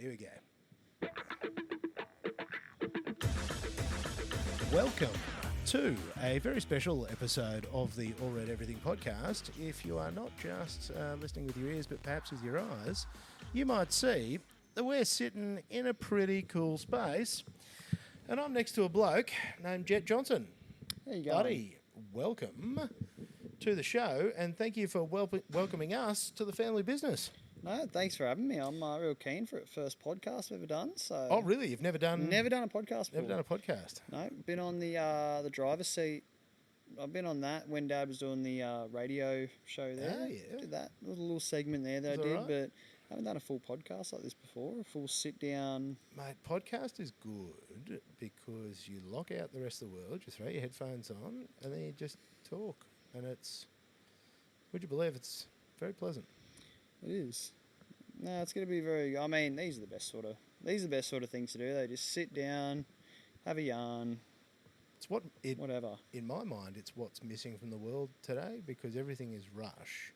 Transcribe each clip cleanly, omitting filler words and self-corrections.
here we go. Welcome to a very special episode of the All Read Everything podcast. If you are not just listening with your ears, but perhaps with your eyes, you might see that we're sitting in a pretty cool space. And I'm next to a bloke named Jett Johnson. There you go. Buddy, welcome to the show, and thank you for welcoming us to the family business. No, thanks for having me. I'm real keen for it. First podcast I've ever done. So. Oh, really? You've never done... Never done a podcast before. Never done a podcast? No, been on the driver's seat. I've been on that when Dad was doing the radio show there. Oh, yeah. Did that. There was a little segment there that I did, but I haven't done a full podcast like this before, a full sit-down. Mate, podcast is good because you lock out the rest of the world, you throw your headphones on, and then you just talk. And it's... Would you believe it's very pleasant? It is. No, it's going to be very... I mean, these are the best sort of things to do. They just sit down, have a yarn, It's whatever. In my mind, it's what's missing from the world today because everything is rush.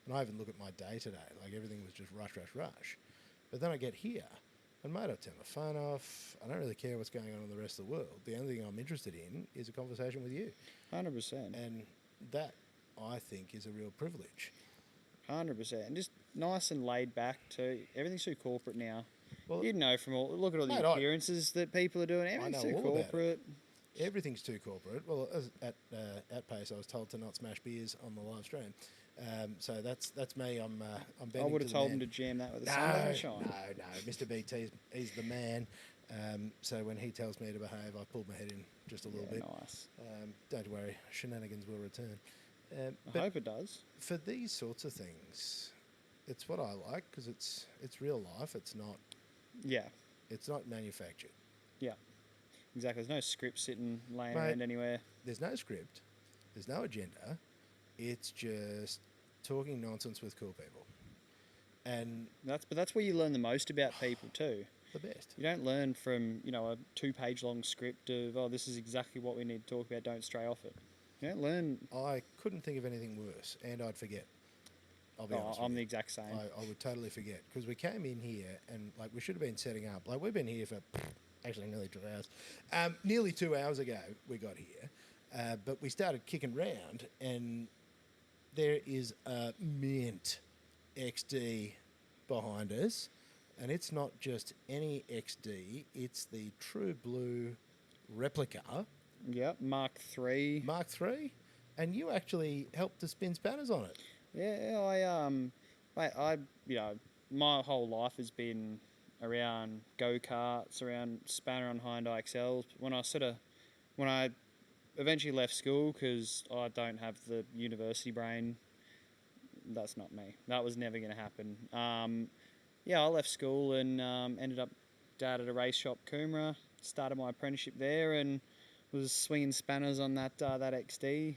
And I even look at my day today, like everything was just rush. But then I get here, and mate, I turn my phone off. I don't really care what's going on in the rest of the world. The only thing I'm interested in is a conversation with you. 100%. And that, I think, is a real privilege. 100%. And just nice and laid back too. Everything's too corporate now. Well, You'd know from look at all the appearances that people are doing. Everything's too corporate. Everything's too corporate. Well, at Pace, I was told to not smash beers on the live stream. So that's me. I'm bending. I would have to told the him man. to jam that with the sunshine. No. Mr. BT, he's the man. So when he tells me to behave, I pull my head in just a little bit. Nice. Don't worry, shenanigans will return. I hope it does. For these sorts of things, it's what I like because it's real life. It's not. Yeah. It's not manufactured. Yeah. Exactly. There's no script sitting laying Mate, around anywhere. There's no script. There's no agenda. It's just talking nonsense with cool people. And that's where you learn the most about people too. The best. You don't learn from, a 2-page long script of, this is exactly what we need to talk about, don't stray off it. You don't learn. I couldn't think of anything worse, and I'd forget. I'll be honest with I'm you. the exact same. I would totally forget, because we came in here, and we should have been setting up. We've been here for, actually, nearly 2 hours. Nearly 2 hours ago, we got here. But we started kicking round, and there is a mint XD behind us. And it's not just any XD, it's the True Blue replica. Yep, Mark III. Mark III? And you actually helped to spin spanners on it. Yeah, my whole life has been around go-karts, around spanner on Hyundai XLs. When I eventually left school, because I don't have the university brain, that's not me. That was never going to happen. I left school and ended up Dad at a race shop, Coomera. Started my apprenticeship there and was swinging spanners on that XD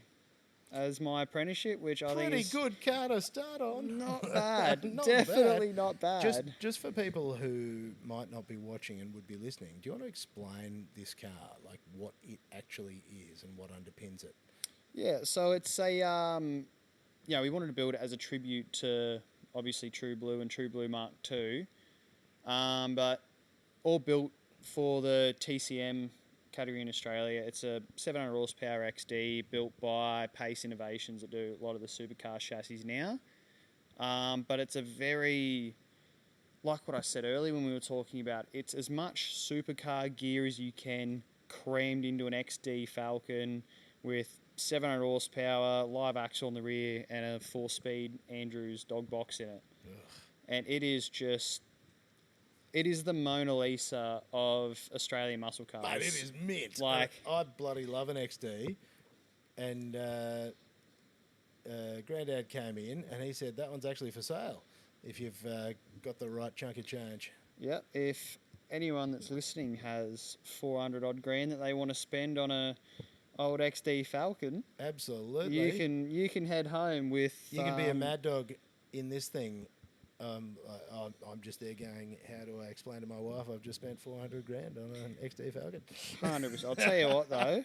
as my apprenticeship, which I think is... Pretty good car to start on. Not bad. Not Definitely bad. not bad. Just for people who might not be watching and would be listening, do you want to explain this car, like what it actually is and what underpins it? Yeah, so it's a... we wanted to build it as a tribute to... obviously True Blue and True Blue Mark II, but all built for the TCM category in Australia. It's a 700 horsepower XD built by Pace Innovations that do a lot of the supercar chassis now. But it's a very, like what I said earlier when we were talking about, it's as much supercar gear as you can crammed into an XD Falcon with 700 horsepower, live axle on the rear, and a 4-speed Andrews dog box in it. Ugh. And it is the Mona Lisa of Australian muscle cars. Mate, it is mint. Like, I bloody love an XD. And Granddad came in and he said, that one's actually for sale if you've got the right chunk of change. Yep. If anyone that's listening has 400 odd grand that they want to spend on a old XD Falcon, absolutely, you can head home with. You can be a mad dog in this thing. I'm just there going, how do I explain to my wife I've just spent 400 grand on an XD Falcon? 100%. I'll tell you what though,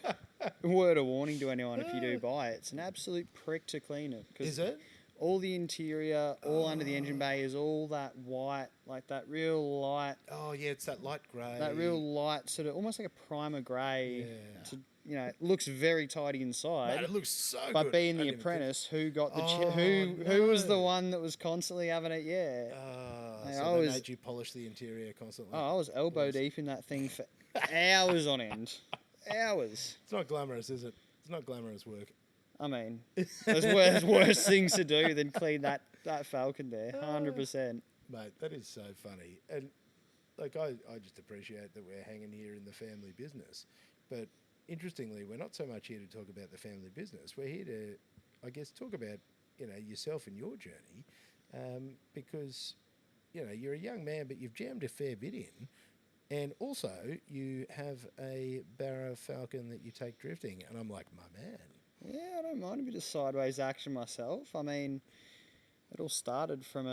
word of warning to anyone if you do buy it, it's an absolute prick to clean it. Is it? all the interior, all under the engine bay is all that white, like that real light. Oh yeah, it's that light grey. That real light, sort of almost like a primer grey. Yeah. To, it looks very tidy inside. Mate, it looks so but good. being the apprentice, who got the Oh, who was the one that was constantly having it? Yeah. So they made you polish the interior constantly. I was elbow deep in that thing for hours on end. Hours. It's not glamorous, is it? It's not glamorous work. I mean, there's worse things to do than clean that Falcon there, 100%. Mate, that is so funny. And like I just appreciate that we're hanging here in the family business. But interestingly, we're not so much here to talk about the family business. We're here to, I guess, talk about, yourself and your journey. Because, you're a young man, but you've jammed a fair bit in. And also, you have a Barra Falcon that you take drifting. And I'm like, my man. Yeah, I don't mind a bit of sideways action myself. I mean, it all started from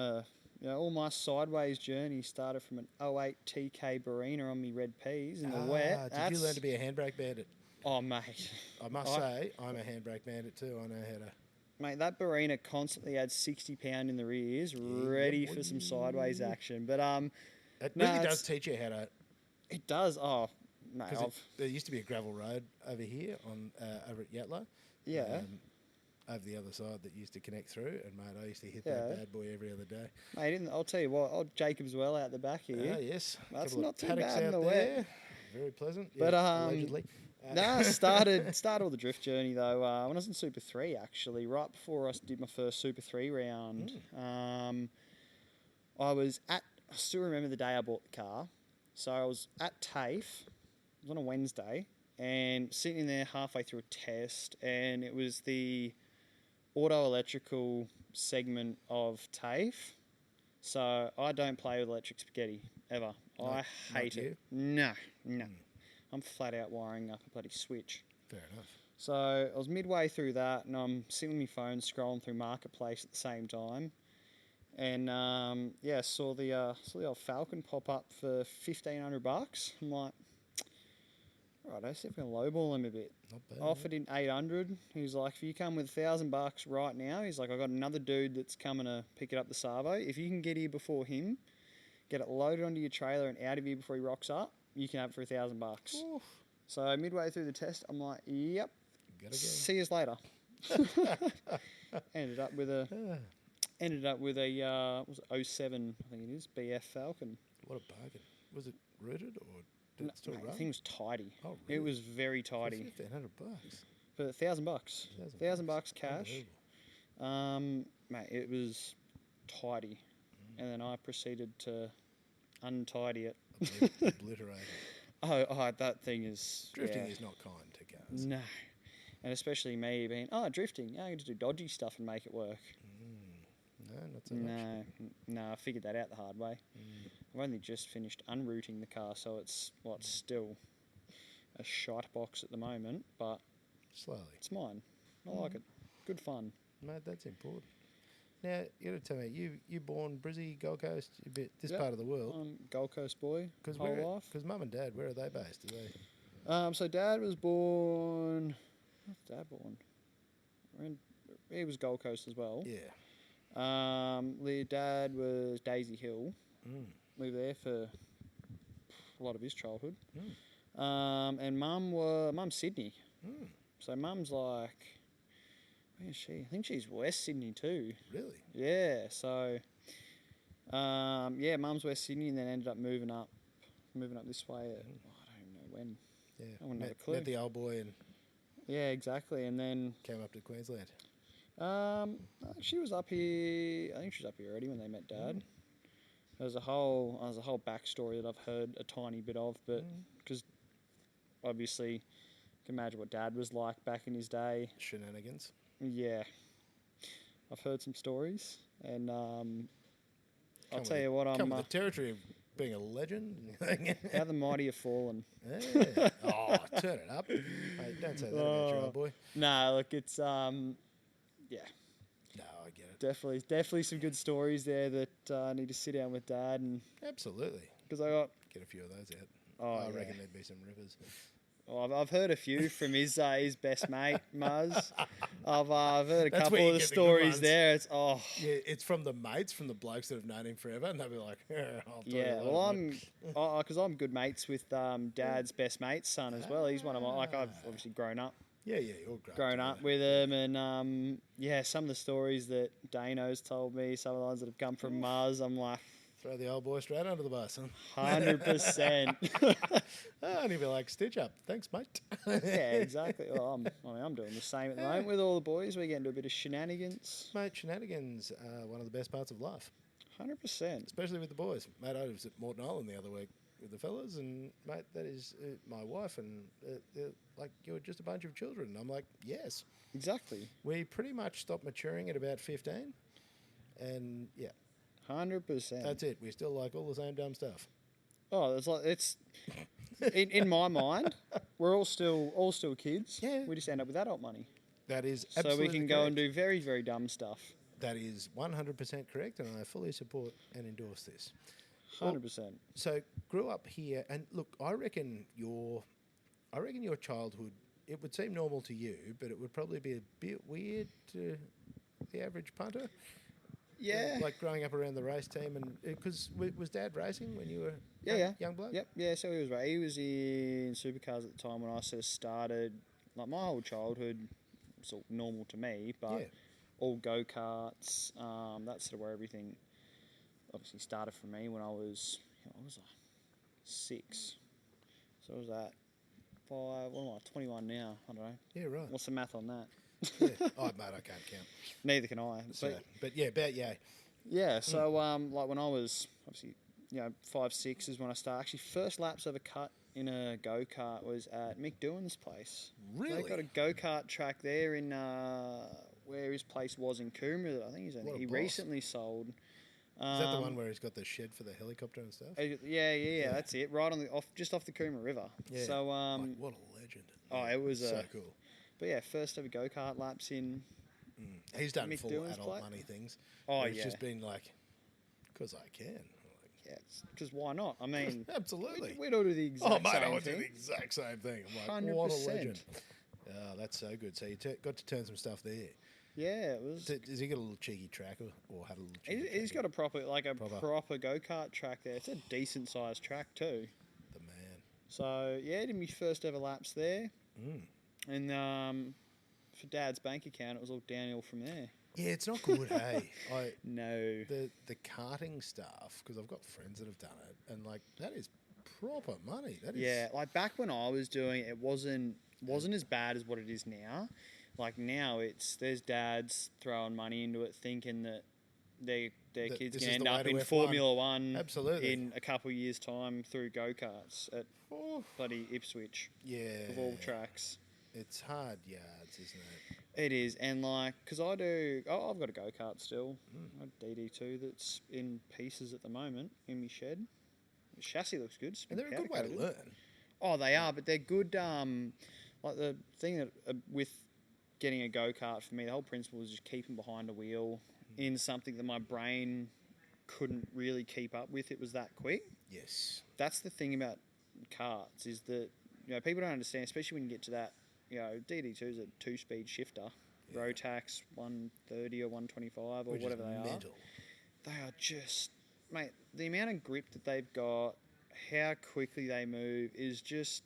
all my sideways journey started from an '08 TK Barina on me red peas in the wet. Did you learn to be a handbrake bandit? Oh, mate. I must say, I'm a handbrake bandit too. I know how to... Mate, that Barina constantly had 60 pound in the rears, ready for some sideways action. But it really does teach you how to... It does. Oh, mate. There used to be a gravel road over here over at Yatla. Yeah. Over the other side that used to connect through, and mate, I used to hit that bad boy every other day. Mate, I'll tell you what, old Jacob's Well out the back here. Oh, yes. That's not too bad in the wet. Very pleasant. But allegedly. Started all the drift journey though when I was in Super 3 actually, right before I did my first Super 3 round. I still remember the day I bought the car. So I was at TAFE, it was on a Wednesday, and sitting there halfway through a test, and it was the auto electrical segment of TAFE. So I don't play with electric spaghetti ever. I hate it. No. I'm flat out wiring up a bloody switch. Fair enough. So I was midway through that, and I'm sitting with my phone scrolling through Marketplace at the same time, and saw the old Falcon pop up for $1,500. I'm like, right, I see if we can lowball him a bit. Not bad. Offered in 800. He's like, if you come with $1,000 right now, he's like, I got another dude that's coming to pick it up the Savo. If you can get here before him, get it loaded onto your trailer and out of here before he rocks up, you can have it for $1,000. So midway through the test, I'm like, yep. See you later. Ended up with a was it 07, I think it is, BF Falcon. What a bargain. Was it rooted or did it still run? I think it was tidy. Oh, really? It was very tidy. $1,500. For $1,000. $1,000 cash. Mate, it was tidy. And then I proceeded to untidy it. Obliterate. Oh, that thing is... Drifting is not kind to cars. No. And especially me being, drifting. I can just do dodgy stuff and make it work. No, not so much. No, I figured that out the hard way. I've only just finished unrooting the car, so it's still a shite box at the moment, but slowly. It's mine. I like it. Good fun. Mate, that's important. Now, you got to tell me, you born Brizzy, Gold Coast, this part of the world? I'm Gold Coast boy, whole life. Because Mum and Dad, where are they based? Are they? So Dad was born... Where's Dad born? He was Gold Coast as well. Yeah. Dad was Daisy Hill. Lived there for a lot of his childhood. And Mum's Sydney. So Mum's like, where is she? I think she's West Sydney too. Really? Yeah. So, Mum's West Sydney, and then ended up moving up this way. I don't even know when. Yeah. I wouldn't have a clue. Met the old boy and. Yeah, exactly, and then came up to Queensland. She was up here. I think she was up here already when they met Dad. There's a whole backstory that I've heard a tiny bit of, but because obviously, you can imagine what Dad was like back in his day. Shenanigans. Yeah, I've heard some stories, and I'll tell you what, I'm with the territory of being a legend. How the mighty have fallen. Yeah. Oh, turn it up! Hey, don't say that about your old boy. No, look, it's yeah. No, I get it. Definitely some good stories there that I need to sit down with Dad and. Absolutely. Because I got get a few of those out. Oh, I reckon there'd be some rivers. Well, I've heard a few from his best mate, Muzz. I've heard a That's couple where you of the get the good stories ones. there. It's Yeah, it's from the mates, from the blokes that have known him forever, and they'll be like, yeah, I'll tell yeah. you Well, later, mate. because I'm good mates with Dad's best mate's son as well. He's one of my I've obviously grown up Yeah, you're great. with him, and yeah, some of the stories that Dano's told me, some of the ones that have come from Muzz, I'm like, Throw the old boy straight under the bus, huh? 100%. And he'll be like, stitch up. Thanks, mate. Yeah, exactly. Well, I'm doing the same at the moment with all the boys. We're getting to a bit of shenanigans. Mate, shenanigans are one of the best parts of life, 100%. especially with the boys. Mate, I was at Morton Island the other week with the fellas, and, mate, that is my wife, and they're like, you're just a bunch of children. And I'm like, yes. Exactly. We pretty much stopped maturing at about 15, and, yeah, 100%. that's it. We still like all the same dumb stuff. Oh, it's in my mind, we're all still kids. Yeah. We just end up with adult money, That is so absolutely we can go correct. and do very very dumb stuff. That is 100% correct, and I fully support and endorse this. 100%. So grew up here, and look, I reckon your childhood, it would seem normal to you, but it would probably be a bit weird to the average punter. Yeah. Like growing up around the race team, and because was Dad racing when you were Yeah. young bloke? Yep. Yeah. So he was in supercars at the time when I sort of started. Like my whole childhood, sort of normal to me, but Yeah. all go karts. That's sort of where everything obviously started for me when I was, what was I? 6. So what was that? 5. What am I? 21 now. I don't know. Yeah, right. What's the math on that? Yeah. Oh, mate, I can't count. Neither can I. So, but yeah, about yeah. Yeah, so like when I was obviously 5, 6 is when I started. Actually, first laps of a cut in a go kart was at Mick Doohan's place. Really? They got a go kart track there in where his place was in Coomera. I think What a he boss. recently sold. Is that the one where he's got the shed for the helicopter and stuff? Yeah, that's it. Right on just off the Coomera River. Yeah. So Like, what a legend. oh, it was so cool. But yeah, first ever go kart laps in. He's done Mick full Doohan's adult plate? money things. Oh, where it's yeah. just been like, because I can. Like, Yeah, because why not? I mean, absolutely. we'd all do the exact Oh, mate, I same would do thing. the exact same thing. I'm like, what a 100%. legend. Oh, that's so good. So you got to turn some stuff there. Yeah, it was. Does he got a little cheeky track or had a little cheeky He's track? got a proper Proper. go kart track there. It's a decent sized track too. The man. So yeah, did my first ever laps there, and for Dad's bank account, it was all downhill from there. Yeah, it's not good, hey. No. The karting stuff, because I've got friends that have done it, and like that is proper money. That is. Yeah, like back when I was doing it, it wasn't as bad as what it is now. Like now, there's dads throwing money into it, thinking that their kids this can is end the way up to in F1. Formula One Absolutely. in a couple of years' time through go karts at Oh, bloody Ipswich yeah. of all tracks. It's hard yards, isn't it? It is, and like, because I've got a go kart still, a DD2 that's in pieces at the moment in my shed. The chassis looks good. It's And they're a been good way to powder coated. learn. Oh, they are, but they're good. Like the thing that with getting a go kart for me, the whole principle is just keeping behind a wheel in something that my brain couldn't really keep up with. It was that quick. Yes. That's the thing about karts is that people don't understand, especially when you get to that. DD2 is a 2-speed shifter. Yeah. Rotax 130 or 125 or Which whatever is they mental. are. They are just, mate, the amount of grip that they've got, how quickly they move is just,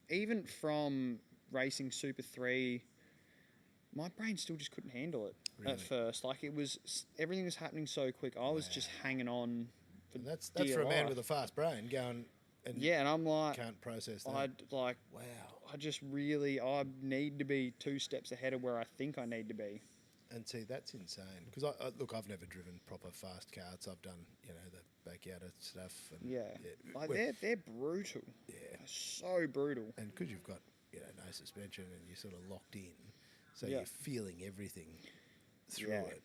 even from racing Super 3, my brain still just couldn't handle it Really? at first. Like everything was happening so quick. I was just hanging on for And that's dear for a man life. with a fast brain going and Yeah, and I'm like, can't process that. wow. I just really, I need to be 2 steps ahead of where I think I need to be. And see, that's insane. Because look, I've never driven proper fast karts. I've done, the backyard stuff. And Yeah, like they're brutal. Yeah. They're so brutal. And because you've got, no suspension and you're sort of locked in, so Yeah. you're feeling everything through Yeah. it.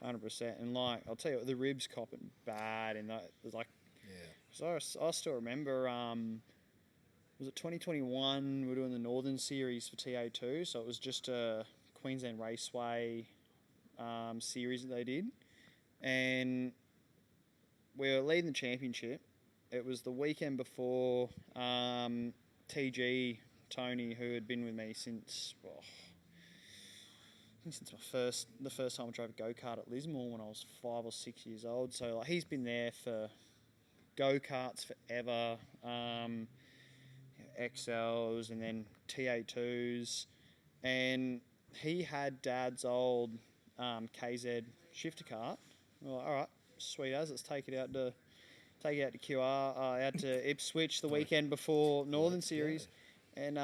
100%. And like, I'll tell you what, the ribs copping bad. And that was like, Yeah. so I still remember, was it 2021? We were doing the Northern Series for TA2. So it was just a Queensland Raceway series that they did. And we were leading the championship. It was the weekend before TG Tony, who had been with me since I think since the first time I drove a go-kart at Lismore when I was 5 or 6 years old. So like he's been there for go-karts forever, XLs and then TA2s, and he had Dad's old KZ shifter cart. We're like, all right, sweet as, let's take it out to QR, out to Ipswich the weekend before Northern Series, and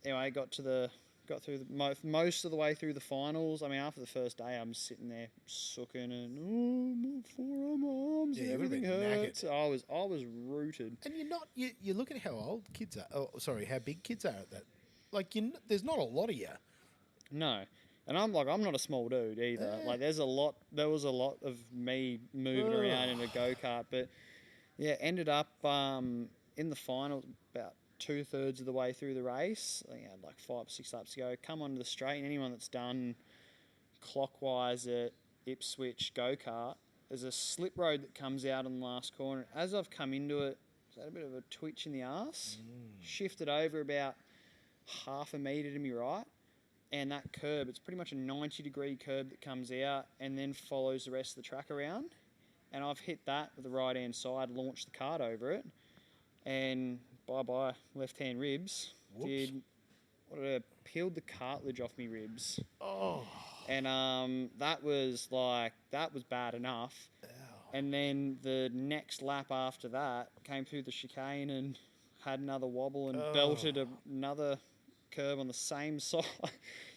anyway, got through most of the way through the finals. I mean, after the first day, I'm sitting there sooking and my forearm, arms, and everything hurts. I was rooted. And you look at how old kids are. Oh, sorry, how big kids are at that. Like, there's not a lot of you. No. And I'm not a small dude either. Like there was a lot of me moving around in a go-kart, but yeah, ended up in the final about 2/3 of the way through the race. I think I had like 5 or 6 laps to go. Come onto the straight, and anyone that's done clockwise at Ipswich go-kart, there's a slip road that comes out in the last corner. As I've come into it, I had a bit of a twitch in the arse, shifted over about half a metre to me right. And that curb, it's pretty much a 90-degree curb that comes out and then follows the rest of the track around. And I've hit that with the right-hand side, launched the kart over it, and bye-bye, left-hand ribs. Peeled the cartilage off me ribs. Oh. And that was bad enough. Ow. And then the next lap after that, came through the chicane and had another wobble and belted another curb on the same side.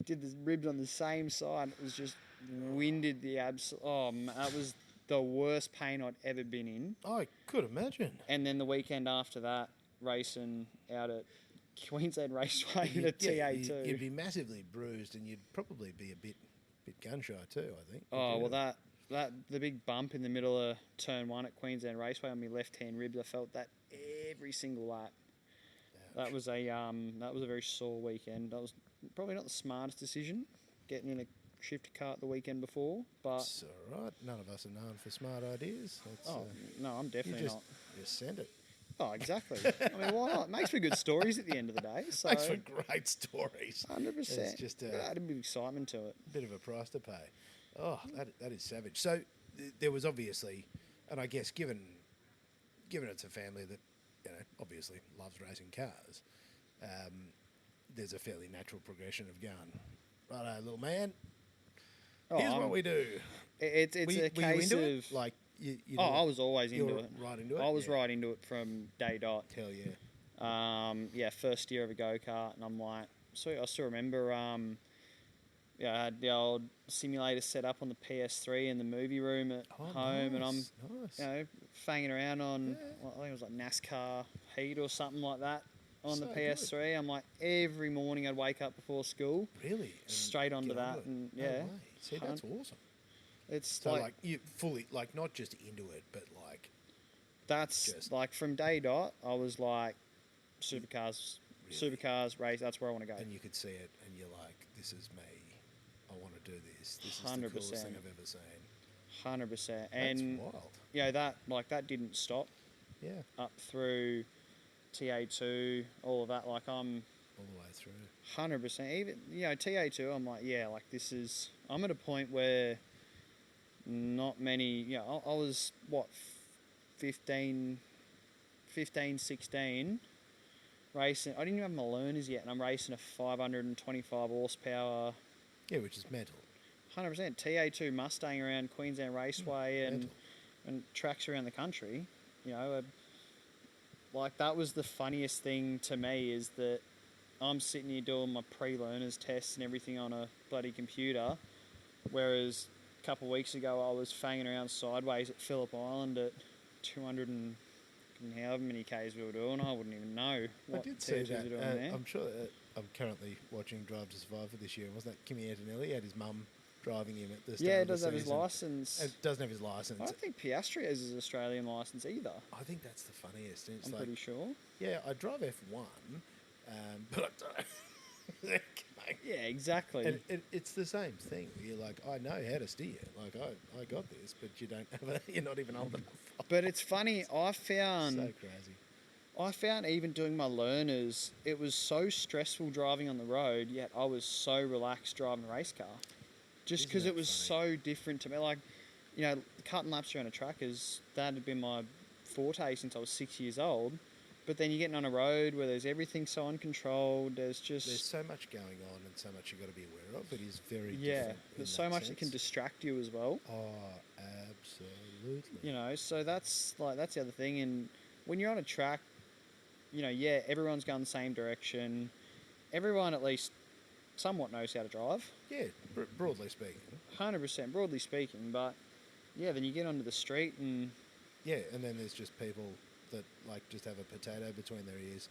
Did the ribs on the same side. It was just winded the absolute. Oh, man, that was the worst pain I'd ever been in. I could imagine. And then the weekend after that, racing out at Queensland Raceway in a TA2. You'd be massively bruised, and you'd probably be a bit gun shy too, I think. Oh well, the big bump in the middle of turn 1 at Queensland Raceway on my left-hand ribs, I felt that every single lap. That was a very sore weekend. That was probably not the smartest decision, getting in a shifter cart the weekend before. But it's all right. None of us are known for smart ideas. No, I'm definitely not. Just send it. Oh, exactly. I mean, why not? It makes for good stories at the end of the day. So makes for great stories. 100%. It's just add a bit of excitement to it. Bit of a price to pay. Oh, that is savage. So there was obviously, and I guess given it's a family that, obviously loves racing cars, there's a fairly natural progression of going, righto, little man, here's what we do. It's a case you into of... it? Like, I was always into it. Right into it? I was right into it from day dot. Hell yeah. First year of a go-kart, and I'm like... So I still remember... I had the old simulator set up on the PS3 in the movie room at home, and I'm fanging around on, I think it was like NASCAR Heat or something like that on the PS3. Good. I'm like, every morning I'd wake up before school. Really? Straight onto that, and No way. See, that's awesome. It's so like you fully, like, not just into it, but like... That's, like, from day dot, I was like, supercars, race, that's where I want to go. And you could see it, and you're like, this is me. I want to do this. This is 100%. the coolest thing I've ever seen. 100%. And that's wild. That didn't stop. Yeah. Up through TA2, all of that. Like, I'm all the way through. 100%. Even TA2, I'm like, this is. I'm at a point where not many. I was 15, 16, racing. I didn't even have my learners yet, and I'm racing a 525 horsepower. Yeah, which is mental. 100%. TA2 Mustang around Queensland Raceway and tracks around the country. Like, that was the funniest thing to me, is that I'm sitting here doing my pre-learners tests and everything on a bloody computer, whereas a couple of weeks ago I was fanging around sideways at Phillip Island at 200 and however many Ks we were doing. I wouldn't even know what I did see that. doing there. I'm sure I'm currently watching Drive to Survive for this year. Wasn't that Kimi Antonelli? He had his mum driving him at the start it of the does have his season. licence. It doesn't have his licence. I don't think Piastri has his Australian licence either. I think that's the funniest. It's I'm pretty sure. Yeah, I drive F1, but I don't. Yeah, exactly. And it's the same thing. You're like, I know how to steer. Like, I got this, but you don't have you're not even old enough. But it's funny, I found... So crazy. I found even doing my learners, it was so stressful driving on the road, yet I was so relaxed driving a race car. Just Isn't because that it was funny? so different to me. Like, cutting laps around a track that had been my forte since I was 6 years old. But then you're getting on a road where there's everything so uncontrolled. There's There's just, so much going on and so much you've got to be aware of. It is very yeah, different in there's so that much that can sense. distract you as well. Oh, absolutely. So that's the other thing. And when you're on a track, yeah, everyone's going the same direction. Everyone at least somewhat knows how to drive. Yeah, broadly speaking. 100% broadly speaking, but yeah, then you get onto the street and Yeah, and then there's just people that like just have a potato between their ears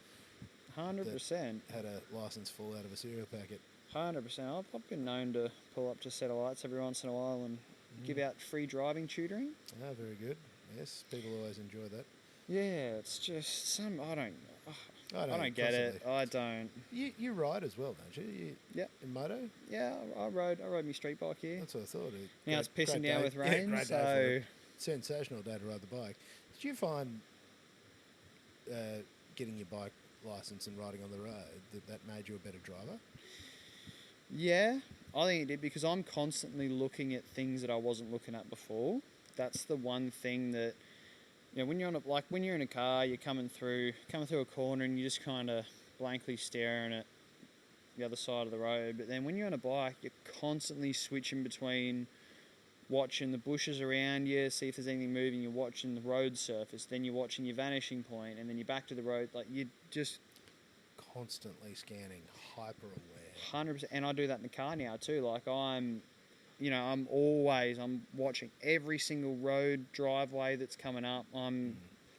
100%, had a license fall out of a cereal packet. 100%. I've been known to pull up to set of lights every once in a while and give out free driving tutoring. Ah, very good. Yes, people always enjoy that. Yeah, it's just I don't I get it. constantly. I don't. You ride as well, don't you? Yep. In moto? Yeah, I rode my street bike here. That's what I thought. Now it's pissing down with Yeah, rain, great day so for it. Sensational day to ride the bike. Did you find getting your bike license and riding on the road that made you a better driver? yeah, I think it did because I'm constantly looking at things that I wasn't looking at before. That's the one thing that when you're when you're in a car, you're coming through a corner and you're just kind of blankly staring at the other side of the road. But then when you're on a bike, you're constantly switching between watching the bushes around you, see if there's anything moving. You're watching the road surface, then you're watching your vanishing point, and then you're back to the road. Like you just Constantly scanning, hyper aware. 100%. And I do that in the car now too. Like I'm watching every single road driveway that's coming up. I'm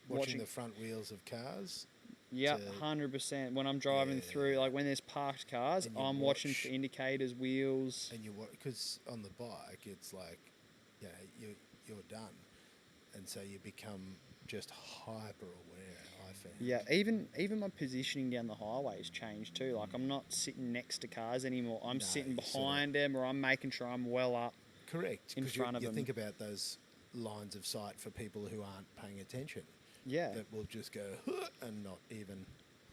Watching the front wheels of cars. Yeah, to- 100%. When I'm driving through, like when there's parked cars, And you I'm watching for watch- indicators, wheels. And because on the bike, it's like, you're done. And so you become just hyper aware, I found. Yeah, even my positioning down the highway has changed too. Like I'm not sitting next to cars anymore. I'm No, sitting you sort of- behind them, or I'm making sure I'm well up. Correct. in 'Cause front of you them. think about those lines of sight for people who aren't paying attention. Yeah, That will just go, "Huh," and not even...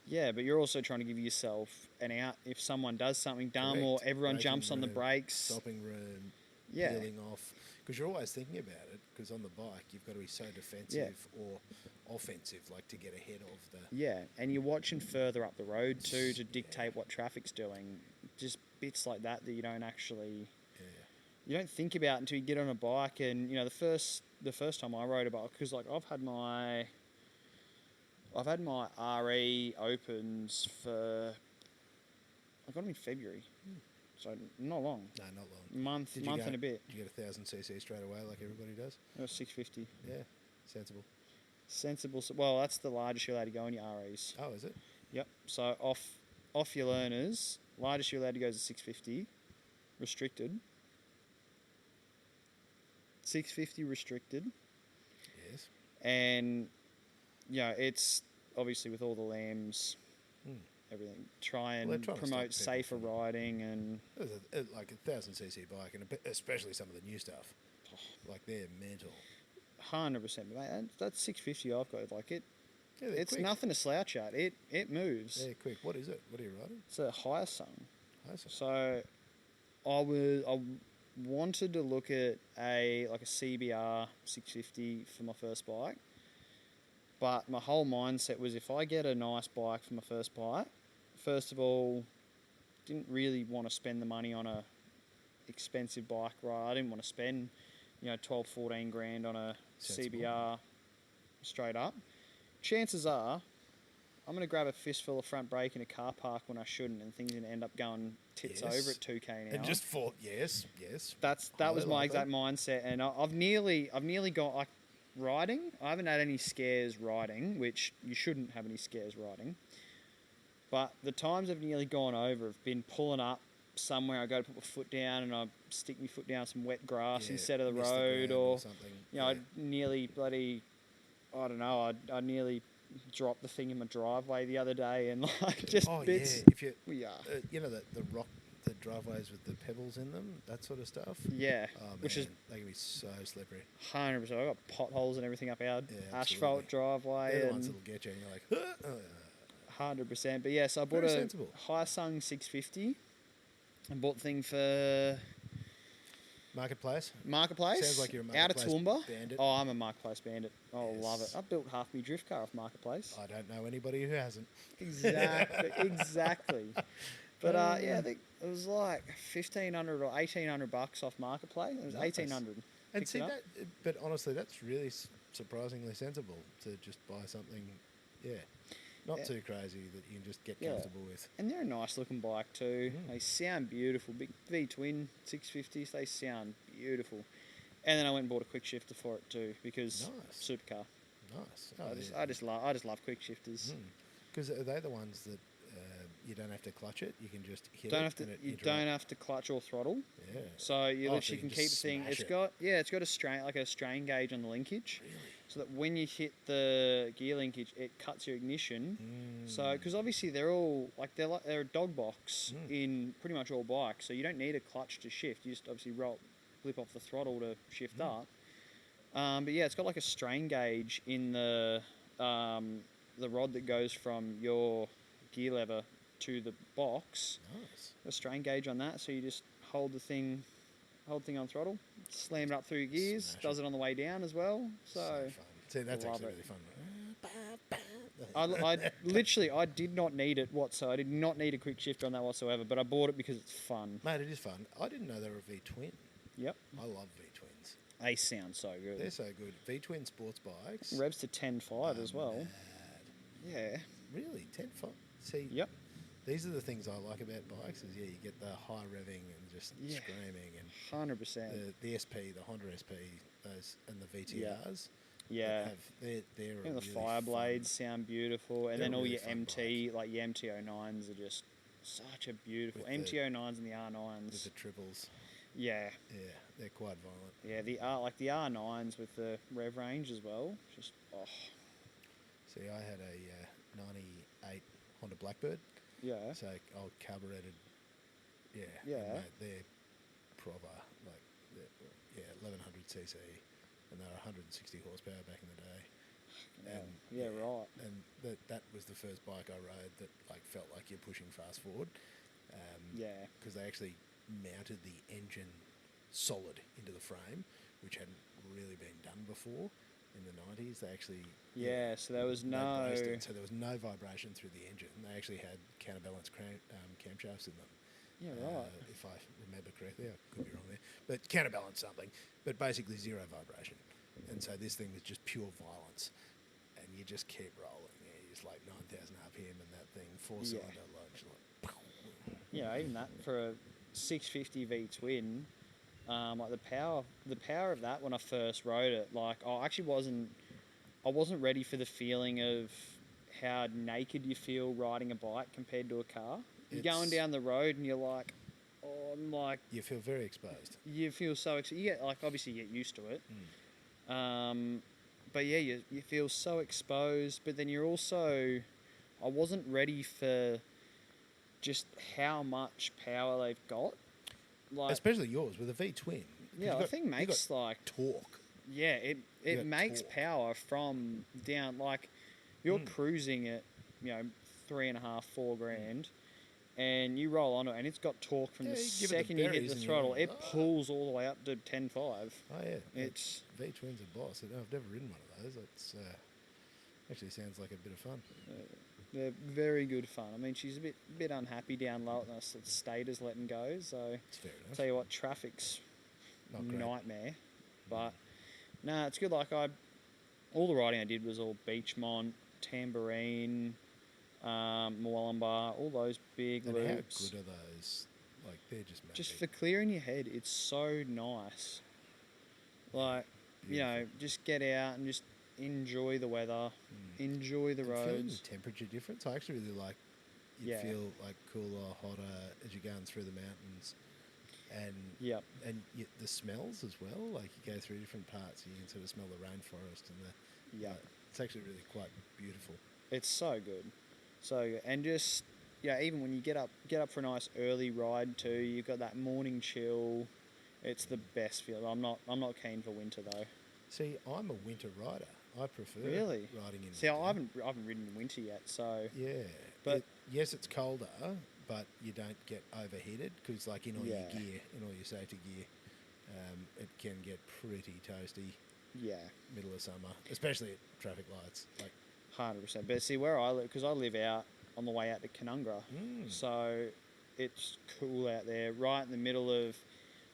yeah, but you're also trying to give yourself an out if someone does something dumb or Correct. everyone Braking jumps on the room, brakes. Stopping room, Yeah. peeling off. Because you're always thinking about it, because on the bike, you've got to be so defensive or offensive, like to get ahead of the... Yeah, and you're watching further up the road too to dictate what traffic's doing. Just bits like that you don't actually... You don't think about until you get on a bike, and the first time I rode a bike, because like I've had my RE opens for I got them in February, so not long. No, not long. Month Did you and a bit. Did you get 1,000cc straight away like everybody does? It was 650. Yeah, sensible. Sensible. Well, that's the largest you're allowed to go in your REs. Oh, is it? Yep. So off your learners, largest you're allowed to go is a 650, restricted. 650 restricted. Yes. And it's obviously with all the lambs, everything. Try and they're trying to promote stop people safer riding and Like a 1,000cc bike, and especially some of the new stuff. Like they're mental. 100%. Mate, that's 650 I've got. Like it, Yeah, they're it's quick. nothing to slouch at. It moves. They're quick. What is it? What are you riding? It's a higher sung. Awesome. So I wanted to look at a CBR 650 for my first bike, but my whole mindset was if I get a nice bike for my first bike, first of all, didn't really want to spend the money on a expensive bike ride. I didn't want to spend 12, 14 grand on a Sensible. CBR straight up. Chances are I'm going to grab a fistful of front brake in a car park when I shouldn't, and things are going to end up going tits Yes. over at 2k an hour. And just for yes. That was my Highly exact likely. mindset, and I've nearly got like riding. I haven't had any scares riding, which you shouldn't have any scares riding. But the times I've nearly gone over have been pulling up somewhere. I go to put my foot down and I stick my foot down some wet grass Yeah, instead of the miss the road, ground or something. I nearly I nearly dropped the thing in my driveway the other day, and like just Oh bits. yeah, if you Yeah. the rock, the driveways with the pebbles in them, that sort of stuff. Yeah, Oh man, which is they can be so slippery. 100%. I've got potholes and everything up our Yeah, asphalt absolutely. driveway. They're the and ones that'll get you, and you're like, 100%. But yeah, so I bought Very a sensible. Hyosung 650. I bought the thing for Marketplace. Marketplace. Sounds like you're a out of Marketplace Toowoomba. bandit. Oh, I'm a Marketplace bandit. Oh, love it. Yes. I built half my drift car off Marketplace. I don't know anybody who hasn't. Exactly, exactly. But yeah, I think it was like 1,500 or 1,800 bucks off Marketplace. It was Nice. 1,800. And Picked see it up. that, but honestly, that's really surprisingly sensible to just buy something, not Yeah. too crazy that you can just get Yeah. comfortable with. And they're a nice looking bike too. Mm. They sound beautiful. Big V-twin 650s. They sound beautiful. And then I went and bought a quick shifter for it too because Nice. supercar. Nice. I just love quick shifters. Because are they the ones that you don't have to clutch it? You can just hit Don't it. have to. and it You interact- don't have to clutch or throttle. Yeah. So you Oh, literally so you can can keep the just thing. smash It's it. got a strain gauge on the linkage. Really? So that when you hit the gear linkage, it cuts your ignition. Mm. So because obviously they're a dog box in pretty much all bikes. So you don't need a clutch to shift. You just obviously flip off the throttle to shift up. But yeah, it's got like a strain gauge in the rod that goes from your gear lever to the box. Nice. A strain gauge on that, so you just hold the thing on throttle, slam it up through your gears, Smash does it on the way down as well. So So fun. See, that's love actually it. really fun. I did not need it whatsoever. I did not need a quick shifter on that whatsoever, but I bought it because it's fun. Mate, it is fun. I didn't know they were a V-twin. Yep, I love V-twins. they sound so They're good. so good. V-twin sports bikes. Revs to 10.5 as well. Mad. Yeah. Really? 10.5? See, Yep. these are the things I like about bikes is, you get the high revving and just Yeah. screaming and 100%. the SP, the Honda SP, those and the VTRs. Yeah. They're And the really fire blades sound beautiful, and They're then a all really your fun MT, like your MT-09s are just such a beautiful With the- MT-09s and the fun with R9s. the triples. Yeah, Yeah, they're quite violent. yeah, the R9s with the rev range as well. Just See, I had a 98 Honda Blackbird, yeah, so old carbureted. Yeah, Yeah. and mate, they're proper, like, 1100cc, and they're 160 horsepower back in the day. yeah, right. And that was the first bike I rode that like felt like you're pushing fast forward. Yeah. Because they actually mounted the engine solid into the frame, which hadn't really been done before in the 90s. They actually Yeah, so there was they no. braced it, so there was no vibration through the engine. They actually had counterbalance camshafts in them. Yeah, right. If I remember correctly, I could be wrong there, but counterbalance something, but basically zero vibration. And so this thing was just pure violence, and you just keep rolling. Yeah, you just like 9,000 RPM, and that thing four-cylinder launch, like. Yeah, even that for a 650 V twin, like the power of that when I first rode it, like I wasn't ready for the feeling of how naked you feel riding a bike compared to a car. You're going It's- down the road and you're like, oh, I'm like, You feel very exposed. you feel so you get like obviously you get used to it, but yeah, you feel so exposed. But then you're also, I wasn't ready for just how much power they've got. Like, Especially yours with a V-twin. 'Cause yeah, you the got- thing you makes got like torque. yeah, it got makes torque. power from down like you're cruising at 3.5, 4 grand. And you roll on it, and it's got torque from Yeah, the you give it the second you hit berries the and you're throttle. like, It "Ah." pulls all the way up to 10.5. Oh yeah, It's V-twin's a boss. I've never ridden one of those. It's actually sounds like a bit of fun. they're very good fun. I mean, she's a bit unhappy down low at the state is letting go. So It's fair enough. tell you what, traffic's Not great. nightmare. But no, it's good. Like all the riding I did was all Beachmont, Tambourine, Moolumbar, all those big And how loops. good are those? Like they're just magic. Just for clearing your head, it's so nice. Like, just get out and just enjoy the weather, enjoy the And feeling roads. the temperature difference. I actually really like. You Yeah. feel like cooler, hotter as you're going through the mountains, and Yep. the smells as well. Like you go through different parts, you can sort of smell the rainforest and Yep. it's actually really quite beautiful. It's so good. So good. And just yeah, even when you get up for a nice early ride too, you've got that morning chill. It's the best feel. I'm not keen for winter though. See, I'm a winter rider. I prefer Really? riding in See, winter. I haven't ridden in winter yet, so Yeah. But- yes, it's colder, but you don't get overheated because, like, in all your Yeah. gear, in all your safety gear, it can get pretty toasty yeah, middle of summer, especially at traffic lights. Like, 100%. But see, where I live, because I live out on the way out to Canungra, so it's cool out there, right in the middle of.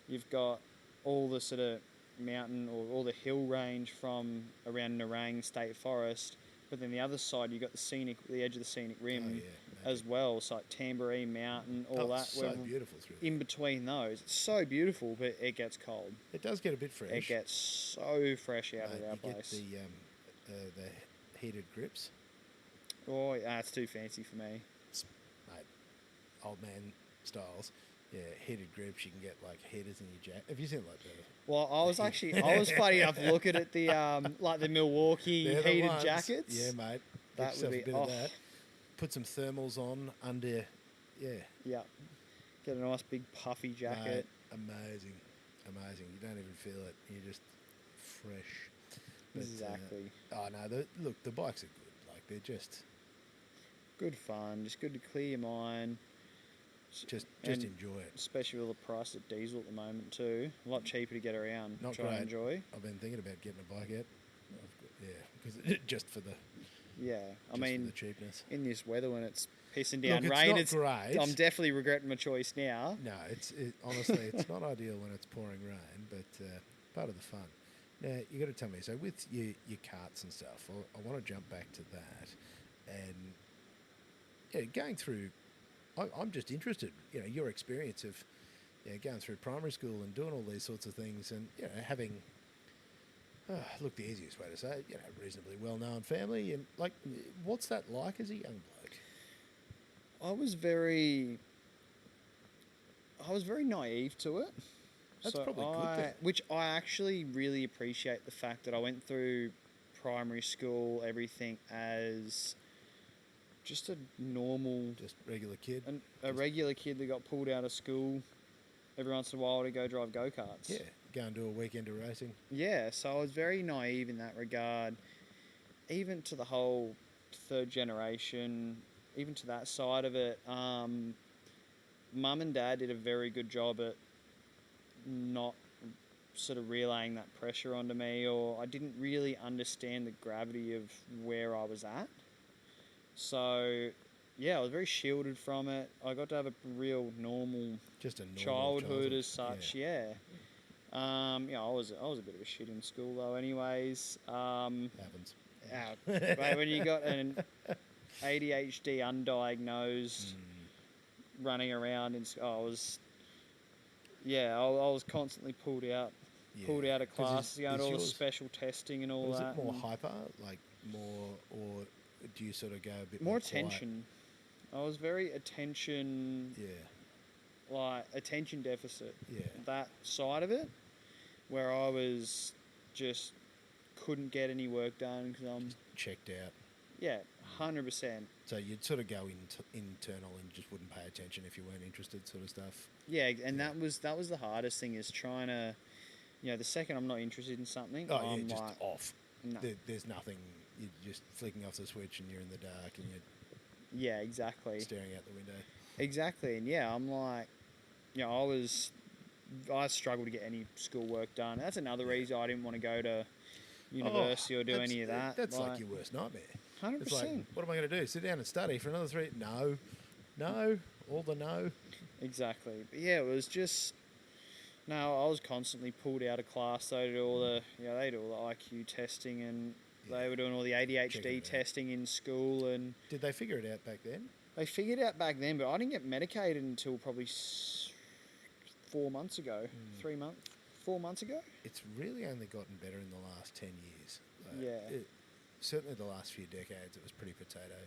You've got all the sort of mountain or all the hill range from around Nerang State Forest, but then the other side you've got the edge of the scenic rim as well. So like Tamborine Mountain, all that. It's so beautiful through there. In between those, it's so beautiful, but it gets cold. It does get a bit fresh. It gets so fresh out of our you place. get the heated grips. Oh, yeah, it's too fancy for me. Mate, old man styles. Yeah, heated grips. You can get like heaters in your jacket. Have you seen like the? Well, I was funny enough looking at the like the Milwaukee They're the heated ones. jackets. Yeah, mate. That Get would be yourself a bit of that. Put some thermals on under. Yeah. Yeah. Get a nice big puffy jacket. Mate, amazing. You don't even feel it. You're just fresh. But, Exactly. oh no, look, the bikes are good. Like they're just Good fun. Just good to clear your mind. and enjoy it. Especially with the price of diesel at the moment too. A lot cheaper to get around. Not Try great. and enjoy. I've been thinking about getting a bike out. Because just for the Yeah. I for mean, the cheapness. in this weather when it's pissing down Look, rain, it's not great. I'm definitely regretting my choice now. No, honestly, it's not ideal when it's pouring rain, but part of the fun. Now, you got to tell me, so with your carts and stuff, I want to jump back to that. And yeah, going through, I'm just interested, your experience of going through primary school and doing all these sorts of things and, having, look, the easiest way to say it, reasonably well-known family. And, like, what's that like as a young bloke? I was very naive to it. That's probably good then. Which I actually really appreciate the fact that I went through primary school, everything as just a normal, Just regular kid? a regular kid that got pulled out of school every once in a while to go drive go-karts. Yeah, go and do a weekend of racing. Yeah, so I was very naive in that regard. Even to the whole third generation, even to that side of it, Mum and Dad did a very good job at not sort of relaying that pressure onto me, or I didn't really understand the gravity of where I was at. So, yeah, I was very shielded from it. I got to have a real normal Just a normal childhood as such, yeah. I was a bit of a shit in school though anyways. Happens. But when you got an ADHD undiagnosed running around I was constantly pulled out of class, going to all the special testing and all that. Was it more hyper, like more, or do you sort of go a bit more more attention? I was very attention, like attention deficit. Yeah. That side of it, where I was just couldn't get any work done because I'm checked out? 100%. So you'd sort of go internal and just wouldn't pay attention if you weren't interested, sort of stuff. Yeah, and that was the hardest thing, is trying to, the second I'm not interested in something, Oh, I'm just like, off. no. There's nothing. You're just flicking off the switch and you're in the dark and you're Yeah, exactly. staring out the window. Exactly, and I'm like, I struggled to get any schoolwork done. That's another reason I didn't want to go to university or do any of that. That's like your worst nightmare. 100%. It's like, what am I going to do? Sit down and study for another 3? No, all the no. Exactly. But yeah, it was just, I was constantly pulled out of class. They did all the, they did all the IQ testing, and they were doing all the ADHD testing in school. And did they figure it out back then? They figured it out back then, but I didn't get medicated until probably 4 months ago, 4 months ago. It's really only gotten better in the last 10 years. Certainly the last few decades, it was pretty potato.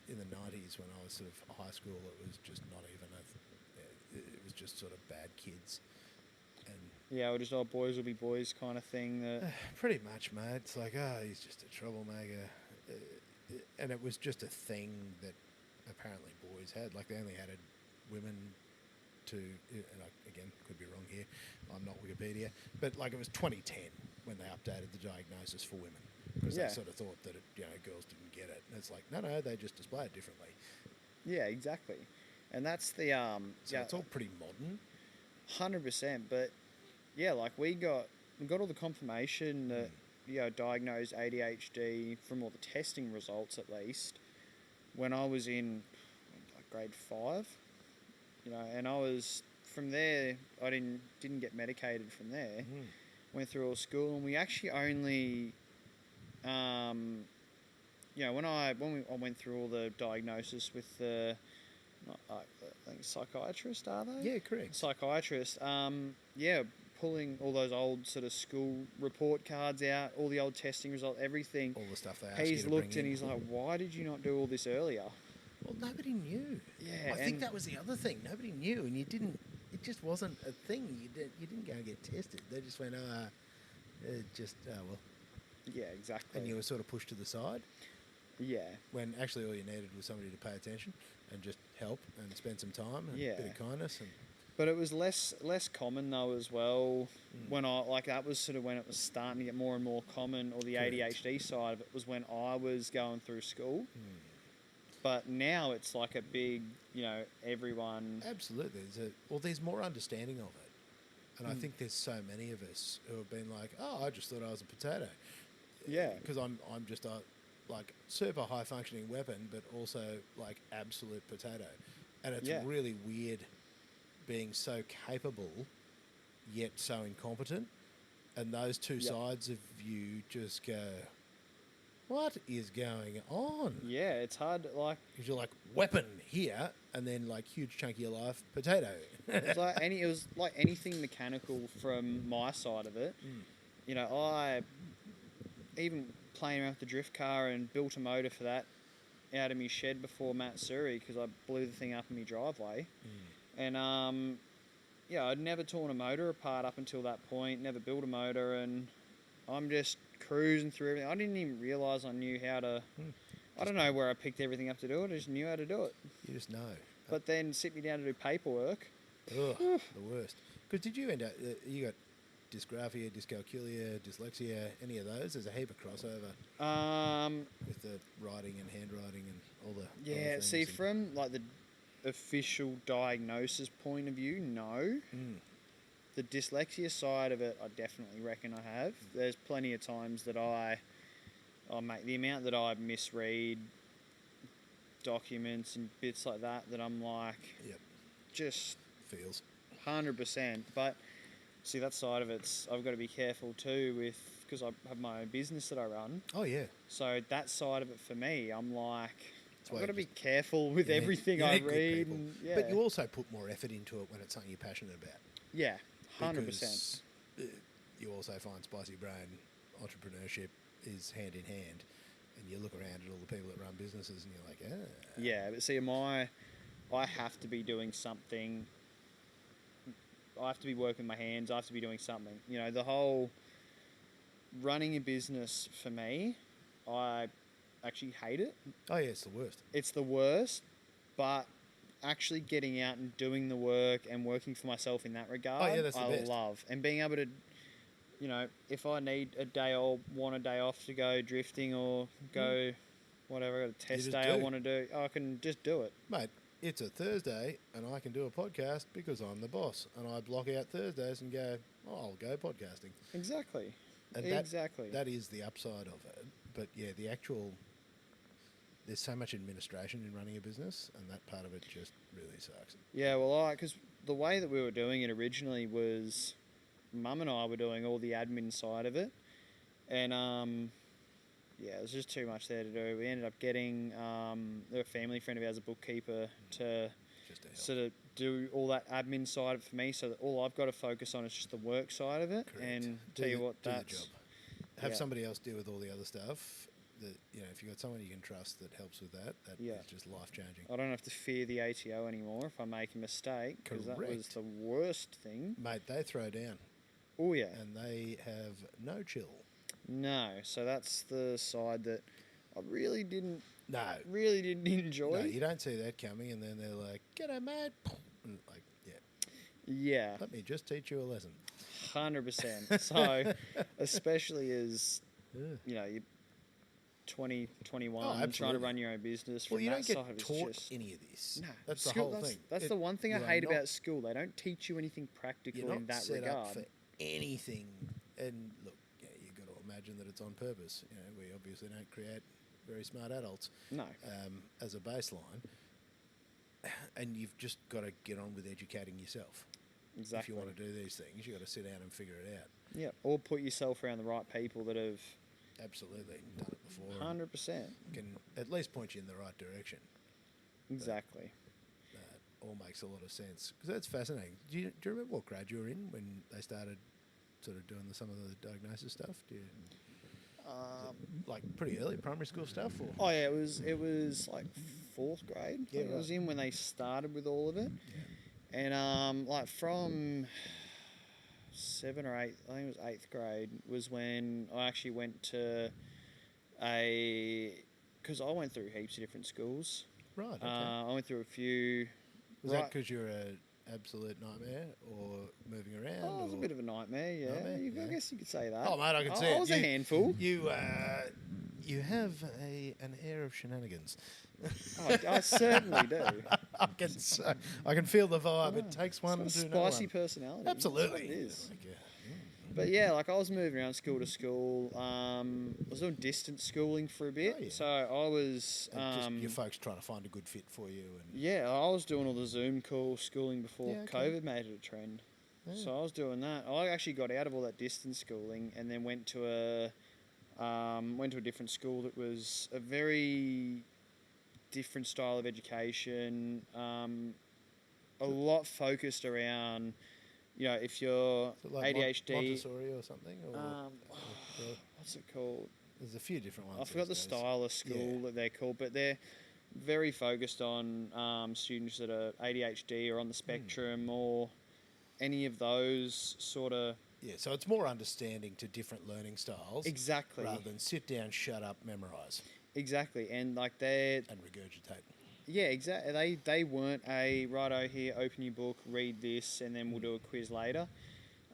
In the 90s, when I was sort of high school, it was just not even it was just sort of bad kids. And or just boys will be boys kind of thing. That pretty much, mate. It's like, he's just a troublemaker. And it was just a thing that apparently boys had. Like they only added women to, and I, again, could be wrong here, I'm not Wikipedia, but like it was 2010 when they updated the diagnosis for women because Yeah. they sort of thought that girls didn't get it. And it's like, no, they just display it differently. Yeah, exactly. And that's the So it's all pretty modern. 100%. But yeah, like we got all the confirmation that diagnosed ADHD from all the testing results at least when I was in like grade 5. And I was from there. I didn't get medicated from there. Went through all school, and we actually only, when I went through all the diagnosis with the, I think psychiatrist, are they? Yeah, correct. Psychiatrist. Pulling all those old sort of school report cards out, all the old testing results, everything. All the stuff they ask you He's to looked bring and in. he's like, "Why did you not do all this earlier?" Well, nobody knew. Yeah, I think and- that was the other thing. Nobody knew, and you didn't. It just wasn't a thing. You didn't go and get tested. They just went, well. Yeah, exactly. And you were sort of pushed to the side Yeah. when actually all you needed was somebody to pay attention and just help and spend some time and Yeah. a bit of kindness. And But it was less common though as well. When that was sort of when it was starting to get more and more common, or the Correct. ADHD side of it was when I was going through school. But now it's like a big, everyone. absolutely, there's more understanding of it, and I think there's so many of us who have been like, I just thought I was a potato. Yeah. Because I'm just a like super high functioning weapon, but also like absolute potato, and it's Yeah. really weird being so capable yet so incompetent, and those two sides of you just go, what is going on? Yeah, it's hard. Like Because you're like weapon here, and then like huge chunk of your life potato. it was like anything mechanical from my side of it. I even playing around with the drift car and built a motor for that out of my shed before Matsuri because I blew the thing up in my driveway. And I'd never torn a motor apart up until that point, never built a motor, and I'm just cruising through everything. I didn't even realise I knew how to. I don't know where I picked everything up to do it. I just knew how to do it. You just know. But then sit me down to do paperwork. Ugh, the worst. Because did you end up? You got dysgraphia, dyscalculia, dyslexia, any of those? There's a heap of crossover with the writing and handwriting and all the. Yeah, other see, things. from like the official diagnosis point of view, no. The dyslexia side of it, I definitely reckon I have. There's plenty of times that mate, the amount that I misread documents and bits like that I'm like, Yep. just Feels. 100%. But see, that side of it's, I've got to be careful too because I have my own business that I run. Oh yeah. So that side of it for me, I'm like, why I've got to you be careful with everything you I need good read. people. And, yeah. But you also put more effort into it when it's something you're passionate about. Yeah, 100%. Because, you also find spicy brain entrepreneurship is hand in hand, and you look around at all the people that run businesses, and you're like, Yeah, but see, I have to be doing something. I have to be working my hands. I have to be doing something. The whole running a business for me, I actually hate it. oh yeah, it's the worst. It's the worst, but actually getting out and doing the work and working for myself in that regard, that's the I best. love. And being able to, if I need a day or want a day off to go drifting or go whatever, a test just day I do. want to do, I can just do it. Mate, it's a Thursday, and I can do a podcast because I'm the boss, and I block out Thursdays and go, I'll go podcasting. Exactly. And Exactly. That is the upside of it. But yeah, there's so much administration in running a business, and that part of it just really sucks. Yeah, well, because the way that we were doing it originally was Mum and I were doing all the admin side of it, and it was just too much there to do. We ended up getting a family friend of ours, a bookkeeper, to Just to help. sort of do all that admin side of it for me, so that all I've got to focus on is just the work side of it. Correct. And Do tell you the- what, do the that's job. Have yeah. somebody else deal with all the other stuff. That if you've got someone you can trust that helps with that Yeah. is just life changing. I don't have to fear the ATO anymore if I make a mistake, because that was Correct. the worst thing. Mate, they throw down, Oh yeah. and they have no chill. No, so that's the side that I really didn't No. really didn't enjoy. No, you don't see that coming, and then they're like, "G'day, mate," and like, yeah, Yeah, let me just teach you a lesson. 100%. So, especially as Yeah. you know, you're 20, 21, trying to absolutely. run your own business. Well, From you that don't get side, it's taught just any of this. no. That's the School, whole thing. That's the one thing I you are hate not- about school. They don't teach you anything practical You're not in that set regard. up for anything. And look, yeah, you've got to imagine that it's on purpose. You know, we obviously don't create very smart adults. No. As a baseline, and you've just got to get on with educating yourself. Exactly. If you want to do these things, you've got to sit down and figure it out. Yeah, or put yourself around the right people that have Absolutely done it before. 100%. Can at least point you in the right direction. Exactly. That all makes a lot of sense because that's fascinating. Do you remember what grade you were in when they started sort of doing some of the diagnosis stuff? Do you like pretty early primary school stuff? Or? Oh yeah, it was like fourth grade. Yeah, I was right. in when they started with all of it, and like from 7 or 8, I think it was 8th grade, was when I actually went to because I went through heaps of different schools. Right. Okay. I went through a few. Was that because you're an absolute nightmare or moving around? Oh, it was a bit of a nightmare, yeah. Nightmare? I guess you could say that. Oh, mate, I can see I it. was a handful. You have an air of shenanigans. I certainly do. I can feel the vibe. It takes one It's to got a know spicy one. personality. Absolutely. It is. Like, But yeah, like I was moving around school to school. I was doing distance schooling for a bit. Oh, yeah. So I was... just your folks trying to find a good fit for you. And yeah, I was doing all the Zoom call schooling before Yeah, okay. COVID made it a trend. Yeah. So I was doing that. I actually got out of all that distance schooling and then went to a different school that was a very different style of education. A lot focused around, you know, if you're is it like ADHD. Montessori or something? Or, What's it called? there's a few different ones. I forgot the these days. style of school that they're called, but they're very focused on students that are ADHD or on the spectrum or any of those sort of... Yeah, so it's more understanding to different learning styles. Exactly. Rather than sit down, shut up, memorise, Exactly. And like they're... and regurgitate. Yeah, exactly. They weren't a, righto, here, open your book, read this, and then we'll do a quiz later.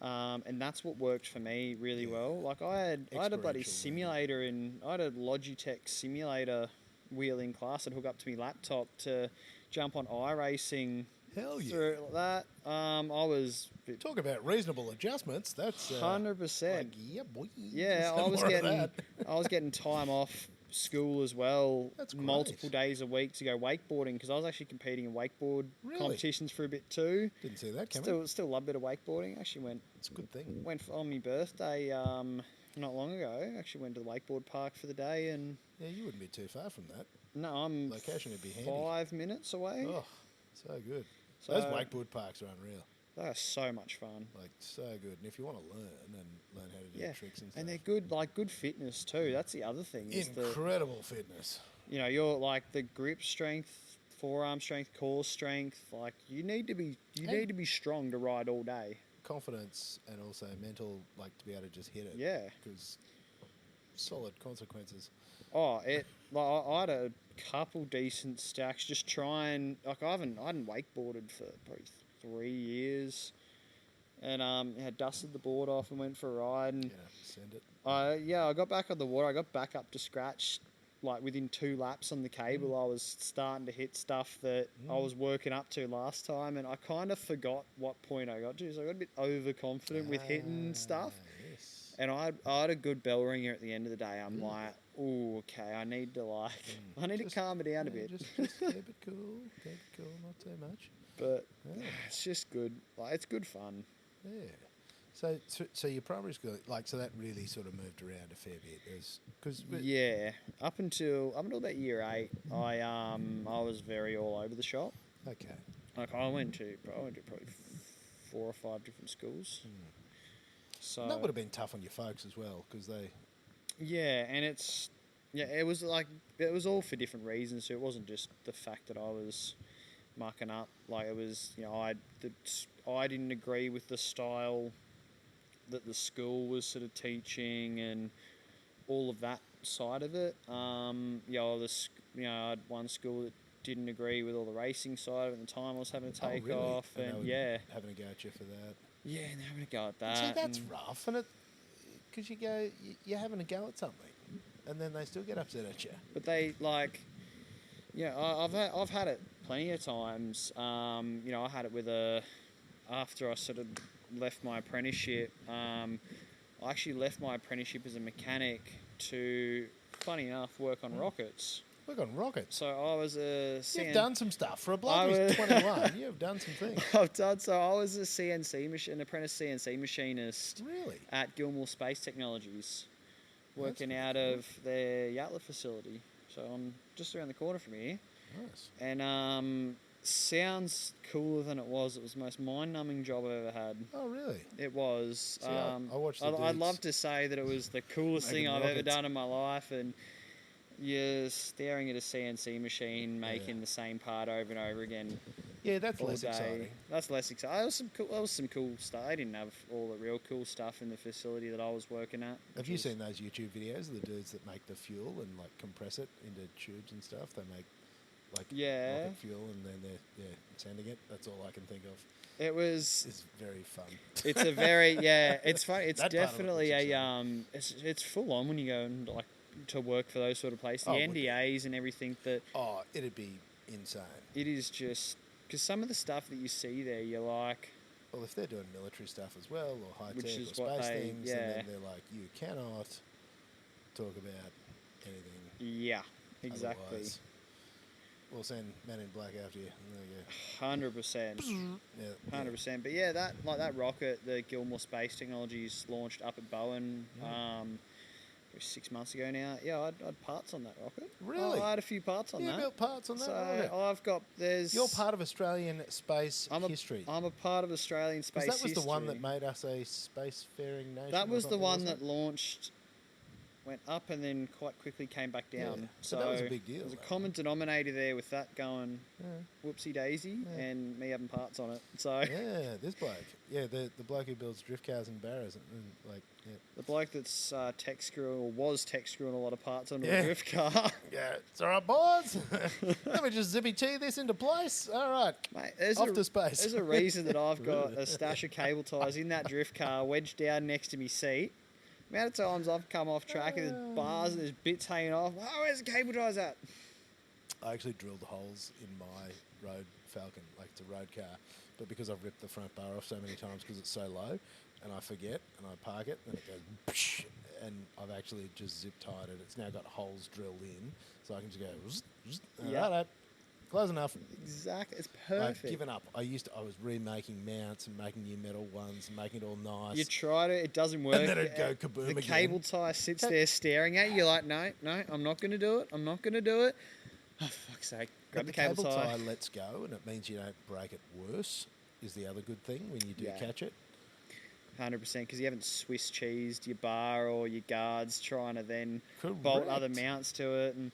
And that's what worked for me really well. Like I had a bloody Experiential simulator I had a Logitech simulator wheel in class and hook up to my laptop to jump on iRacing. Hell yeah. Through that. I was Talk about reasonable adjustments. That's 100%. like, yeah, boy. Yeah, Some more of that. I was getting time off school as well, That's great. multiple days a week to go wakeboarding because I was actually competing in wakeboard Really? competitions for a bit too. Didn't see that coming. Still love a bit of wakeboarding. Actually It's a good thing. went on my birthday not long ago. Actually went to the wakeboard park for the day and Yeah, you wouldn't be too far from that. no, I'm Location would be handy. 5 minutes away. Oh, so good. So- Those wakeboard parks are unreal. They are so much fun. Like, so good. And if you want to learn how to do Yeah, tricks and stuff. and they're good, like good fitness too. That's the other thing. Is that, Incredible fitness. you know, you're like the grip strength, forearm strength, core strength. Like you need to be strong to ride all day. Confidence and also mental, like to be able to just hit it. Yeah. Because solid consequences. Oh, I had a couple decent stacks. Just trying. Like I hadn't wakeboarded for probably 3 years, and had dusted the board off and went for a ride. And Yeah, send it. I got back on the water. I got back up to scratch. Like within 2 laps on the cable, I was starting to hit stuff that I was working up to last time, and I kind of forgot what point I got to. So I got a bit overconfident with hitting stuff. Yes. And I had a good bell ringer at the end of the day. I'm like, oh, okay, I need to Just- calm it down a Yeah, bit. just keep it cool, not too much. But Yeah. it's just good. Like it's good fun. Yeah. So your primary school, like, so that really sort of moved around a fair bit. Because Yeah. Up until about year 8, I was very all over the shop. Okay. Like I went to probably 4 or 5 different schools. So And that would have been tough on your folks as well, because they. yeah, and it was all for different reasons. So it wasn't just the fact that I was mucking up. Like it was, you know, I didn't agree with the style that the school was sort of teaching and all of that side of it. You know, you know, I had one school that didn't agree with all the racing side of it at the time I was having to take really? off, And and they were yeah, having a go at you for that. yeah, and they're having a go at that. See, that's and rough, and because you're having a go at something, and then they still get upset at you. But they yeah, I've had it plenty of times. You know, I had it with after I sort of left my apprenticeship. I actually left my apprenticeship as a mechanic to, funny enough, work on rockets. Work on rockets. So I was You've done some stuff for a bloke who's 21. You've done some things. So I was an apprentice CNC machinist. Really? At Gilmore Space Technologies, working out of their Yatla facility. So I'm just around the corner from here. Nice. And sounds cooler than it was. It was the most mind-numbing job I've ever had. Oh, really? It was. See, I watched the I'd dudes love to say that it was the coolest thing making I've ever rockets. done in my life, and you're staring at a CNC machine making the same part over and over again. Yeah, that's all less day. exciting. That's less exciting. That was some cool stuff. I didn't have all the real cool stuff in the facility that I was working at. Have you seen those YouTube videos of the dudes that make the fuel and like compress it into tubes and stuff? They make like rocket fuel and then they're sending it. That's all I can think of. It was. It's very fun. It's a very It's funny. It's That part of it definitely looks It's full on when you go and like to work for those sort of places. The NDAs and everything that. Oh, it'd be insane. It is just because some of the stuff that you see there, you're like. Well, if they're doing military stuff as well, or high tech, or what space they- things, yeah. and then they're like, you cannot talk about anything. Yeah, exactly. Otherwise, we'll send Men in Black after you. And there you 100%. go. 100%. But yeah, that rocket, the Gilmore Space Technologies launched up at Bowen 6 months ago now. Yeah, I had parts on that rocket. Really? I had a few parts on You that. built parts on that So rocket. I've got You're part of Australian space history. I'm a part of Australian space Because that was history. the one that made us a spacefaring nation. That or was the something, one wasn't that launched, went up and then quite quickly came back down. Yeah. So that was a big deal, There's a though. common denominator there with that going whoopsie daisy Yeah. and me having parts on it. So Yeah, this bloke. Yeah, the bloke who builds drift cars and barrows and like the bloke that's tech screwing or was tech screwing a lot of parts onto Yeah. a drift car. yeah, it's all right, boys. Let me just zippy tee this into place. All right, Mate, off to space. There's a reason that I've got a stash of cable ties in that drift car wedged down next to me seat. The amount of times I've come off track and there's bars and there's bits hanging off. Oh, where's the cable ties at? I actually drilled holes in my road Falcon, like it's a road car, but because I've ripped the front bar off so many times because it's so low, and I forget and I park it, and it goes, psh, and I've actually just zip tied it. It's now got holes drilled in, so I can just go, zzz, zzz, Yeah. right, close enough. Exactly, it's I've perfect. given up. I was remaking mounts and making new metal ones and making it all nice. You tried it, it doesn't work. And then it'd go kaboom The again. cable tie sits there staring at you. You're like, no, I'm not going to do it. I'm not going to do it. Oh, fuck's sake. Grab But the cable tie. lets go, and it means you don't break it worse, is the other good thing when you do catch it. 100%, because you haven't Swiss cheesed your bar or your guards trying to then bolt other Correct. mounts to it. And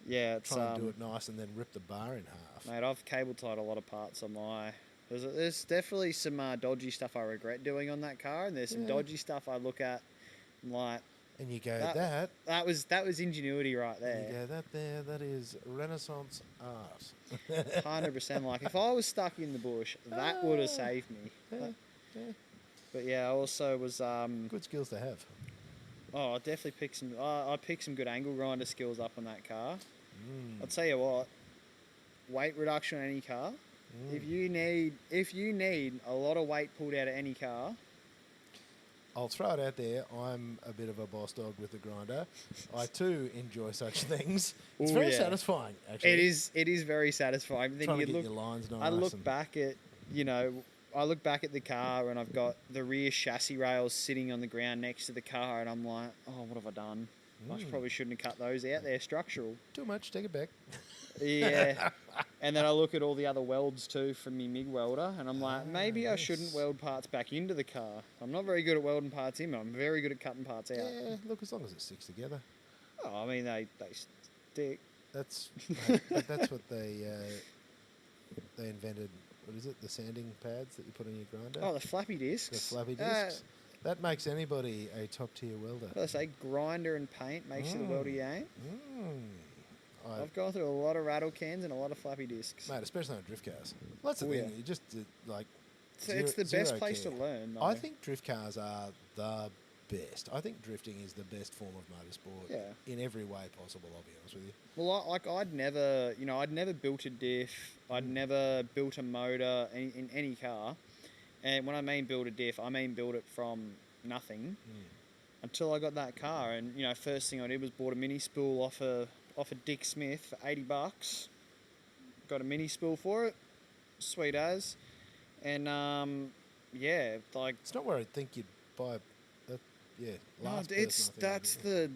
yeah, it's Try and do it nice and then rip the bar in half. mate, I've cable tied a lot of parts on my. There's definitely some dodgy stuff I regret doing on that car, and there's some dodgy stuff I look at, and like And you go, that was ingenuity right and you there. go, that is Renaissance art. 100%. Like if I was stuck in the bush, that would have saved me. Yeah. But yeah, I also was. Good skills to have. Oh, I definitely picked some. I picked some good angle grinder skills up on that car. I'll tell you what. Weight reduction on any car. If you need a lot of weight pulled out of any car, I'll throw it out there. I'm a bit of a boss dog with the grinder. I too enjoy such things. It's Ooh, very yeah. satisfying, actually. it is very satisfying. But then Trying you to get look. your lines nice. I look and- back at I look back at the car and I've got the rear chassis rails sitting on the ground next to the car, and I'm like, oh, what have I done? I probably shouldn't have cut those out. They're structural. Too much, take it back. Yeah. And then I look at all the other welds too from my MIG welder, and I'm like, maybe I shouldn't weld parts back into the car. I'm not very good at welding parts in, but I'm very good at cutting parts out. Yeah, look, as long as it sticks together. Oh, I mean, they stick. That's that's what they invented. What is it? The sanding pads that you put on your grinder. Oh, the flappy discs. The flappy discs. That makes anybody a top tier welder. What I say, grinder and paint makes you the welder you ain't. I've gone through a lot of rattle cans and a lot of floppy discs. Mate, especially on drift cars. Well, that's the Oh, thing. yeah. You just like. It's the best place to learn, though. I think drift cars are the best. I think drifting is the best form of motorsport in every way possible, I'll be honest with you. Well, I'd never built a diff. I'd never built a motor in any car. And when I mean build a diff, I mean build it from nothing until I got that car. And, first thing I did was bought a mini spool off a Dick Smith for $80. Got a mini spool for it. Sweet as. And, like... It's not where I'd think you'd buy... that's the...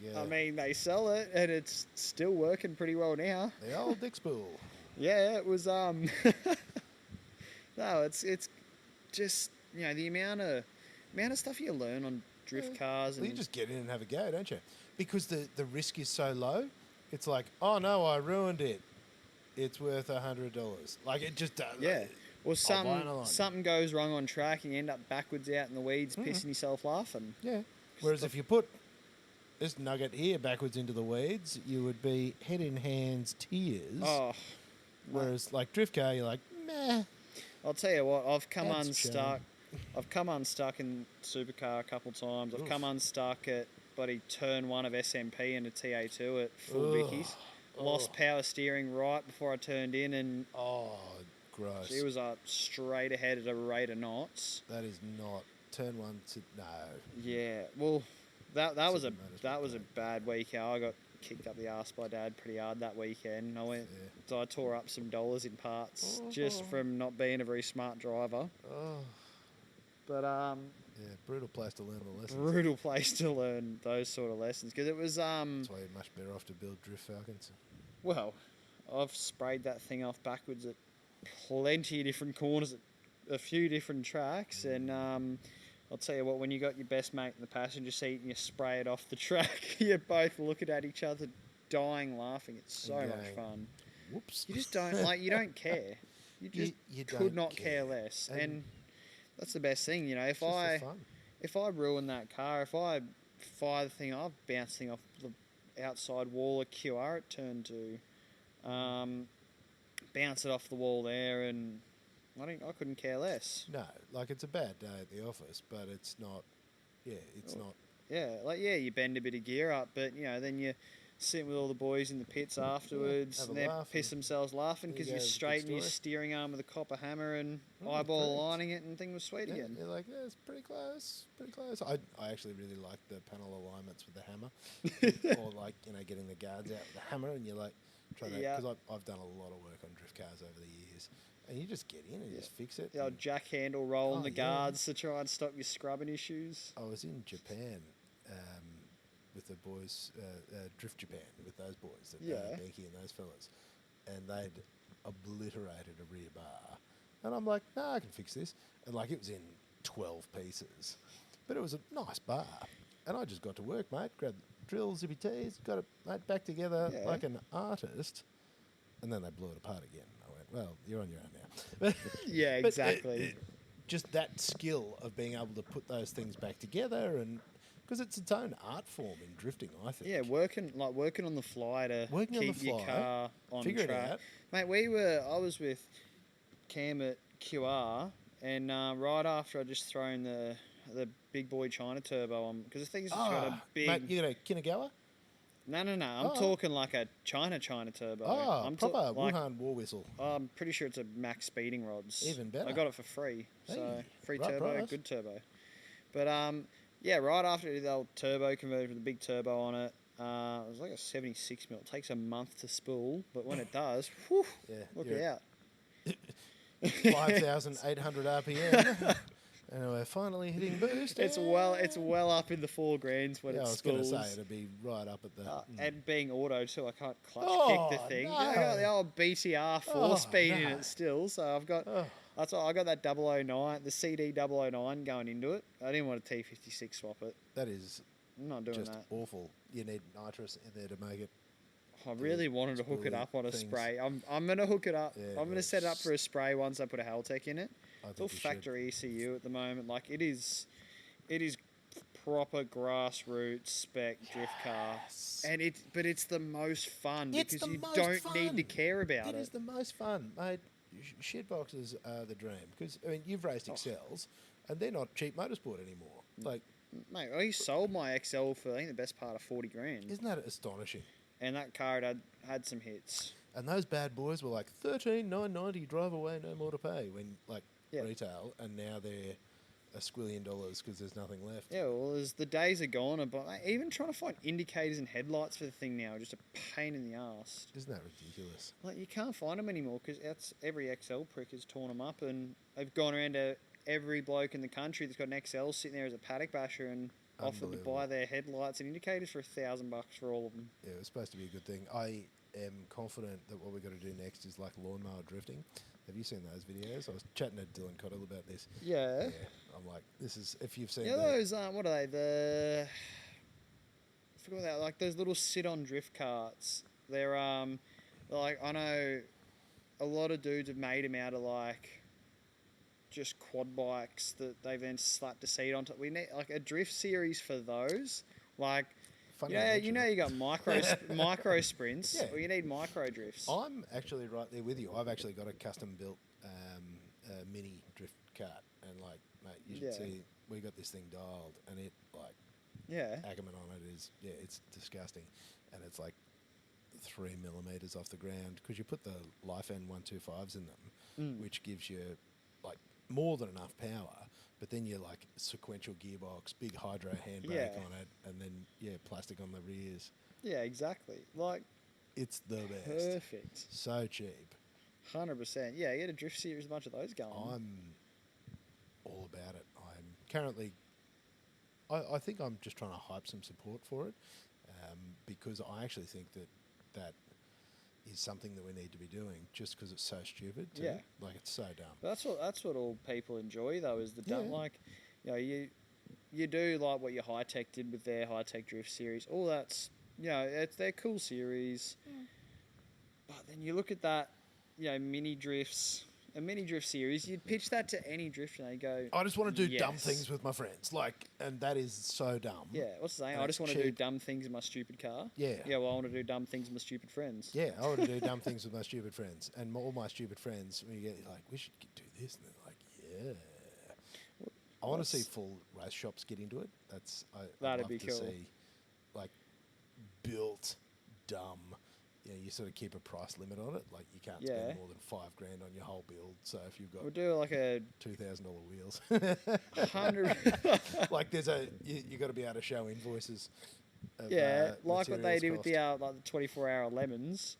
Yeah. I mean, they sell it, and it's still working pretty well now. The old Dick spool. Yeah, it was... No, it's just, the amount of stuff you learn on drift cars. Well, you just get in and have a go, don't you? Because the risk is so low. It's like, oh, no, I ruined it. It's worth $100. Like, it just does. Yeah. Well, something goes wrong on track and you end up backwards out in the weeds, pissing yourself laughing. Yeah. Whereas if you put this nugget here backwards into the weeds, you would be head in hands, tears. Oh. Whereas, like, drift car, you're like, meh. I'll tell you what, I've come unstuck. I've come unstuck in supercar a couple times. I've come unstuck at bloody turn 1 of SMP and a TA2 at full Vickies. Lost power steering right before I turned in, and gross. She was straight ahead at a rate of knots. That is not turn 1 to no. Yeah, well, that was a bad weekend. I got kicked up the arse by Dad pretty hard that weekend. So I tore up some dollars in parts just from not being a very smart driver. But brutal place to learn the lessons. Brutal place to learn those sort of lessons, because it was That's why you're much better off to build drift Falcons. Well, I've sprayed that thing off backwards at plenty of different corners at a few different tracks, and I'll tell you what, when you got your best mate in the passenger seat and you spray it off the track, you're both looking at each other, dying laughing. It's so much fun. Whoops! You just don't you don't care. You could not care less, and that's the best thing, If I ruin that car, if I fire the thing, I've bounced the thing off the outside wall of QR at turn 2, bounce it off the wall there, and I couldn't care less. No, like, it's a bad day at the office, but it's not. Yeah, it's not. Yeah, you bend a bit of gear up, but then you sit with all the boys in the pits afterwards, and they piss themselves laughing because you straighten your steering arm with a copper hammer and eyeball aligning it, and thing was sweet again. You're like, it's pretty close. I actually really like the panel alignments with the hammer, or like getting the guards out with the hammer, and you're like because I've done a lot of work on drift cars over the years, and you just get in and just fix it. The old jack handle rolling the guards to try and stop your scrubbing issues. I was in Japan. With the boys, Drift Japan, with those boys, Becky and those fellas, and they'd obliterated a rear bar, and I'm like, I can fix this, and like it was in 12 pieces, but it was a nice bar, and I just got to work, mate, grabbed drills, zippy tees, got it back together like an artist, and then they blew it apart again. I went, well, you're on your own now. Yeah, exactly. Just that skill of being able to put those things back together, and because it's its own art form in drifting, I think. Yeah, working on the fly to keep your car on track. It out. Mate, I was with Cam at QR, and right after I just thrown the big boy China turbo on, because the thing's just got a big... Mate, you got a Kinagawa? No. I'm talking like a China turbo. I'm proper Wuhan war whistle. I'm pretty sure it's a max speeding rods. Even better. I got it for free. So free right turbo, price. good turbo. But right after the old turbo converted with a big turbo on it, it was like a 76 mil. It takes a month to spool, but when it does, look out. 5,800 RPM. And we're finally hitting boost. It's well up in the $4,000s when it spools. I was going to say it'd be right up at the... And being auto too, I can't clutch kick the thing. No. I got the old BTR 4-speed in it still, so I've got... That's why I got that 009, the CD 009 going into it. I didn't want a T56 swap it. That is I'm not doing just that. Awful. You need nitrous in there to make it. I really wanted to hook it up on a spray. I'm going to hook it up. Yeah, I'm going to set it up for a spray once I put a Haltech in it. It's all you factory ECU at the moment. Like, it is proper grassroots spec drift car, and it's the most fun because you don't need to care about it. It is the most fun, mate. Shit boxes are the dream because I mean you've raced XLs, and they're not cheap motorsport anymore. Like, mate, I sold my XL for I think the best part of 40 grand. Isn't that astonishing? And that car had some hits. And those bad boys were like 13,990, drive away, no more to pay when retail, and now they're $1 squillion because there's nothing left. Yeah, well, as the days are gone, but even trying to find indicators and headlights for the thing now are just a pain in the arse. Isn't that ridiculous? Like, you can't find them anymore because every XL prick has torn them up, and they've gone around to every bloke in the country that's got an XL sitting there as a paddock basher and offered to buy their headlights and indicators for $1,000 for all of them. Yeah, it was supposed to be a good thing. I am confident that what we're going to do next is like lawnmower drifting. Have you seen those videos? I was chatting to Dylan Cottle about this. Yeah. I'm like, this is, if you've seen those, what are they? I forgot that, like those little sit-on drift carts. They're, like, I know a lot of dudes have made them out of, like, just quad bikes that they've then slapped a seat onto. We need, like, a drift series for those. Like, you got micro sprints. Yeah. Well, you need micro drifts. I'm actually right there with you. I've actually got a custom built mini drift cart, and like, mate, you should see we got this thing dialed, and it Ackerman on it is it's disgusting, and it's like 3 millimeters off the ground because you put the Life N 125s in them, which gives you like more than enough power. But then you're like sequential gearbox, big hydro handbrake on it, and then plastic on the rears. Yeah, exactly. Like, it's the best. Perfect. So cheap. 100%. Yeah, you get a drift series, a bunch of those going. I'm all about it. I'm currently. I think I'm just trying to hype some support for it, because I actually think that is something that we need to be doing just because it's so stupid too. Yeah. Like, it's so dumb. But that's what all people enjoy though, is the dumb. Like, you do like what your High Tech did with their High Tech Drift series. All that's, they're cool series. But then you look at that, mini drifts, a mini drift series, you'd pitch that to any drifter and they go, I just want to do dumb things with my friends. Like, and that is so dumb. Yeah, what's the saying? I just want to do dumb things in my stupid car. Yeah. Yeah, well, I want to do dumb things with my stupid friends. Yeah, I want to do dumb things with my stupid friends. And all my stupid friends, when you get like, we should do this. And they're like, yeah. I want to see full race shops get into it. That'd be cool. See, like, built dumb. You sort of keep a price limit on it. Like, you can't spend more than $5,000 on your whole build. So if you've got we'll do like a $2,000 wheels, 100. like you got to be able to show invoices. Of, like what they do with the 24-hour lemons.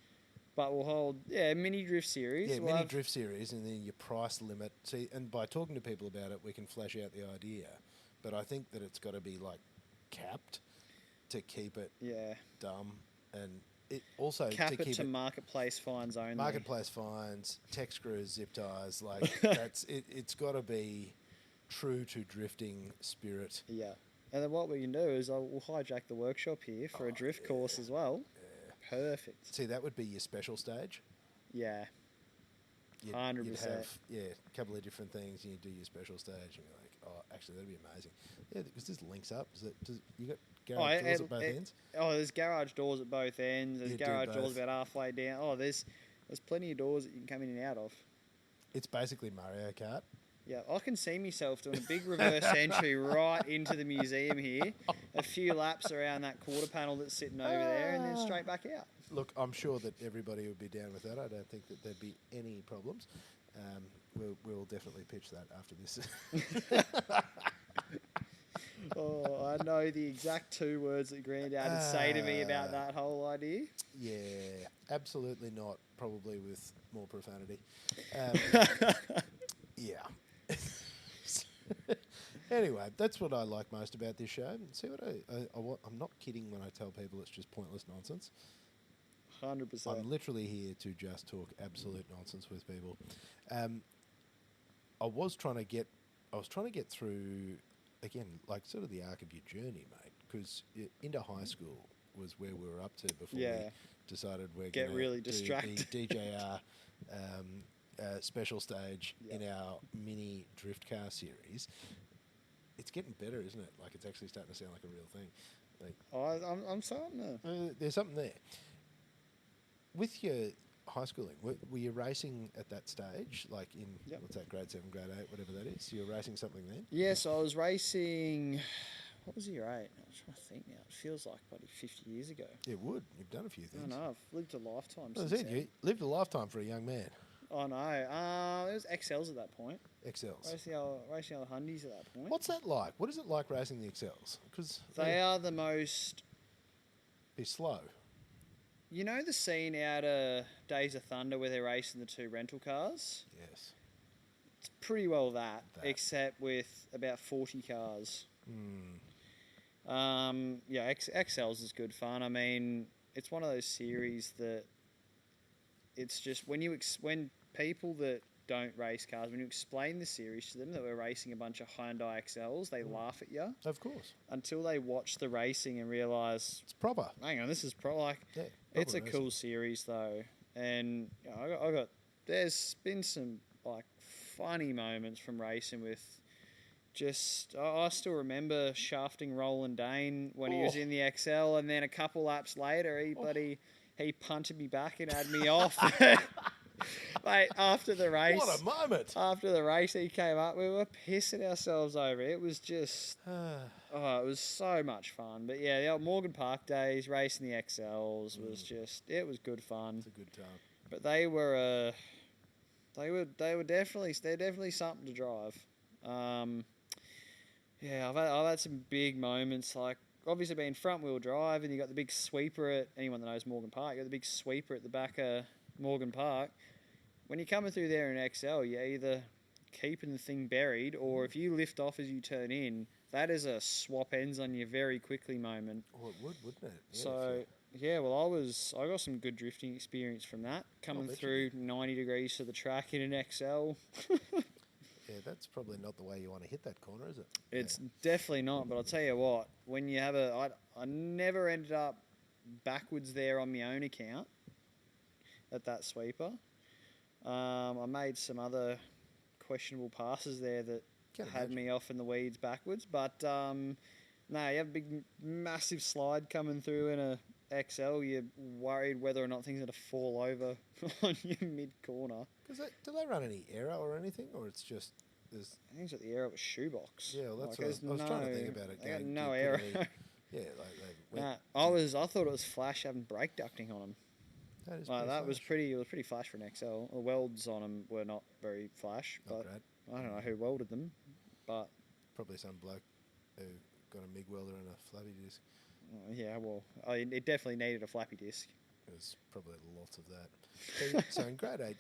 But we'll hold mini drift series. Yeah, mini drift series, and then your price limit. See, and by talking to people about it, we can flesh out the idea. But I think that it's got to be like capped to keep it dumb, and it also cap to it keep to marketplace fines only. Marketplace fines, tech screws, zip ties, like that's it. It's got to be true to drifting spirit. Yeah, and then what we can do is we'll hijack the workshop here for a drift course as well. Yeah. Perfect. See, that would be your special stage. Yeah. 100%. You'd have a couple of different things, and you do your special stage, and you're like, oh, actually, that'd be amazing. Yeah, because this links up. You got garage doors at both ends? Oh, there's garage doors at both ends. There's garage doors about halfway down. Oh, there's plenty of doors that you can come in and out of. It's basically Mario Kart. Yeah, I can see myself doing a big reverse entry right into the museum here, a few laps around that quarter panel that's sitting over there, and then straight back out. Look, I'm sure that everybody would be down with that. I don't think that there'd be any problems. We'll definitely pitch that after this. Oh, I know the exact 2 words that Grandad would say to me about that whole idea. Yeah, absolutely not. Probably with more profanity. Yeah. Anyway, that's what I like most about this show. See what I'm not kidding when I tell people it's just pointless nonsense. 100%. I'm literally here to just talk absolute nonsense with people. I was trying to get through, again, like sort of the arc of your journey, mate, because into high school was where we were up to before we decided we're going to really do distracted. the DJR special stage in our mini drift car series. it's getting better, isn't it? Like it's actually starting to sound like a real thing. Like, I'm starting to. there's something there. With your high schooling, were you racing at that stage? Like in, Yep. what's that, grade 7, grade 8, whatever that is? You were racing something then? Yes, I was racing. What was year 8? I'm trying to think now. It feels like bloody 50 years ago. It would. You've done a few I things. know. I've lived a lifetime Well, since it, then. you lived a lifetime for a young man. I know. It was XLs at that point. XLs. Racing old Hundies at that point. What's that like? What is it like racing the XLs? Because They are the most. be slow. You know the scene out of Days of Thunder where they're racing the 2 rental cars? Yes. It's pretty well that. That. Except with about 40 cars. Mm. Yeah, XLs is good fun. I mean, it's one of those series that it's just when people that don't race cars, when you explain the series to them that we're racing a bunch of Hyundai XLs, they laugh at you Of course. until they watch the racing and realise, It's proper. hang on, this is like Yeah. it's a proper cool racing. series though, and you know, I got there's been some like funny moments from racing with. I still remember shafting Roland Dane when he was in the XL, and then a couple laps later, he punted me back and had me off. Mate, after the race, What a moment! after the race, he came up. We were pissing ourselves over it. It was just, it was so much fun. But yeah, the old Morgan Park days, racing the XLs was just, it was good fun. It's a good time. But they're definitely something to drive. Yeah, I've had some big moments, like obviously being front wheel drive, and you got the big sweeper at anyone that knows Morgan Park. You got the big sweeper at the back of Morgan Park. When you're coming through there in XL, you're either keeping the thing buried, or if you lift off as you turn in, that is a swap ends on you very quickly moment. Oh, it would, wouldn't it? Yeah, So yeah, well, I got some good drifting experience from that, coming bet you through 90 degrees to the track in an XL. yeah, that's probably not the way you want to hit that corner, is it? It's definitely not, but I'll tell you what, when you have I never ended up backwards there on my own account at that sweeper. I made some other questionable passes there that had me off in the weeds backwards, but no, you have a big, massive slide coming through in a XL. You're worried whether or not things are going to fall over on your mid-corner. Do they run any error or anything, or it's just there's? I think it's at the error of a shoebox. Yeah, well, that's like, what I was trying to think about it. They got Going, no do you error. put any- yeah, like they went, I thought it was flash having brake ducting on them. that is Like, pretty that was flash. pretty. It was pretty flash for an XL. The welds on them were not very flash, Not but great. I don't know who welded them. But Probably some bloke who got a MIG welder and a flappy disc. yeah, well, it definitely needed a flappy disc. There's probably lots of that. So in grade 8,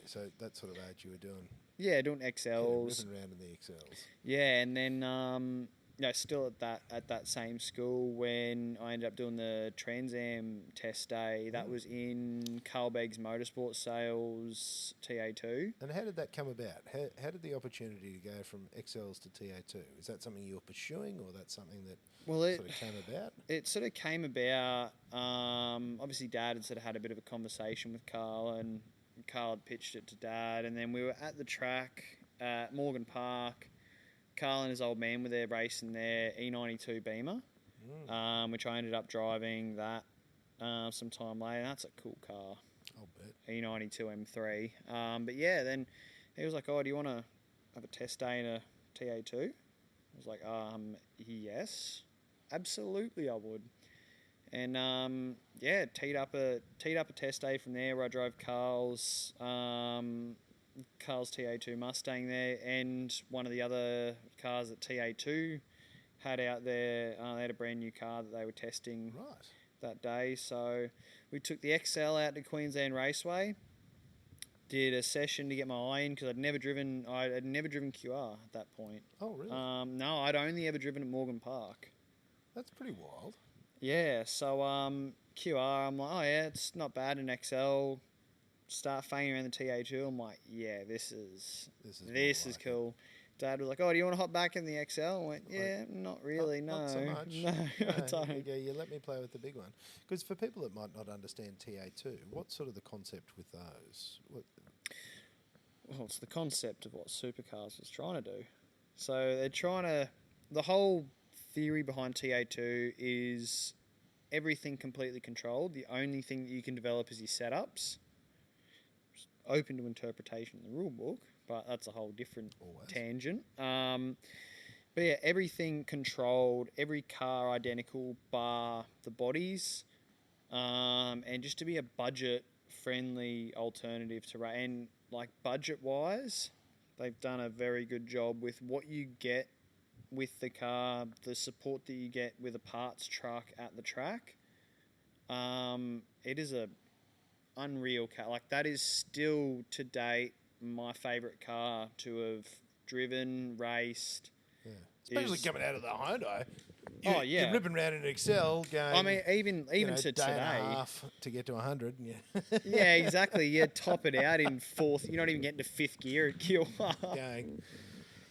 so that sort of age you were doing Yeah, doing XLs. ripping around in the XLs. Yeah, and then still at that same school when I ended up doing the Trans Am test day. That was in Carl Begg's Motorsport Sales TA2. And how did that come about? How did the opportunity to go from XLs to TA2? Is that something you're pursuing, or that's something that sort of came about? It sort of came about. Obviously, Dad had sort of had a bit of a conversation with Carl, and Carl had pitched it to Dad, and then we were at the track at Morgan Park. Carl and his old man were there racing their E92 Beamer, which I ended up driving that some time later. That's a cool car, I'll bet. E92 M3. But yeah, then he was like, "Oh, do you want to have a test day in a TA2?" I was like, "Yes, absolutely, I would." And yeah, teed up a test day from there where I drove Carl's TA2 Mustang there, and one of the other cars that TA2 had out there. They had a brand new car that they were testing that day. So we took the XL out to Queensland Raceway, did a session to get my eye in because I'd never driven QR at that point. Oh, really? No, I'd only ever driven at Morgan Park. That's pretty wild. Yeah, so QR, I'm like, oh yeah, it's not bad in XL. Start fanging around the TA2. I'm like, yeah, this is cool. Dad was like, oh, do you want to hop back in the XL? I went, yeah, not really, no. Not so much. No, I don't. You go, you let me play with the big one. Because for people that might not understand TA2, what's sort of the concept with those? Well, it's the concept of what Supercars was trying to do. So they're trying to the whole theory behind TA2 is everything completely controlled. The only thing that you can develop is your setups. Open to interpretation in the rule book, but that's a whole different tangent. But yeah, everything controlled, every car identical, bar the bodies, and just to be a budget-friendly alternative to and like budget-wise, they've done a very good job with what you get with the car, the support that you get with a parts truck at the track. It is a unreal car. Like, that is still to date my favourite car to have driven, raced. Yeah. Especially coming out of the Hyundai. You're ripping around in Excel going... I mean, even to day today... and a half to get to 100. Yeah, yeah, exactly. You top it out in fourth. You're not even getting to fifth gear at Kilwa. Going...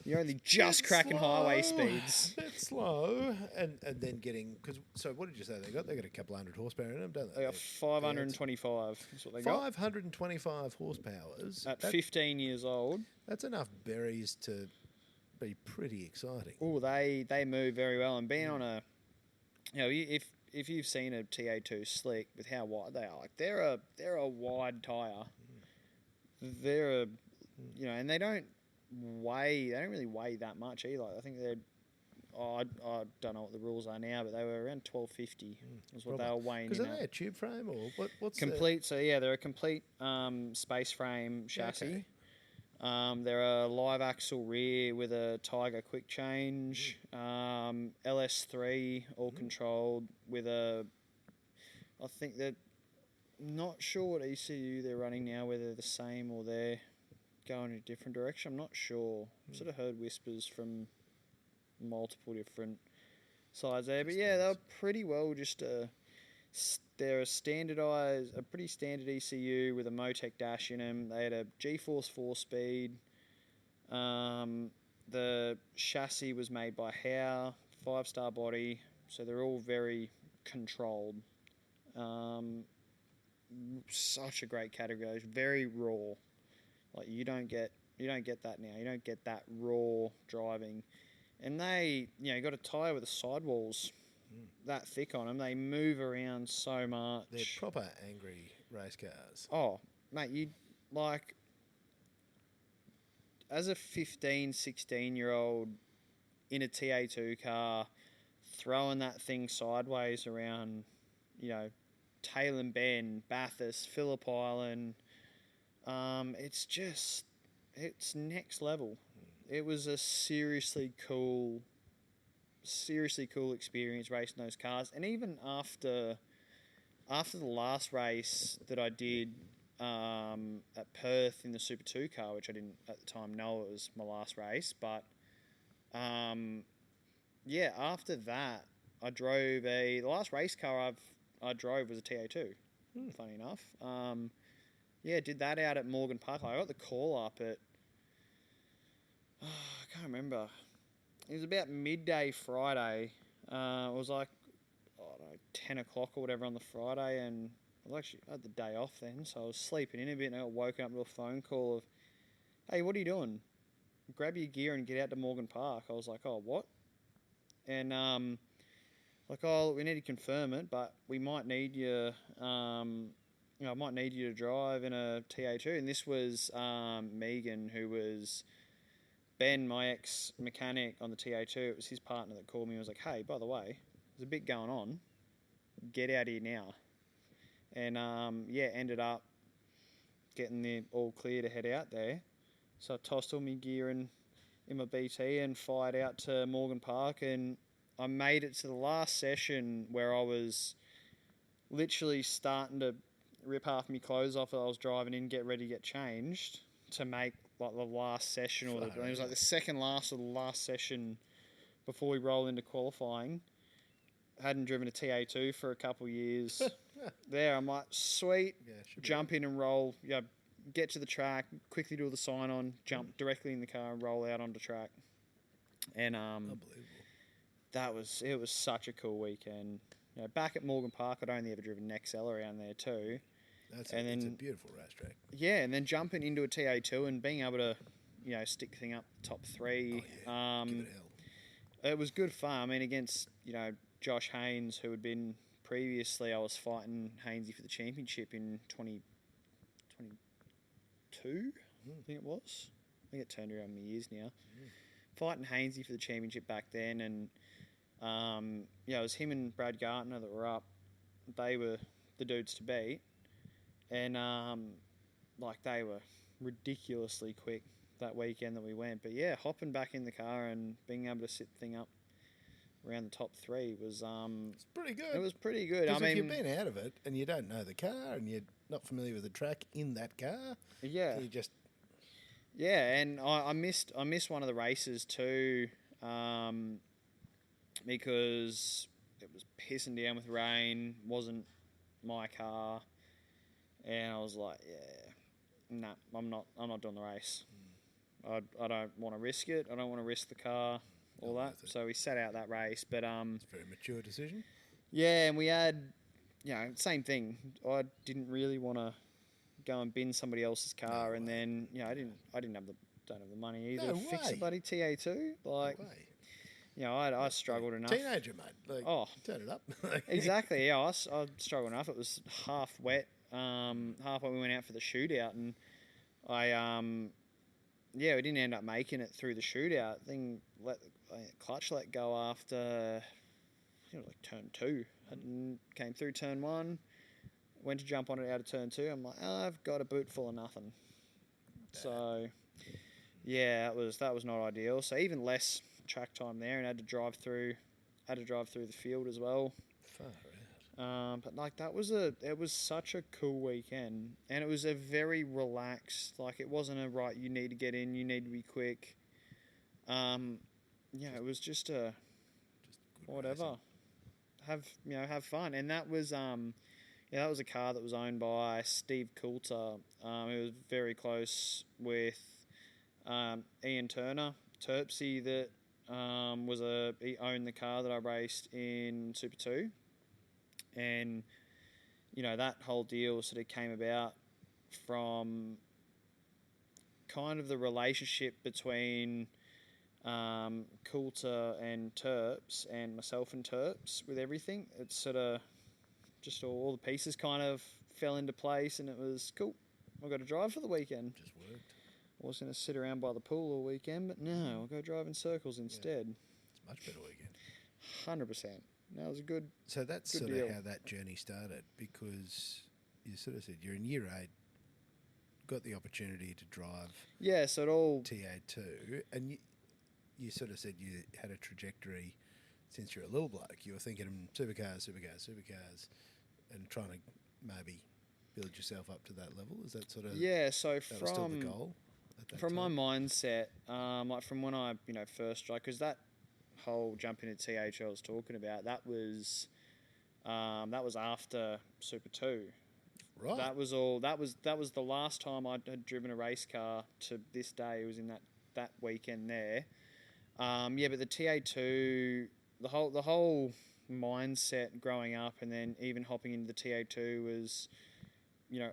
You're only just cracking highway speeds. A bit slow. And then getting... So what did you say they got? They got a couple hundred horsepower in them, don't they? They got 525. That's what they got. 525 horsepowers. At 15 years old. That's enough berries to be pretty exciting. Oh, they move very well. And being on a... if you've seen a TA2 slick with how wide they are, like they're a wide tyre. They're a... and they don't really weigh that much either. I think they're... I don't know what the rules are now, but they were around 1250 is what they were weighing in. Because are they a tube frame or what's complete? So yeah, they're a complete space frame chassis. Okay. They're a live axle rear with a Tiger quick change, LS3 all controlled with a... I think they're not sure what ECU they're running now, whether they're the same or they're going in a different direction. I'm not sure. I've sort of heard whispers from multiple different sides there, but yeah, they were pretty well just they're a pretty standard ECU with a Motec dash in them. They had a G-Force 4-speed. The chassis was made by Howe, 5-star body, so they're all very controlled. Such a great category, very raw. Like you don't get that now. You don't get that raw driving. And they, got a tyre with the sidewalls that thick on them. They move around so much. They're proper angry race cars. Oh, mate, you like as a 15, 16-year-old in a TA2 car, throwing that thing sideways around, Tail and Bend, Bathurst, Phillip Island. It's next level. It was a seriously cool experience racing those cars. And even after the last race that I did at Perth in the Super 2 car, which I didn't at the time know it was my last race, but after that I drove the last race car I drove was a TA2. Funny enough. Did that out at Morgan Park. I got the call up at I can't remember. It was about midday Friday. It was like, 10 o'clock or whatever on the Friday, and I had the day off then, so I was sleeping in a bit, and I got woken up to a phone call of, hey, what are you doing? Grab your gear and get out to Morgan Park. I was like, oh, what? And, we need to confirm it, but we might need you, I might need you to drive in a TA2. And this was Megan, who was... Ben, my ex-mechanic on the TA2, it was his partner that called me and was like, hey, by the way, there's a bit going on. Get out here now. And, ended up getting the all clear to head out there. So I tossed all my gear in my BT and fired out to Morgan Park, and I made it to the last session where I was literally starting to rip half my clothes off that I was driving in, get ready to get changed to make like the last session, it was like the second last of the last session before we roll into qualifying. Hadn't driven a TA2 for a couple of years. There, I'm like, sweet, jump in and roll. Get to the track, quickly do the sign on, jump directly in the car and roll out onto track. And unbelievable. It was such a cool weekend. Back at Morgan Park, I'd only ever driven an XL around there too. It's a beautiful racetrack. Yeah, and then jumping into a TA2 and being able to, stick the thing up top three. Give it it was good fun. I mean, against, Josh Haynes, who had been previously, I was fighting Hainesy for the championship in 2022, I think it was. I think it turned around my years now. Fighting Hainesy for the championship back then, and it was him and Brad Gartner that were up. They were the dudes to beat, and they were ridiculously quick that weekend that we went. But yeah, hopping back in the car and being able to sit the thing up around the top 3 was It's pretty good. It was pretty good. Because if you've been out of it and you don't know the car and you're not familiar with the track in that car, yeah, you just and I missed one of the races too, because it was pissing down with rain. Wasn't my car, and I was like, no, I'm not doing the race. I don't want to risk it. I don't want to risk the car, all that. So we sat out that race. But it's a very mature decision. yeah, and we had, same thing. I didn't really want to go and bin somebody else's car, and then I don't have the money either to fix a bloody TA2. Like, I struggled enough. Teenager, mate. Like, turn it up. Exactly. Yeah, I struggled enough. It was half wet. Half when we went out for the shootout, and we didn't end up making it through the shootout. Clutch let go after, I think it was like turn 2. Came through turn 1, went to jump on it out of turn 2. I'm like, I've got a boot full of nothing. So, yeah, that was not ideal. So even less track time there, and had to drive through the field as well. Far out. But it was such a cool weekend, and it was a very relaxed. Like, it wasn't a right. You need to get in. You need to be quick. It was just a whatever. Racing. Have fun, and that was that was a car that was owned by Steve Coulter, who was very close with Ian Turner, Terpsy. That he owned the car that I raced in Super 2. And, that whole deal sort of came about from kind of the relationship between Coulter and Terps, and myself and Terps with everything. It's sort of just all the pieces kind of fell into place, and it was cool. I've got to drive for the weekend. Just worked. I was going to sit around by the pool all weekend, but no, I'll go drive in circles instead. It's a much better weekend. 100%. That was a good. So that's good sort deal. of how that journey started, because you sort of said you're in year 8, got the opportunity to drive. Yeah, so it all TA2, and you sort of said you had a trajectory since you're a little bloke. You were thinking supercars, and trying to maybe build yourself up to that level. Is that sort of So that was still the goal at that from time? my mindset, like from when I first tried, because that whole jump into TH I was talking about, that was after Super 2. Right. That was all. That was the last time I had driven a race car to this day. It was in that weekend there. But the TA2, the whole mindset growing up, and then even hopping into the TA2 was,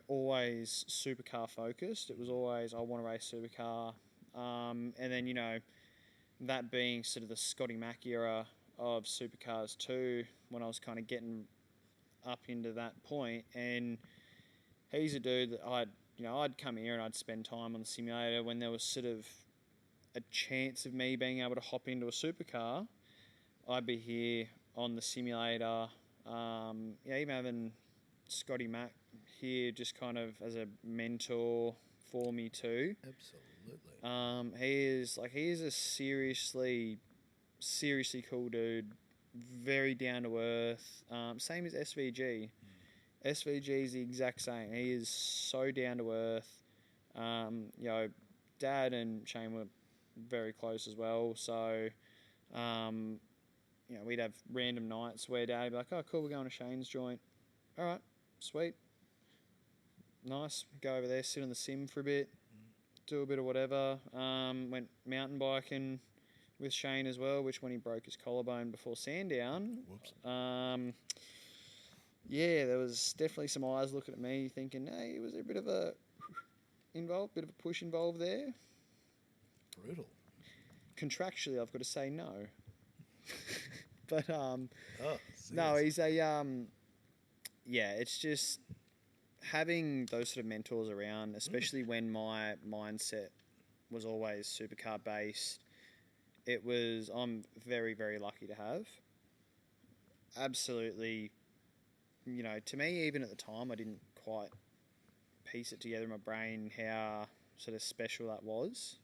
always supercar focused. It was always, I want to race supercar. And then, that being sort of the Scotty Mack era of supercars too, when I was kind of getting up into that point. And he's a dude that I'd come here and I'd spend time on the simulator when there was sort of a chance of me being able to hop into a supercar. I'd be here on the simulator, even having Scotty Mack here just kind of as a mentor for me too. Absolutely. He is a seriously cool dude, very down to earth. Same as SVG. SVG is the exact same. He is so down to earth. Dad and Shane were very close as well. So, we'd have random nights where Dad would be like, "Oh, cool, we're going to Shane's joint." All right, sweet, nice. Go over there, sit on the sim for a bit, do a bit of whatever. Went mountain biking with Shane as well, which when he broke his collarbone before Sandown. Whoops. There was definitely some eyes looking at me thinking, hey, was there a bit of a push involved there? Brutal. Contractually, I've got to say no. But Oh, no, serious. he's a yeah. It's just having those sort of mentors around, especially when my mindset was always supercar based. I'm very, very lucky to have. Absolutely, to me, even at the time, I didn't quite piece it together in my brain how sort of special that was.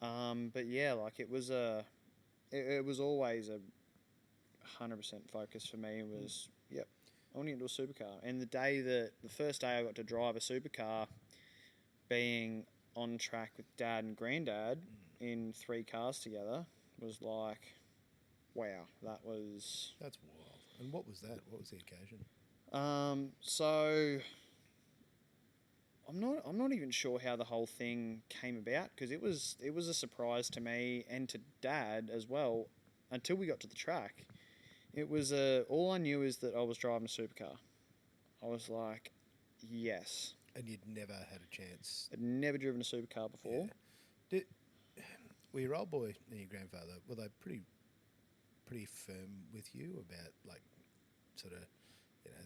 But yeah, like it was always a 100% focus for me. It was, yep, I want to get into a supercar. And the first day I got to drive a supercar, being on track with Dad and Granddad in 3 cars together, was like, wow, That's wild. And what was that? What was the occasion? So I'm not even sure how the whole thing came about, because it was a surprise to me and to Dad as well until we got to the track. It was all I knew is that I was driving a supercar. I was like, yes. And you'd never had a chance. I'd never driven a supercar before. Yeah. Were your old boy and your grandfather, were they pretty firm with you about, like, sort of,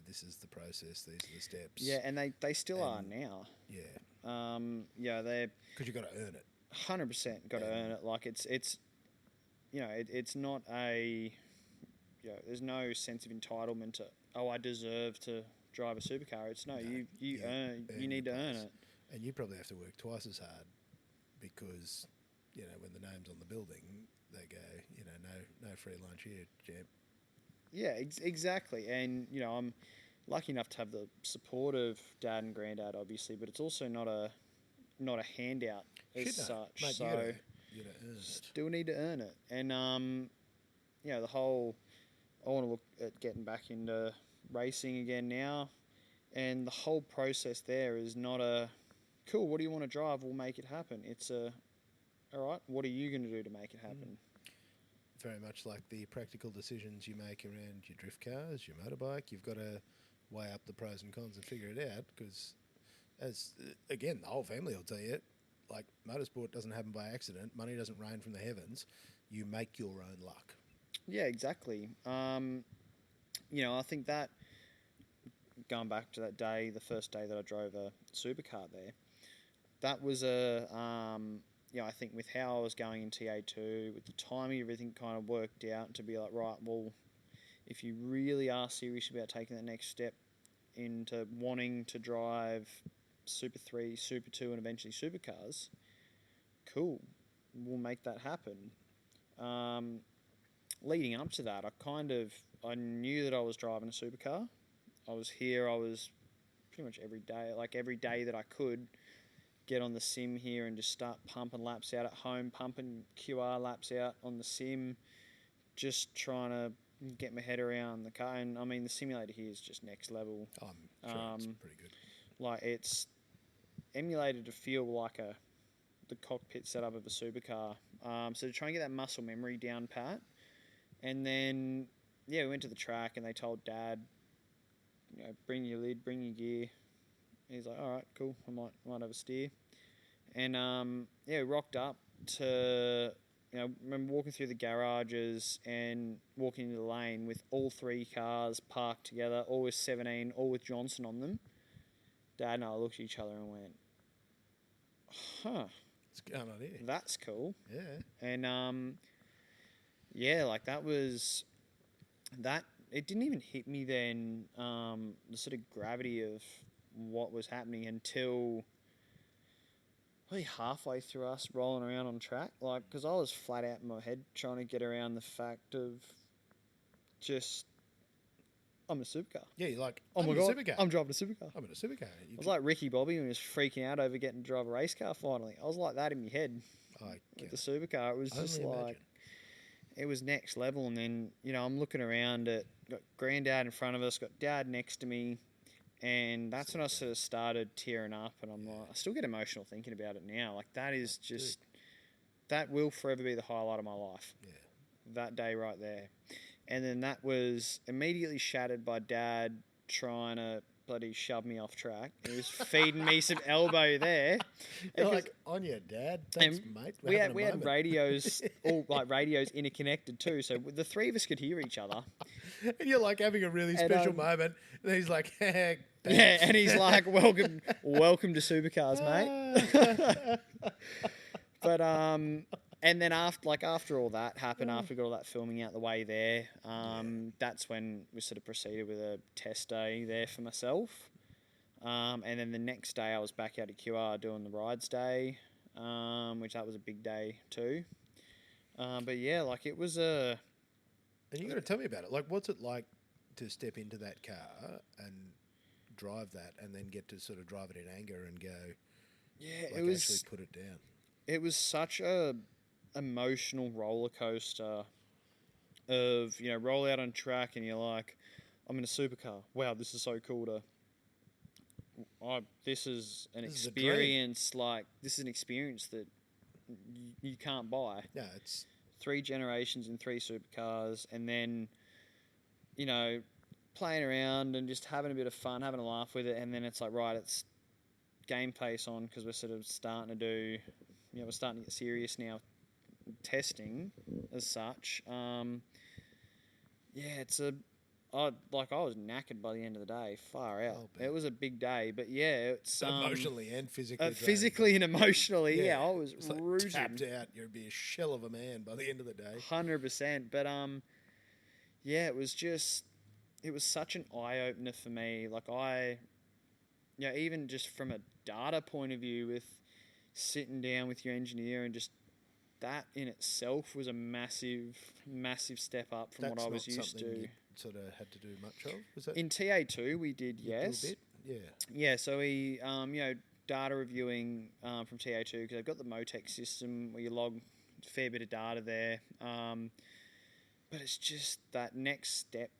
this is the process, these are the steps? Yeah, and they still are now. Yeah. Yeah, they're Because you've got to earn it. 100% got to earn it. Like it's it's not a, there's no sense of entitlement to, oh, I deserve to drive a supercar. It's no, you need to earn it. And you probably have to work twice as hard, because, when the name's on the building, they go, no free lunch here, champ. Yeah, exactly. And I'm lucky enough to have the support of Dad and Granddad, obviously, but it's also not a handout as such. Mate, so you gotta earn it. still need to earn it. And the whole, I want to look at getting back into racing again now, and the whole process there is not a cool, what do you want to drive, we'll make it happen. It's all right, what are you going to do to make it happen? Very much like the practical decisions you make around your drift cars, your motorbike. You've got to weigh up the pros and cons and figure it out, because, as again, the whole family will tell you, like, motorsport doesn't happen by accident. Money doesn't rain from the heavens. You make your own luck. Yeah, exactly. I think that, going back to that day, the first day that I drove a supercar there, that was I think with how I was going in TA2, with the timing, everything kind of worked out to be like, right, well, if you really are serious about taking that next step into wanting to drive Super 3, Super 2, and eventually supercars, cool, we'll make that happen. Leading up to that, I knew that I was driving a supercar. I was pretty much every day that I could, get on the sim here and just start pumping laps out at home, pumping QR laps out on the sim, just trying to get my head around the car. And I mean, the simulator here is just next level. I'm sure it's pretty good. Like, it's emulated to feel like the cockpit setup of a supercar. So to try and get that muscle memory down pat. And then, we went to the track and they told Dad, bring your lid, bring your gear. He's like, all right, cool, I might have a steer. And rocked up to, remember walking through the garages and walking into the lane with all 3 cars parked together, all with 17, all with Johnson on them. Dad and I looked at each other and went, huh. What's going on here? That's cool. Yeah. And like that was that. It didn't even hit me then, the sort of gravity of what was happening, until probably halfway through us rolling around on track. Like, because I was flat out in my head trying to get around the fact of just, I'm a supercar. Yeah, you're like, oh I'm my in a God, supercar. I'm driving a supercar. I'm in a supercar. I was like Ricky Bobby when he was freaking out over getting to drive a race car finally. I was like that in my head with the supercar. It was just like, imagine. It was next level. And then, I'm looking around at, got Granddad in front of us, got Dad next to me. And that's when I sort of started tearing up, and I'm like, I still get emotional thinking about it now. Like, that is just, that will forever be the highlight of my life. Yeah. That day right there. And then that was immediately shattered by Dad trying to bloody shoved me off track. He was feeding me some elbow there. You're Because- like, on your dad. Thanks, mate. we having a had moment." radios, all like radios interconnected too, so the three of us could hear each other. And you're like having a really special moment. And he's like, Yeah, and he's like, welcome to supercars, mate. But and then after all that happened, after we got all that filming out the way there, that's when we sort of proceeded with a test day there for myself. And then the next day I was back out at QR doing the rides day, which that was a big day too. But yeah, like it was a... And you got to tell me about it. Like, what's it like to step into that car and drive that, and then get to sort of drive it in anger and go, Yeah, like, it was... actually put it down? It was such a emotional roller coaster of, you know, roll out on track and you're like, I'm in a supercar. Wow, this is so cool to... this is an This is a dream. experience, like, this is an experience that you can't buy. No, it's... 3 generations in 3 supercars, and then, you know, playing around and just having a bit of fun, having a laugh with it, and then it's like, right, it's game pace on, because we're sort of starting to do, you know, we're starting to get serious now, testing as such. Yeah, it's a... I was knackered by the end of the day. Far out. I'll bet. It was a big day, but yeah, it's emotionally and physically. draining. physically and emotionally. Yeah, I was It's like rooted. tapped out. You'd be a shell of a man by the end of the day. 100%. But yeah, it was such an eye opener for me. Like even just from a data point of view, with sitting down with your engineer, and just that in itself was a massive step up from what I was used to. You sort of had to do much of? Was that In TA2 we did, yes. a little bit? Yeah. Yeah, so we, data reviewing from TA2, because I've got the Motec system where you log a fair bit of data there. But it's just that next step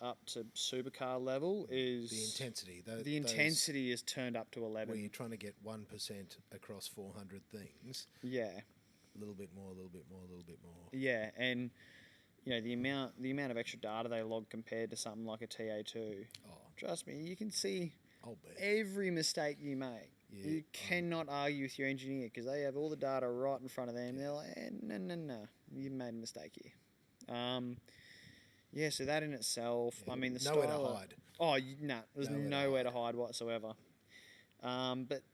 up to supercar level is... The intensity. The intensity is turned up to 11. Where you're trying to get 1% across 400 things. Yeah. A little bit more, a little bit more, a little bit more. Yeah, and... You know, the amount of extra data they log compared to something like a TA2. Oh. Trust me, you can see every mistake you make. Yeah. You cannot argue with your engineer, because they have all the data right in front of them. Yeah. They're like, no, you made a mistake here. Yeah, so that in itself, I mean, the nowhere style... to hide. Oh, no, there's nowhere to hide whatsoever. But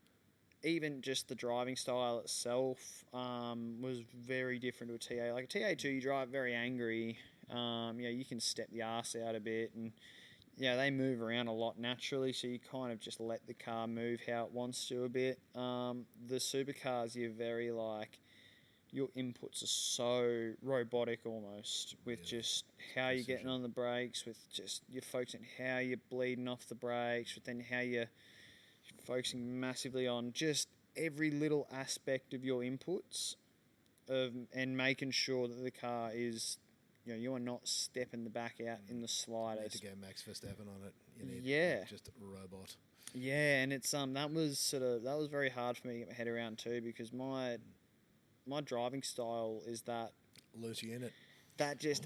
even just the driving style itself was very different to a TA. Like a TA2, you drive very angry. You can step the arse out a bit, and they move around a lot naturally, so you kind of just let the car move how it wants to a bit. The supercars, you're very like, your inputs are so robotic almost, with just how you're getting on the brakes, with just you're focusing how you're bleeding off the brakes, but then how you're focusing massively on just every little aspect of your inputs, and making sure that the car is, you are not stepping the back out in the slightest. You need to go Max Verstappen on it. You need just a robot. Yeah, and it's that was very hard for me to get my head around too, because my driving style is that loose unit. That just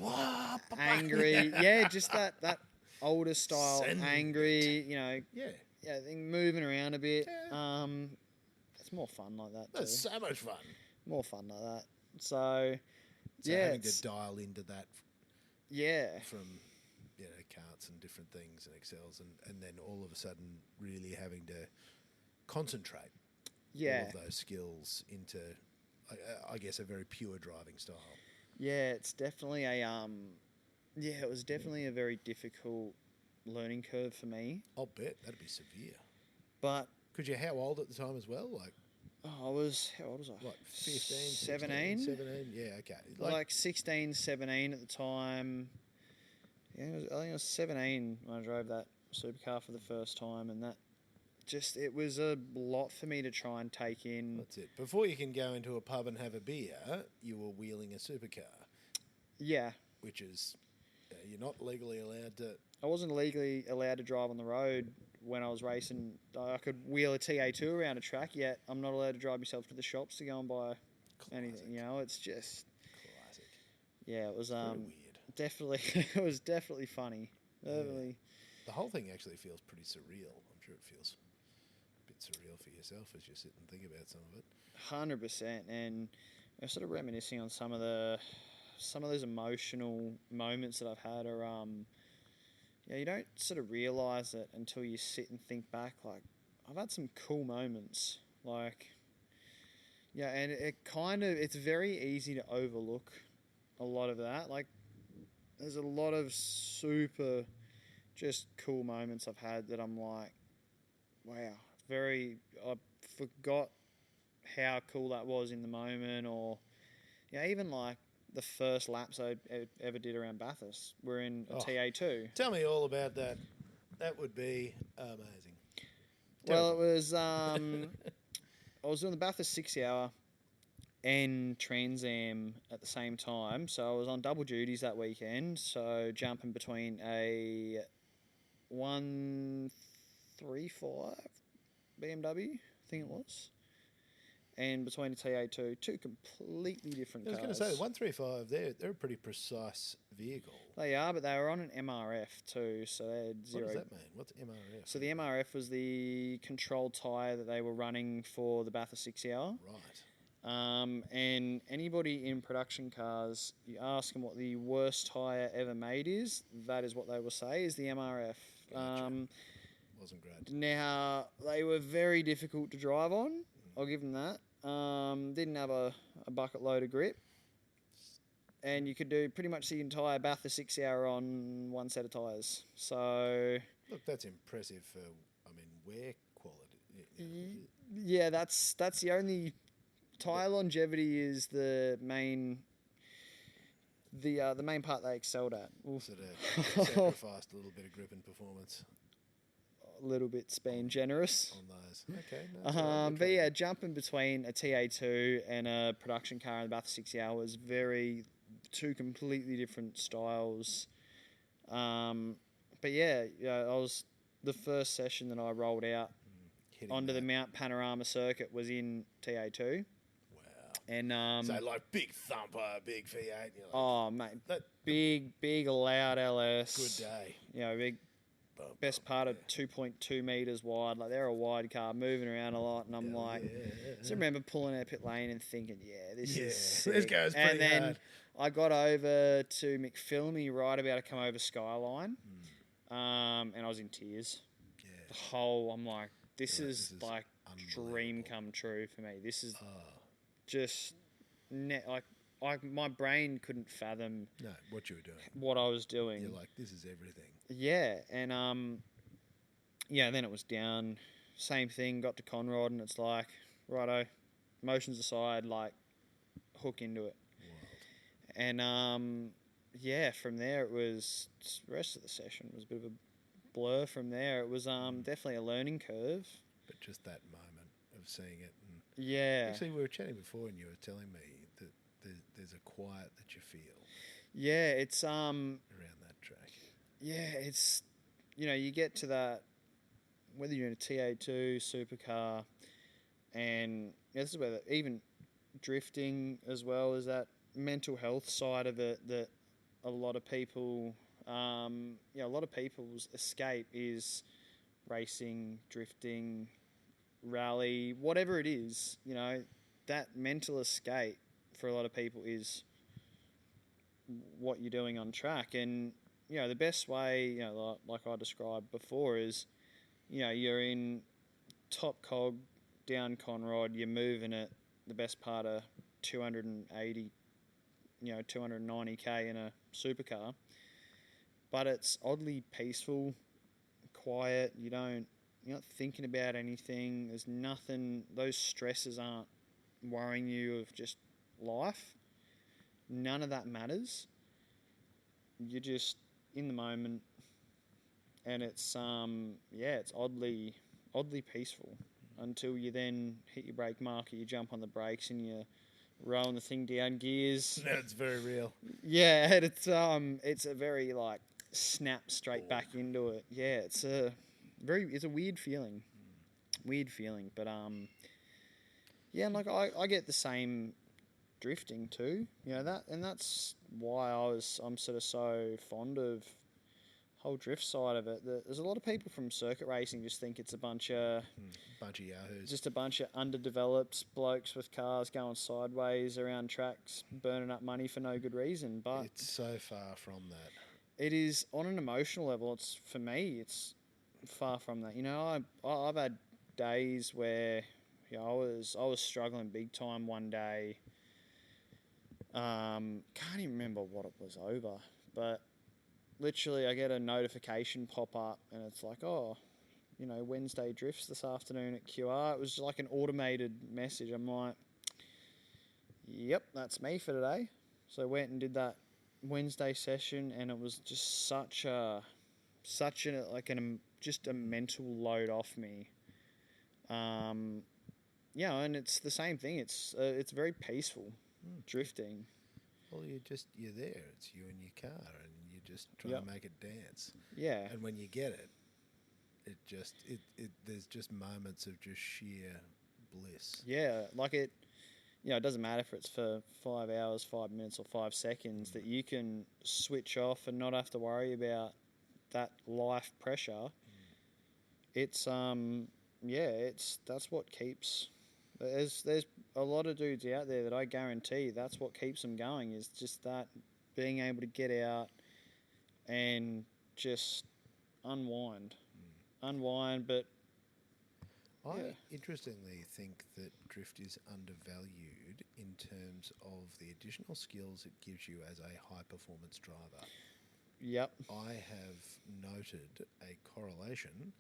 angry, just that older style, angry, thing moving around a bit. Yeah. It's more fun like that too. That's so much fun. More fun like that. So having to dial into that. Yeah. From carts and different things and excels, and then all of a sudden really having to concentrate. All of those skills into, I guess, a very pure driving style. Yeah, it's definitely it was definitely a very difficult learning curve for me. I'll bet that'd be severe. But because you're how old at the time as well? Like, how old was I? Like 15, 17? 17, yeah, okay. Like 16, 17 at the time. Yeah, I think I was 17 when I drove that supercar for the first time, and that it was a lot for me to try and take in. That's it. Before you can go into a pub and have a beer, you were wheeling a supercar. Yeah. Which is, you're not legally allowed to... I wasn't legally allowed to drive on the road when I was racing. I could wheel a TA2 around a track, yet I'm not allowed to drive myself to the shops to go and buy anything. It's just... Classic. Yeah, it was... weird. Definitely, it was definitely funny. Definitely. the whole thing actually feels pretty surreal. I'm sure it feels a bit surreal for yourself as you sit and think about some of it. 100%, and I'm sort of reminiscing on some of those emotional moments that I've had, or you don't sort of realise it until you sit and think back. Like, I've had some cool moments, like, and it's very easy to overlook a lot of that. Like, there's a lot of super just cool moments I've had that I'm like, wow, I forgot how cool that was in the moment, or even like the first laps I ever did around Bathurst were in a TA2. Tell me all about that. That would be amazing. Well, it was I was doing the Bathurst 60 hour and Trans Am at the same time, so I was on double duties that weekend. So jumping between a 135 BMW, I think it was, and between a TA2, two completely different cars. I was going to say, the 135, they're a pretty precise vehicle. They are, but they were on an MRF too, so they had zero. What does that mean? What's MRF? So the MRF was the controlled tyre that they were running for the Bathurst 60 hour. Right. And anybody in production cars, you ask them what the worst tyre ever made is, that is what they will say is the MRF. Gotcha. Wasn't great. Now, they were very difficult to drive on, I'll give them that. Didn't have a bucket load of grip. And you could do pretty much the entire Bathurst 60 hour on one set of tyres. So... Look, that's impressive for, wear quality. Yeah, that's the only... Tyre longevity is the main part they excelled at. So they sacrificed a little bit of grip and performance. A little bit's being generous. On those. Okay. But yeah, jumping between a TA2 and a production car in the Bathurst 60 hour was two completely different styles. But yeah, I was the first session that I rolled out onto the Mount Panorama circuit was in TA2. And so like big thumper, big V8. You're like, oh mate, big loud LS. Good day. Big. Best part of 2.2 metres wide. Like, they're a wide car moving around a lot, and I'm I remember pulling out pit lane and thinking, this is sick. This goes pretty And then hard. I got over to McPhillamy right about to come over Skyline, and I was in tears. Yeah. The whole, I'm like, this is like dream come true for me. This is just my brain couldn't fathom what you were doing. What I was doing. You're like, this is everything. Yeah, and then it was down. Same thing, got to Conrod, and it's like, righto, emotions aside, like, hook into it. Wild. And from there it was, the rest of the session was a bit of a blur from there. It was definitely a learning curve. But just that moment of seeing it. And yeah. Actually, we were chatting before, and you were telling me that there's a quiet that you feel. Yeah, it's around that track. Yeah, it's you get to that, whether you're in a TA2 supercar, and this is where even drifting as well as that mental health side of it that a lot of people, a lot of people's escape is racing, drifting, rally, whatever it is. That mental escape for a lot of people is what you're doing on track. And the best way, like I described before, is you're in top cog down Conrod, you're moving at the best part of 280, 290k in a supercar, but it's oddly peaceful, quiet. You're not thinking about anything. There's nothing. Those stresses aren't worrying you of just life. None of that matters. You're just in the moment, and it's it's oddly peaceful until you then hit your brake marker, you jump on the brakes, and you're rolling the thing down gears. That's very real. Yeah, and it's a very like snap straight back into it. Yeah, it's a weird feeling. But and like I get the same drifting too, that, and that's why I'm sort of so fond of whole drift side of it. There's a lot of people from circuit racing just think it's a bunch of yahoos. just a bunch of underdeveloped blokes with cars going sideways around tracks, burning up money for no good reason. But it's so far from that. it is on an emotional level. It's for me. It's far from that. You know, I've had days where I was struggling big time one day. Can't even remember what it was over, but literally I get a notification pop up and it's like, oh, Wednesday drifts this afternoon at QR. It was like an automated message. I'm like, yep, that's me for today. So I went and did that Wednesday session, and it was just such a mental load off me. And it's the same thing. It's very peaceful drifting. Well, you're there. It's you and your car, and you just try to make it dance. Yeah. And when you get it, there's just moments of just sheer bliss. Yeah, like it doesn't matter if it's for 5 hours, 5 minutes, or 5 seconds, that you can switch off and not have to worry about that life pressure. It's that's what keeps. There's a lot of dudes out there that I guarantee that's what keeps them going, is just that being able to get out and just unwind. But I interestingly think that drift is undervalued in terms of the additional skills it gives you as a high-performance driver. Yep. I have noted a correlation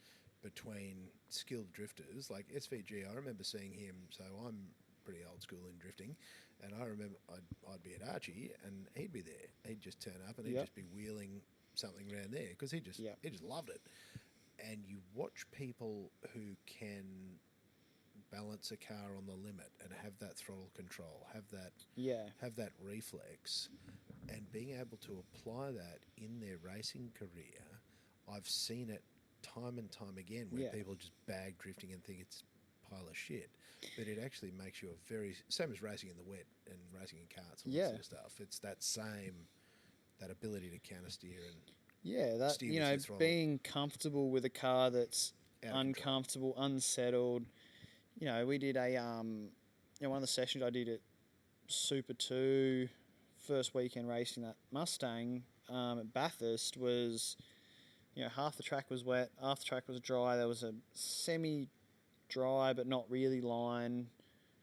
between skilled drifters, like SVG. I remember seeing him, so I'm pretty old school in drifting, and I remember I'd be at Archie and he'd be there. He'd just turn up and he'd just be wheeling something around there because he just loved it. And you watch people who can balance a car on the limit and have that throttle control, have that reflex, and being able to apply that in their racing career. I've seen it time and time again where people just bag drifting and think it's a pile of shit, but it actually makes you same as racing in the wet and racing in karts and that sort of stuff. It's that ability to counter steer and being comfortable with a car that's uncomfortable, unsettled. We did one of the sessions I did at Super 2, first weekend racing that Mustang at Bathurst was, half the track was wet, half the track was dry. There was a semi-dry but not really line,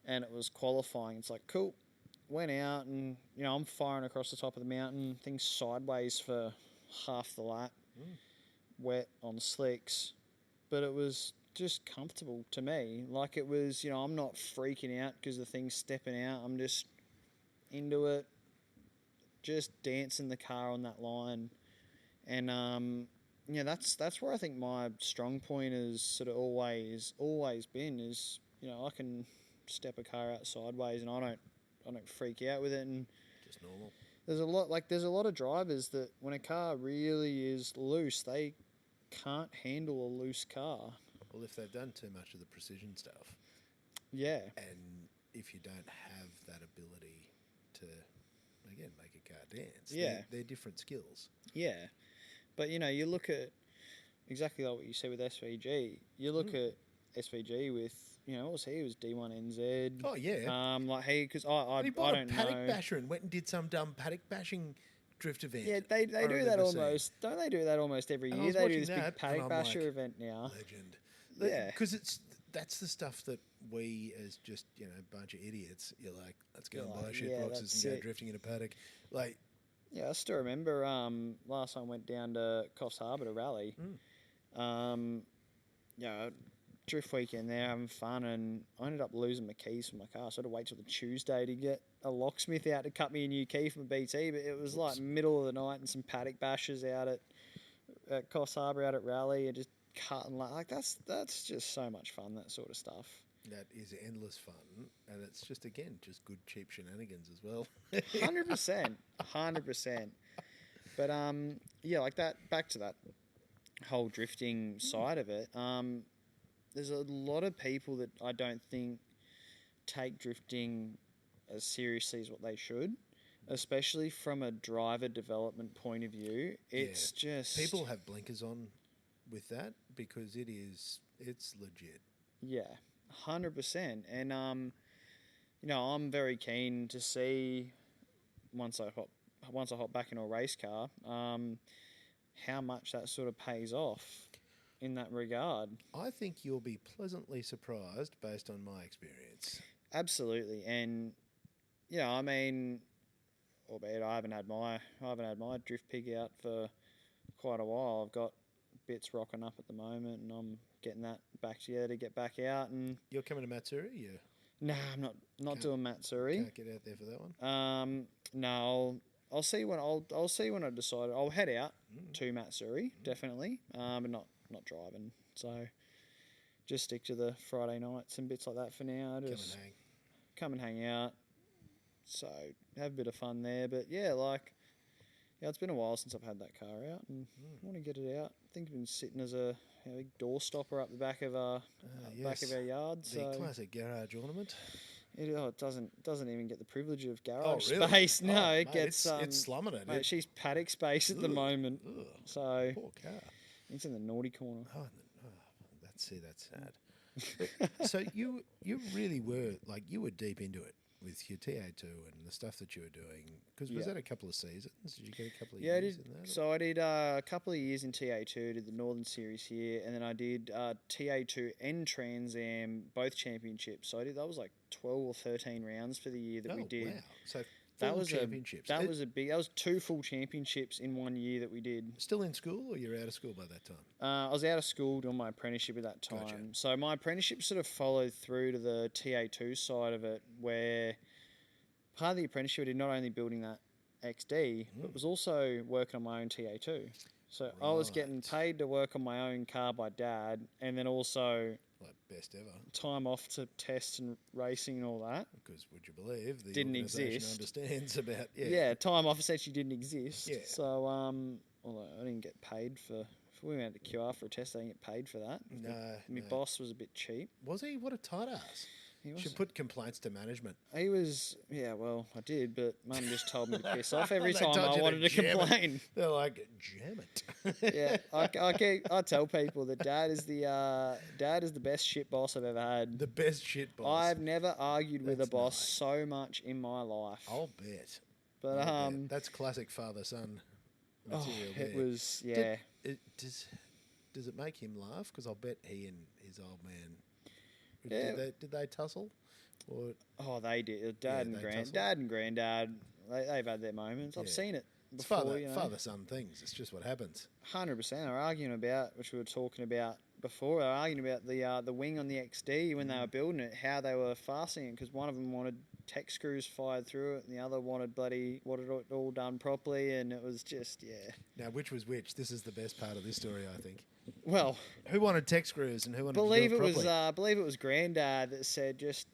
and it was qualifying. It's like, cool. Went out and, I'm firing across the top of the mountain, things sideways for half the lap, wet on slicks, but it was just comfortable to me. Like it was, I'm not freaking out because the thing's stepping out. I'm just into it, just dancing the car on that line. And, that's where I think my strong point is sort of always been is, I can step a car out sideways and I don't freak out with it. And just normal. There's a lot of drivers that when a car really is loose, they can't handle a loose car. Well, if they've done too much of the precision stuff. Yeah. And if you don't have that ability to, again, make a car dance. Yeah. They're different skills. Yeah. But, you look at exactly like what you said with SVG. You look at SVG with, what was he? He was D1NZ. Oh, yeah. Because I he bought don't a paddock know. basher and went and did some dumb paddock bashing drift event. Yeah, they do that almost. Don't they do that almost every year? They do this big paddock basher event now. Legend. Yeah. Because that's the stuff that we, as just, a bunch of idiots, you're like, let's go and buy shit boxes and go drifting in a paddock. Like, yeah, I still remember last time I went down to Coffs Harbour to rally. Drift weekend there, having fun, and I ended up losing my keys for my car, so I had to wait till the Tuesday to get a locksmith out to cut me a new key for my BT, but it was like middle of the night and some paddock bashes out at Coffs Harbour out at rally, and just cutting like that's just so much fun, that sort of stuff. That is endless fun, and it's just, again, just good cheap shenanigans as well. 100%. But like that, back to that whole drifting side of it, there's a lot of people that I don't think take drifting as seriously as what they should. especially from a driver development point of view. It's just people have blinkers on with that because it's legit. Yeah, 100%. And I'm very keen to see once I hop back in a race car, how much that sort of pays off in that regard. I think you'll be pleasantly surprised based on my experience. Absolutely, and I mean, albeit I haven't had my drift pig out for quite a while. I've got bits rocking up at the moment, and I'm getting that back together to get back out. And you're coming to Matsuri? Nah, I'm not doing Matsuri. Can't get out there for that one. No, I'll see when I decide. I'll head out to Matsuri definitely, but not driving. So just stick to the Friday nights and bits like that for now. Just come and hang out. So have a bit of fun there. But it's been a while since I've had that car out, and I want to get it out. I think I've been sitting as a big door stopper up the back of our yard. The classic garage ornament. It doesn't even get the privilege of garage really? space. No, it mate, gets it's slumming it. Mate, she's paddock space at the moment. Ugh, so poor car. It's in the naughty corner. That's sad. So you really were you were deep into it with your TA2 and the stuff that you were doing, because was that a couple of seasons? Did you get a couple of years I did. in that? So I did a couple of years in TA2, did the Northern Series here, and then I did TA2 and Trans Am, both championships. So I did, that was like 12 or 13 rounds for the year that we did. Wow. So that was championships. That was 2 full championships in 1 year that we did. Still in school, or you're out of school by that time? I was out of school doing my apprenticeship at that time. Gotcha. So my apprenticeship sort of followed through to the TA2 side of it, where part of the apprenticeship I did not only building that XD, but was also working on my own TA2. So I was getting paid to work on my own car by Dad, and then also best ever time off to test and racing and all that. Because would you believe the didn't organisation exist. Understands about time off essentially didn't exist. Yeah. So although I didn't get paid for. If we went to QR for a test, I didn't get paid for that. No, my boss was a bit cheap. Was he? What a tight ass. Should put complaints to management. He was, well, I did, but Mum just told me to piss off every time I wanted to complain. They're like, jam it. Yeah, I tell people that Dad is the best shit boss I've ever had. The best shit boss. I've never argued with a boss so much in my life. I'll bet. But that's classic father-son material. It was Does it make him laugh? Because I'll bet he and his old man. Yeah. Did they tussle? Or they did. Dad and Granddad, they've had their moments. I've seen it before. It's father-son things. It's just what happens. 100%. They're arguing about, which we were talking about before. They're arguing about the wing on the XD when they were building it, how they were fastening it, because one of them wanted tech screws fired through it, and the other wanted it all done properly, and it was just Now, which was which? This is the best part of this story, I think. Well, who wanted tech screws and who wanted believe to do it properly? Believe it was Granddad that said just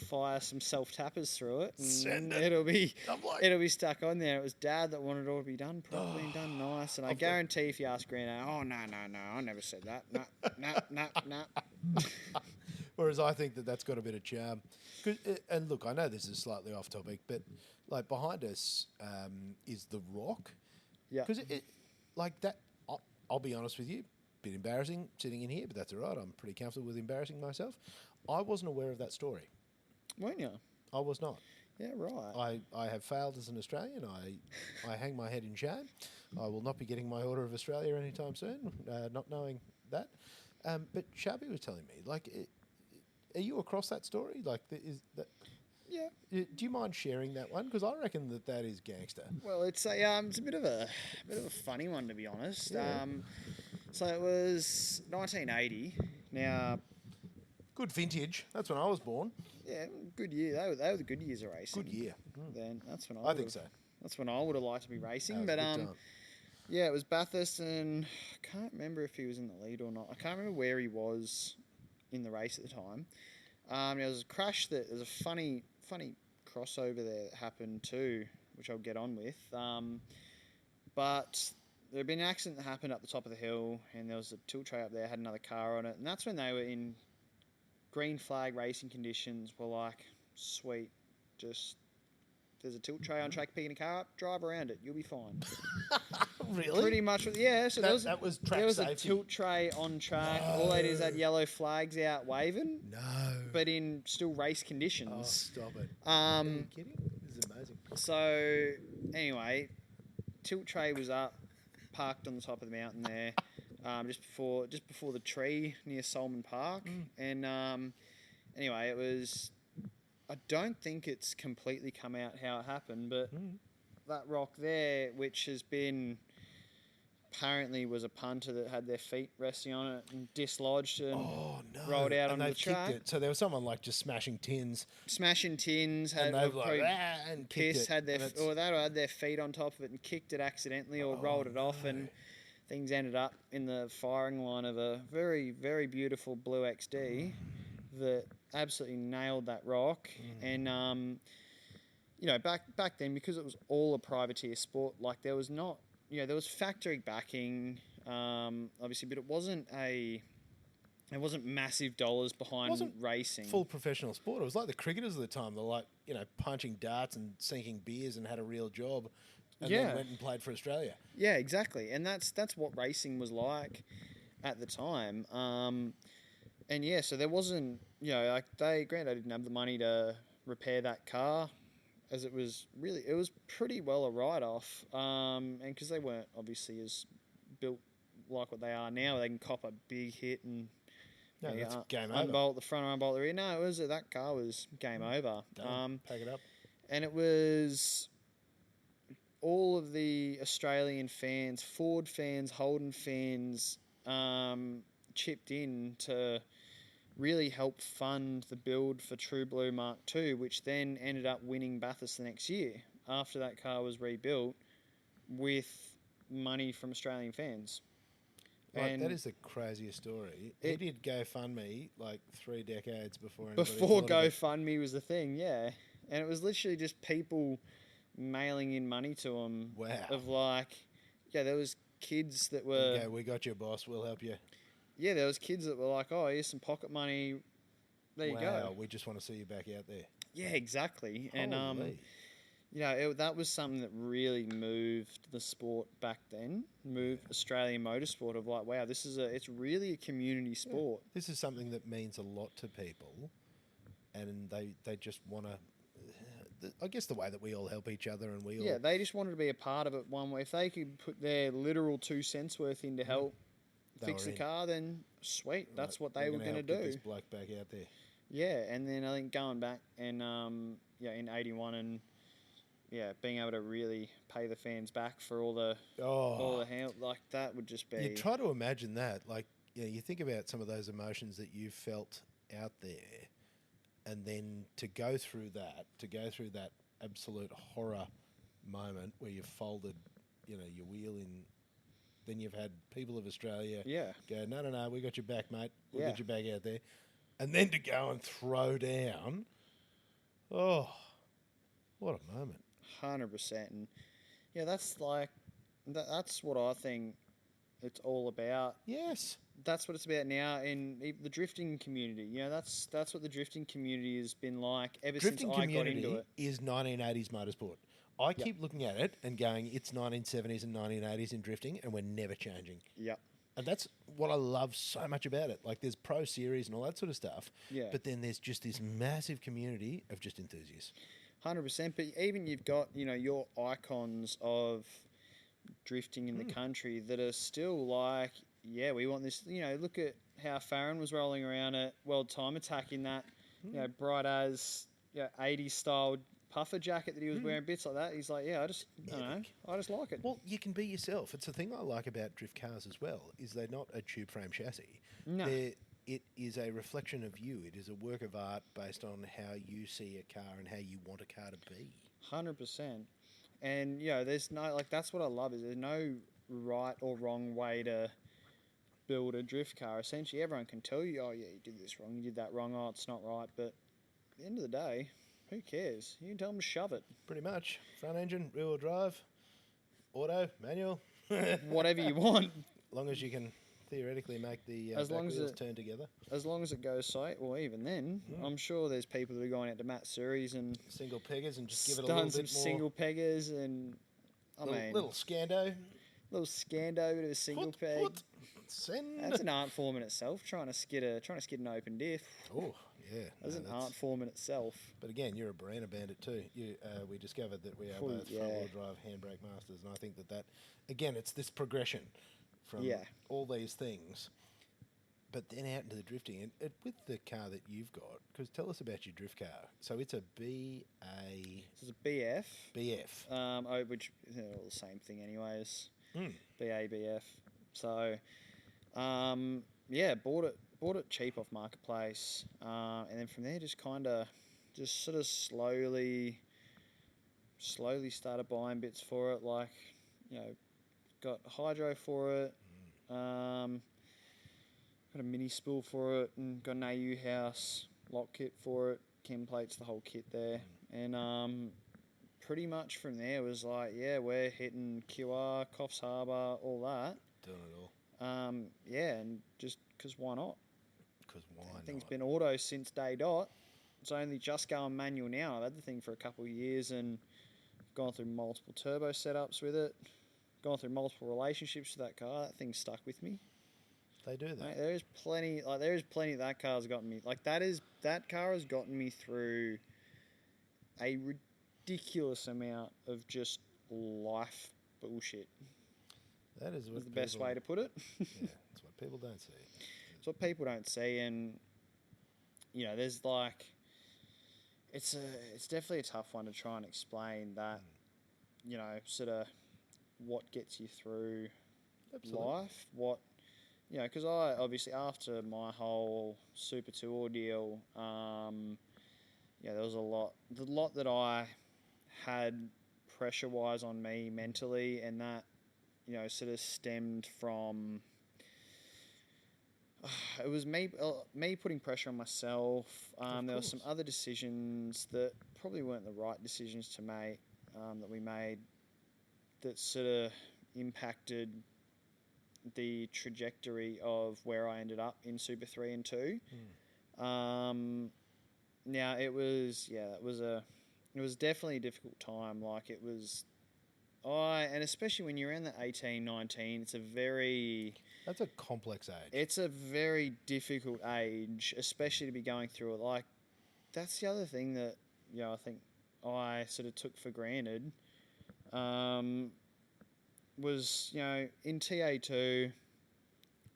fire some self tappers through it, and it'll be stuck on there. It was Dad that wanted it all to be done properly and done nice. And I guarantee if you ask Granddad, no, I never said that. No. Whereas I think that's got a bit of charm. And look, I know this is slightly off topic, but behind us is the Rock. Yeah. Because that. I'll be honest with you. Bit embarrassing sitting in here, but that's all right. I'm pretty comfortable with embarrassing myself. I wasn't aware of that story. Weren't you? I was not. Yeah, right. I have failed as an Australian. I hang my head in shame. I will not be getting my Order of Australia anytime soon, not knowing that. But Shabby was telling me, are you across that story? Yeah. Do you mind sharing that one? Because I reckon that is gangster. Well, it's a bit of a funny one, to be honest. Yeah. So it was 1980. Now, good vintage. That's when I was born. Yeah, good year. They were the good years of racing. Good year. Then that's when I think so. That's when I would have liked to be racing. But yeah, it was Bathurst, and I can't remember if he was in the lead or not. I can't remember where he was in the race at the time. There was a crash there's a funny crossover there that happened too, which I'll get on with. But there had been an accident that happened up the top of the hill, and there was a tilt tray up there, had another car on it, and that's when they were in green flag racing conditions. Were like, sweet, just there's a tilt tray on track picking a car up, drive around it, you'll be fine. Really? Pretty much, yeah. So that was track there was safety? a tilt tray on track. All they did is had yellow flags out waving. No. But in still race Oh, conditions. stop it. Are you kidding? This is amazing. So anyway, tilt tray was up, parked on the top of the mountain there, just before the tree near Solomon Park, and anyway, it was. I don't think it's completely come out how it happened, but that rock there, which has been apparently was a punter that had their feet resting on it and dislodged and rolled out onto the track. Kicked it. So there was someone like just smashing tins. Smashing tins, had And they've like, probably and kicked pissed, it. had their And it's- or they had their feet on top of it and kicked it accidentally or rolled it off, and things ended up in the firing line of a very, very beautiful blue XD that absolutely nailed that rock. And you know, back then, because it was all a privateer sport, like there was not, you know, there was factory backing, obviously, but it wasn't massive dollars behind racing. Full professional sport. It was like the cricketers of the time. They're like, you know, punching darts and sinking beers and had a real job, and then went and played for Australia. Yeah, exactly. And that's what racing was like at the time. And yeah, so there wasn't, you know, like granted, I didn't have the money to repair that car, as it was pretty well a write-off. And because they weren't obviously as built like what they are now, they can cop a big hit and That's game over. unbolt the front or unbolt the rear. No, that car was game over. Pack it up. And it was all of the Australian fans, Ford fans, Holden fans, chipped in to really help fund the build for True Blue Mark II, which then ended up winning Bathurst the next year after that car was rebuilt with money from Australian fans. Like, And that is the craziest story. He did GoFundMe like 3 decades before anybody before thought of it. GoFundMe was the thing, yeah. And it was literally just people mailing in money to him. Wow. Of like, yeah, there was kids that were... Okay, we got you, boss. We'll help you. Yeah, there was kids that were like, oh, here's some pocket money. There you go. We just want to see you back out there. Yeah, exactly. And, Holy. you know, that was something that really moved the sport back then, moved Australian motorsport of like, wow, it's really a community sport. This is something that means a lot to people, and they just want to, I guess the way that we all help each other and we all... Yeah, they just wanted to be a part of it one way. If they could put their literal 2 cents worth in to help fix the car, then sweet, that's what they were going to do. Get this bloke back out there. Yeah, and then I think going back and, in 81 and... Yeah, being able to really pay the fans back for all the help, like that would just be... You try to imagine that. Like, you know, you think about some of those emotions that you felt out there, and then to go through that absolute horror moment where you've folded, you know, your wheel in, then you've had people of Australia go, no, we got your back, mate. We'll get you back out there. And then to go and throw down, what a moment. 100%. And yeah, that's what I think it's all about. Yes. That's what it's about now in the drifting community. You know, that's what the drifting community has been like ever since I got into it. Is 1980s motorsport. I keep looking at it and going, it's 1970s and 1980s in drifting, and we're never changing. Yep. And that's what I love so much about it. Like, there's pro series and all that sort of stuff. Yeah. But then there's just this massive community of just enthusiasts. 100%. But even you've got, you know, your icons of drifting in the country that are still like, yeah, we want this. You know, look at how Farron was rolling around at World Time Attack in that, you know, bright as 80s style puffer jacket that he was wearing, bits like that. He's like, yeah, I just like it. Well, you can be yourself. It's the thing I like about drift cars as well, is they're not a tube frame chassis. No. It is a reflection of you. It is a work of art based on how you see a car and how you want a car to be. 100%. And, you know, there's no, like, that's what I love, is there's no right or wrong way to build a drift car. Essentially, everyone can tell you, oh, yeah, you did this wrong, you did that wrong, oh, it's not right. But at the end of the day, who cares? You can tell them to shove it. Pretty much. Front engine, rear wheel drive, auto, manual. Whatever you want. Long as you can theoretically make the As back long as wheels it- turn together. As long as it goes straight, or even then, I'm sure there's people that are going out to Matsuris and Single peggers and just give it a done little some bit more. single peggers and Little scando. little scando bit of a single peg. Send. That's an art form in itself. Trying to skid an open diff. Oh, yeah. That's an art form in itself. But again, you're a Barana bandit too. We discovered that we are both front-wheel drive handbrake masters, and I think that again, it's this progression from all these things. But then out into the drifting, and with the car that you've got, because tell us about your drift car. So it's a BA. This is a BF. BF. Which they're all the same thing, anyways. BA, BF. So, bought it cheap off Marketplace, and then from there just sort of slowly started buying bits for it, like, got hydro for it, got a mini spool for it, and got an AU house lock kit for it, chem plates, the whole kit there, and pretty much from there was like, we're hitting QR, Coffs Harbour, all that. Doing it all. And just because why not? Because why That thing's been auto since day dot. It's only just going manual now. I've had the thing for a couple of years and gone through multiple turbo setups with it, gone through multiple relationships with that car. That thing's stuck with me. They do that. Mate, there is plenty that car's gotten me. Like that car has gotten me through a ridiculous amount of just life bullshit. That is the best way to put it. Yeah, that's what people don't see. It's what people don't see, and there's like, it's definitely a tough one to try and explain that, sort of what gets you through life, what, because I obviously after my whole Super 2 ordeal, there was a lot that I had pressure wise on me mentally, and that sort of stemmed from it was me putting pressure on myself. There were some other decisions that probably weren't the right decisions to make, that we made, that sort of impacted the trajectory of where I ended up in Super 3 and 2. Now it was definitely a difficult time. Like it was, and especially when you're in the 18, 19, That's a complex age. It's a very difficult age, especially to be going through it. Like, that's the other thing that, I think I sort of took for granted, was, in TA2,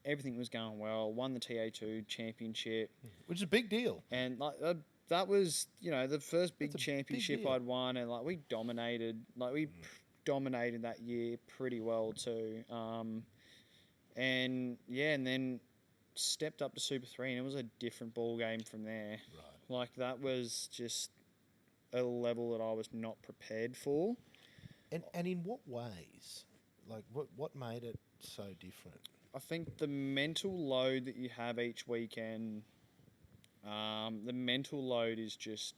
everything was going well, won the TA2 championship. Which is a big deal. And, like, that was, the first big championship deal. I'd won, and, like, we dominated that year pretty well too. And then stepped up to Super 3, and it was a different ball game from there. Right. Like, that was just a level that I was not prepared for. And in what ways? Like, what made it so different? I think the mental load that you have each weekend, the mental load is just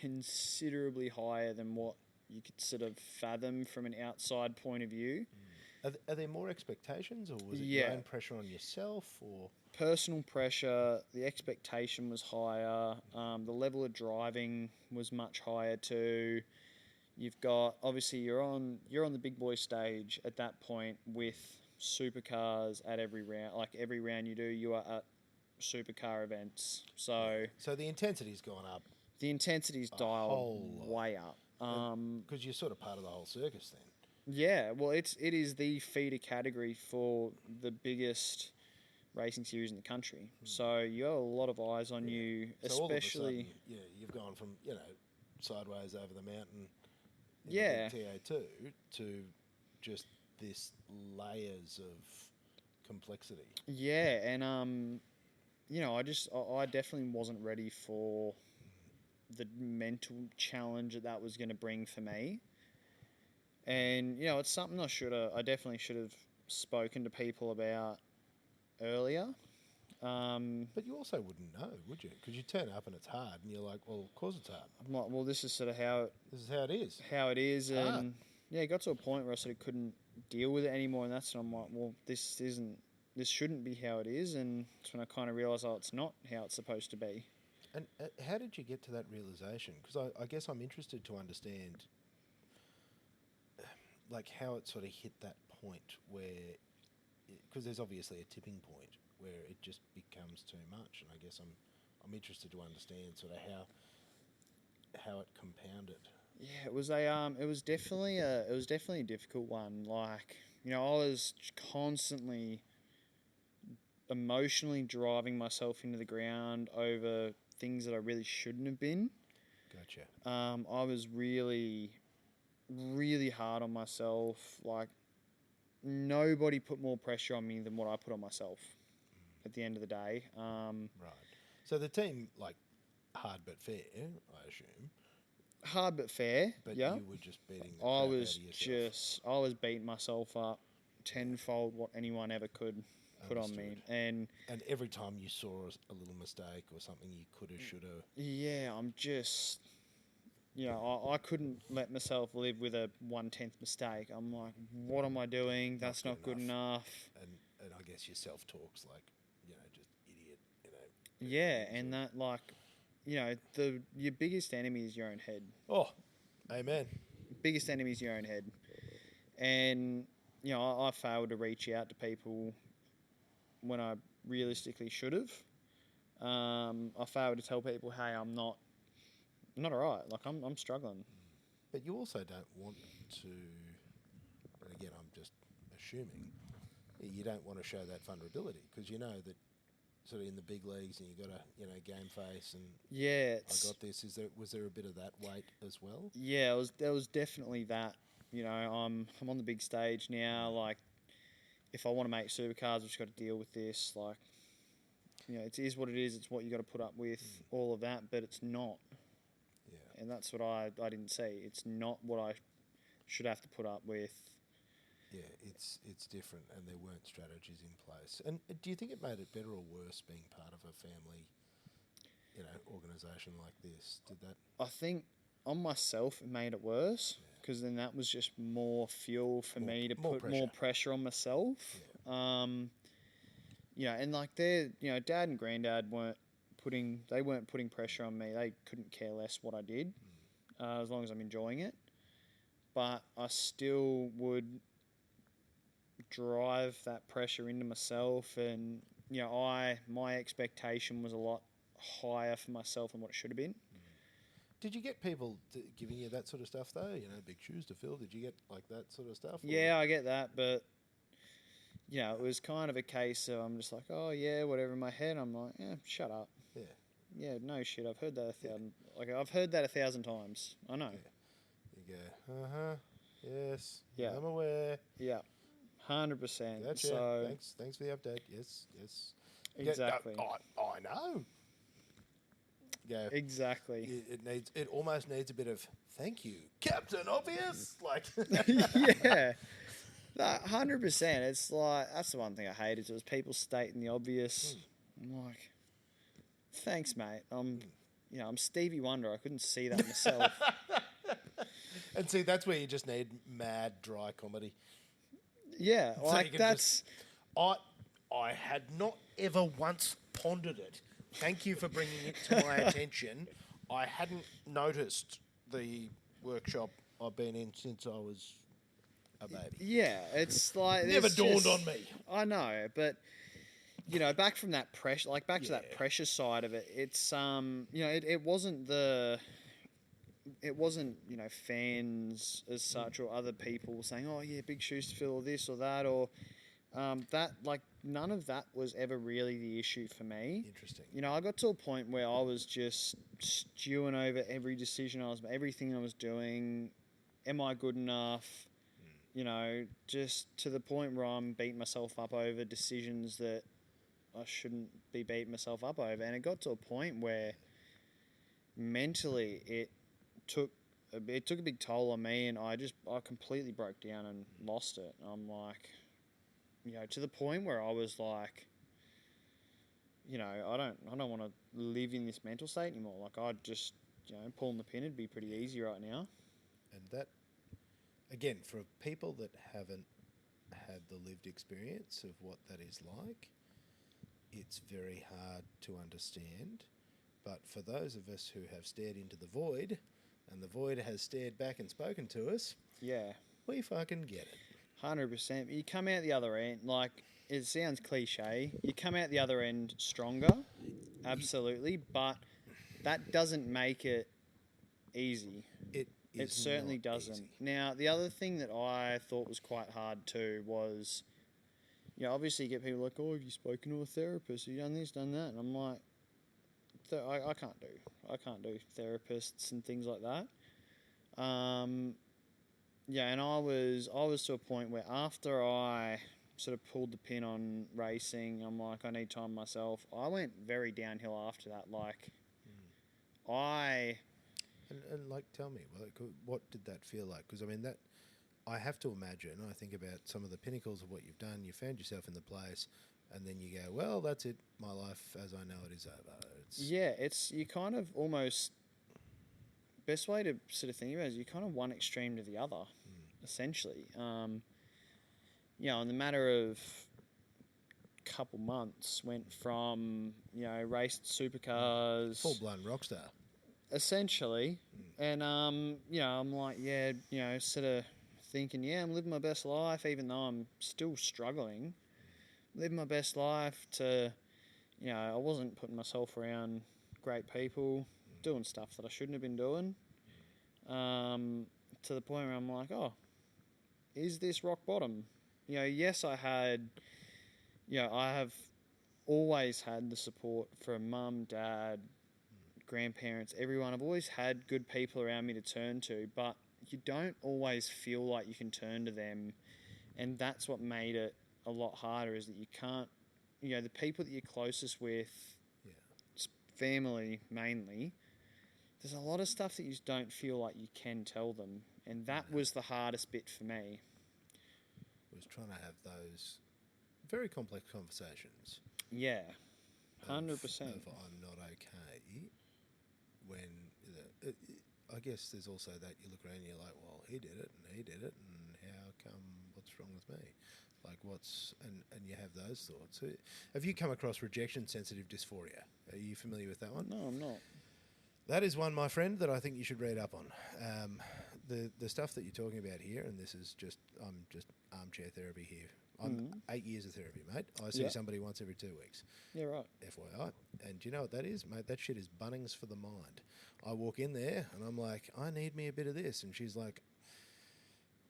considerably higher than what you could sort of fathom from an outside point of view. Are there more expectations, or was it your own pressure on yourself, or personal pressure? The expectation was higher. The level of driving was much higher too. You've got, obviously you're on the big boy stage at that point with supercars at every round. Like every round you do, you are at supercar events. So the intensity's gone up. The intensity's dialed way up. Because you're sort of part of the whole circus then. Yeah, well, it is the feeder category for the biggest racing series in the country. So you have a lot of eyes on you, so especially. All of a sudden, you've gone from sideways over the mountain. Yeah. TA2 to just this layers of complexity. Yeah, and I definitely wasn't ready for the mental challenge that was going to bring for me. And, it's something I definitely should have spoken to people about earlier. But you also wouldn't know, would you? Because you turn up and it's hard, and you're like, well, of course it's hard. I'm like, well, this is sort of how it is. How it is, It's hard. and it got to a point where I sort of couldn't deal with it anymore, and that's when I'm like, well, this isn't this shouldn't be how it is, and that's when I kind of realised, oh, it's not how it's supposed to be. And how did you get to that realization? Because I guess I'm interested to understand, like, how it sort of hit that point where, because there's obviously a tipping point where it just becomes too much, and I guess I'm interested to understand sort of how it compounded. Yeah, it was definitely a difficult one. Like, you know, I was constantly emotionally driving myself into the ground over things that I really shouldn't have been. Gotcha. I was really, really hard on myself. Like, nobody put more pressure on me than what I put on myself at the end of the day. Right. So the team, like, hard but fair, I assume. Hard but fair. But yeah. you were just beating the crap out of yourself. I was beating myself up tenfold what anyone ever could put on me. And every time you saw a little mistake or something you could have, should have. Yeah, I'm just, you know, I couldn't let myself live with a 1/10 mistake. I'm like, what am I doing? That's not good enough. And I guess your self-talk's like, you know, just idiot, you know. Yeah, and that, like, you know, your biggest enemy is your own head. Oh, amen. Biggest enemy is your own head. And, you know, I failed to reach out to people when I realistically should have. I failed to tell people, hey, I'm not all right. Like, I'm struggling. But you also don't want to, and again, I'm just assuming, you don't want to show that vulnerability because you know that sort of in the big leagues and you got to, you know, game face and yeah, I got this. Was there a bit of that weight as well? Yeah, there was definitely that. You know, I'm on the big stage now. Like, if I want to make supercars, I've just got to deal with this. Like, you know, it is what it is. It's what you got to put up with. All of that, but it's not. Yeah. And that's what I didn't see. It's not what I should have to put up with. Yeah, it's different, and there weren't strategies in place. And do you think it made it better or worse being part of a family, you know, organisation like this? Did that? I think on myself it made it worse because then that was just more fuel for me to put more pressure on myself. Yeah. You know, and like you know, Dad and Granddad weren't putting pressure on me. They couldn't care less what I did, as long as I'm enjoying it. But I still would drive that pressure into myself, and you know, my expectation was a lot higher for myself than what it should have been. Did you get people giving you that sort of stuff though? You know, big shoes to fill. Did you get like that sort of stuff? Yeah, I get that, but you know, it was kind of a case of I'm just like, oh yeah, whatever in my head. I'm like, yeah, shut up. Yeah. Yeah, no shit. I've heard that 1,000. Like I've heard that 1,000 times. I know. Yeah. You go, yes. Yeah. I'm aware. Yeah. 100%. Gotcha. So thanks for the update. Yes. Exactly. Yeah, I know. Yeah. Exactly. It almost needs a bit of thank you, Captain Obvious. Like. Yeah. 100%. It's like that's the one thing I hate is it was people stating the obvious. I'm like, thanks, mate. I'm Stevie Wonder. I couldn't see that myself. And see, that's where you just need mad dry comedy. Yeah, So like that's. I had not ever once pondered it. Thank you for bringing it to my attention. I hadn't noticed the workshop I've been in since I was a baby. Yeah, it's like Never dawned on me. I know, but you know, back from that pressure, like back to that pressure side of it. It's you know, it wasn't you know, fans as such or other people saying, oh yeah, big shoes to fill or this or that or that, like none of that was ever really the issue for me. Interesting. You know, I got to a point where I was just stewing over every decision everything I was doing. Am I good enough? You know, just to the point where I'm beating myself up over decisions that I shouldn't be beating myself up over. And it got to a point where mentally it took a big toll on me, and I completely broke down and lost it. I'm like, you know, to the point where I was like, you know, I don't want to live in this mental state anymore. Like I'd just, you know, pulling the pin would be pretty easy right now. And that, again, for people that haven't had the lived experience of what that is like, it's very hard to understand. But for those of us who have stared into the void, and the void has stared back and spoken to us, Yeah. we fucking get it. 100%. You come out the other end, like, it sounds cliche. You come out the other end stronger, absolutely, but that doesn't make it easy. It certainly not doesn't. easy. Now, the other thing that I thought was quite hard too was, obviously you get people like, oh, have you spoken to a therapist? Have you done this, done that? And I'm like, I can't do therapists and things like that. And I was to a point where after I sort of pulled the pin on racing, I'm like, I need time myself. I went very downhill after that. Like, And like, tell me, like, what did that feel like? Because I mean, that I have to imagine. I think about some of the pinnacles of what you've done. You found yourself in the place, and then you go, well, that's it. My life as I know it is over. It's you kind of almost best way to sort of think about it is you kind of one extreme to the other, essentially. In the matter of couple months, went from raced supercars, full blown rock star. Essentially, and I'm like, sort of thinking, I'm living my best life, even though I'm still struggling. Living my best life to, I wasn't putting myself around great people, doing stuff that I shouldn't have been doing. To the point where I'm like, oh, is this rock bottom? Yes, I have always had the support from mum, dad, grandparents, everyone. I've always had good people around me to turn to, but you don't always feel like you can turn to them, and that's what made it a lot harder, is that you can't, the people that you're closest with, family mainly, there's a lot of stuff that you just don't feel like you can tell them, and that was the hardest bit for me. Was trying to have those very complex conversations. Yeah, 100%. Of I'm not okay. When I guess there's also that you look around and you're like, well, he did it and he did it, and how come? What's wrong with me? Like, and you have those thoughts. Have you come across rejection sensitive dysphoria? Are you familiar with that one? No, I'm not. That is one, my friend, that I think you should read up on. The stuff that you're talking about here, and this is I'm just armchair therapy here. I'm 8 years of therapy, mate. I see somebody once every 2 weeks. Yeah, right. FYI. And do you know what that is, mate? That shit is Bunnings for the mind. I walk in there and I'm like, I need me a bit of this. And she's like,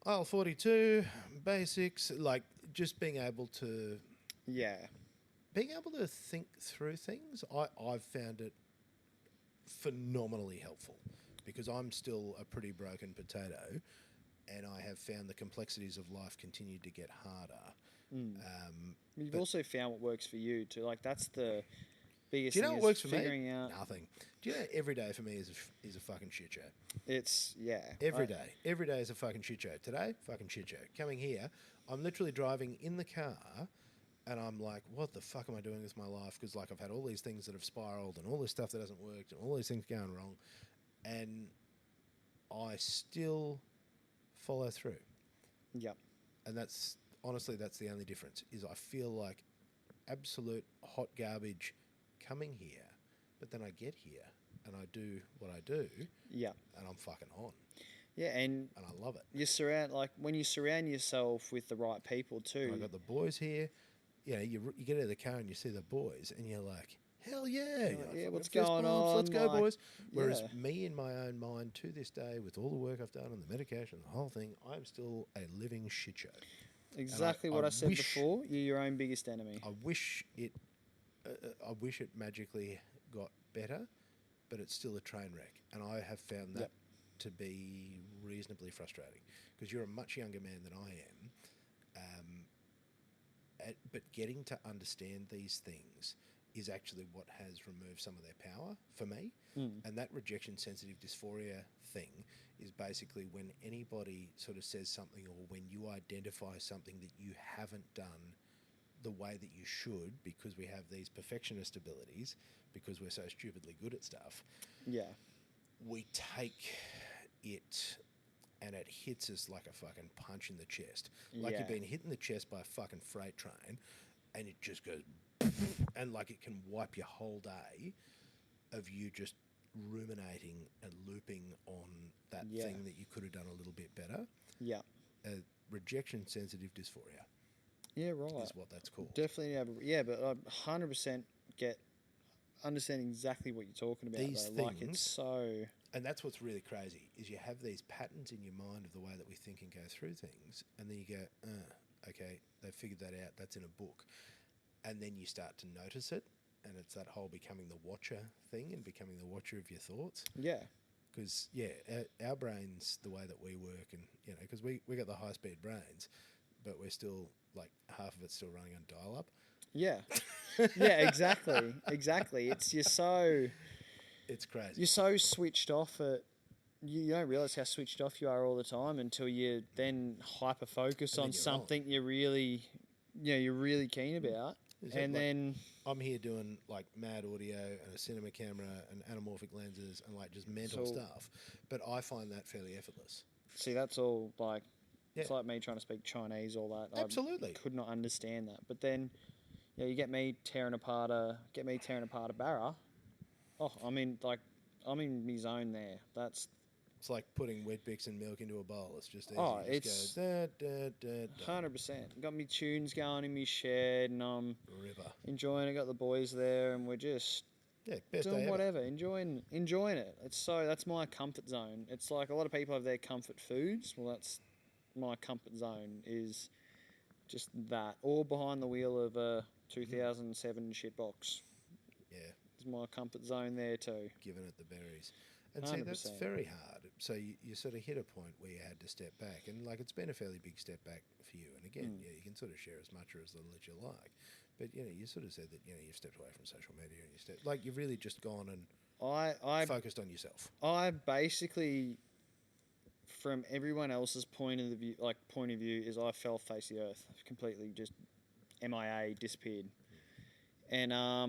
aisle 42, basics, like just being able to... Yeah. Being able to think through things, I've found it phenomenally helpful, because I'm still a pretty broken potato, and I have found the complexities of life continue to get harder. You've also found what works for you too. Like, that's the biggest do you know thing, what works for figuring me? out... Nothing. Do you know every day for me is a fucking shit show? It's, Every day. Every day is a fucking shit show. Today, fucking shit show. Coming here, I'm literally driving in the car, and I'm like, what the fuck am I doing with my life? Because, like, I've had all these things that have spiraled and all this stuff that hasn't worked and all these things going wrong, and I still follow through. Yep. And that's, honestly, that's the only difference, is I feel like absolute hot garbage coming here, but then I get here and I do what I do. Yeah. And I'm fucking on. Yeah, and I love it. When you surround yourself with the right people too. And I got the boys here. You get out of the car and you see the boys and you're like, hell yeah. Yeah, what's going on? Let's go, like, boys. Whereas me in my own mind to this day, with all the work I've done and the medication, the whole thing, I'm still a living shit show. Exactly what I said before. You're your own biggest enemy. I wish it magically got better, but it's still a train wreck. And I have found that to be reasonably frustrating, because you're a much younger man than I am. But getting to understand these things is actually what has removed some of their power for me. And that rejection sensitive dysphoria thing is basically when anybody sort of says something, or when you identify something that you haven't done the way that you should, because we have these perfectionist abilities, because we're so stupidly good at stuff. Yeah. We take it and it hits us like a fucking punch in the chest. Like Yeah. you've been hit in the chest by a fucking freight train, and it just goes, and like it can wipe your whole day of you just ruminating and looping on that Yeah. thing that you could have done a little bit better. Yeah. Rejection sensitive dysphoria Yeah, right. is what that's called. Definitely have. Yeah, but I 100% understand exactly what you're talking about. These though. Like, things- it's so. And that's what's really crazy is you have these patterns in your mind of the way that we think and go through things, and then you go, okay, they figured that out. That's in a book, and then you start to notice it, and it's that whole becoming the watcher thing and becoming the watcher of your thoughts. Yeah. Because our brains, the way that we work, and because we got the high speed brains, but we're still like half of it's still running on dial up. Yeah. Yeah. Exactly. It's crazy. You're so switched off at. You don't realize how switched off you are all the time until you then hyper focus And then on you're something you're really keen about, Is and it like- then I'm here doing like mad audio and a cinema camera and anamorphic lenses and like just mental So- stuff, but I find that fairly effortless. see that's all like. It's Yeah. like me trying to speak Chinese, all that. Absolutely. I could not understand that. But then, you get me tearing apart a barra. Oh, I'm in my zone there. That's It's like putting Wet Bix and milk into a bowl. It's just easy. Oh, You just go, da, da, da, 100%. Got me tunes going in my shed, and I'm river. enjoying it. Got the boys there, and we're just Yeah, best day doing ever. whatever, enjoying it. That's my comfort zone. It's like a lot of people have their comfort foods. Well, that's my comfort zone is just that, or behind the wheel of a 2007 shitbox. Yeah, It's my comfort zone there too. giving it the berries. And see, that's 100%. very hard. So you sort of hit a point where you had to step back. And like it's been a fairly big step back for you. And again, you can sort of share as much or as little as you like. But, you sort of said that, you've stepped away from social media and you've really just gone and I focused on yourself. I basically, from everyone else's point of view, is I fell face the earth completely, just MIA, disappeared, and I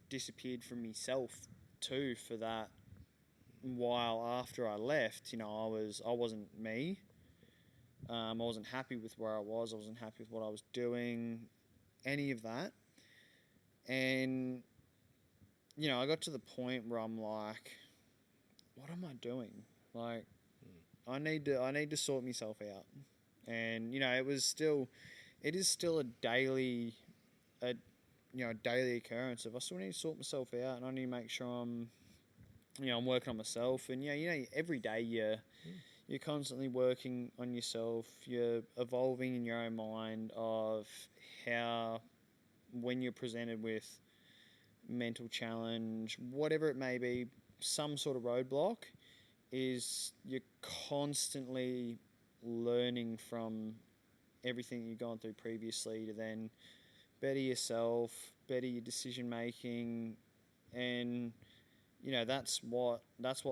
disappeared from myself too for that while after I left. I wasn't me. I wasn't happy with where I was. I wasn't happy with what I was doing, any of that, and I got to the point where I'm like, what am I doing? Like, I need to sort myself out. And it is still a daily occurrence of I still need to sort myself out, and I need to make sure I'm working on myself. And every day you're constantly working on yourself. You're evolving in your own mind of how, when you're presented with mental challenge, whatever it may be, some sort of roadblock, is you're constantly learning from everything you've gone through previously to then better yourself, better your decision making, and that's what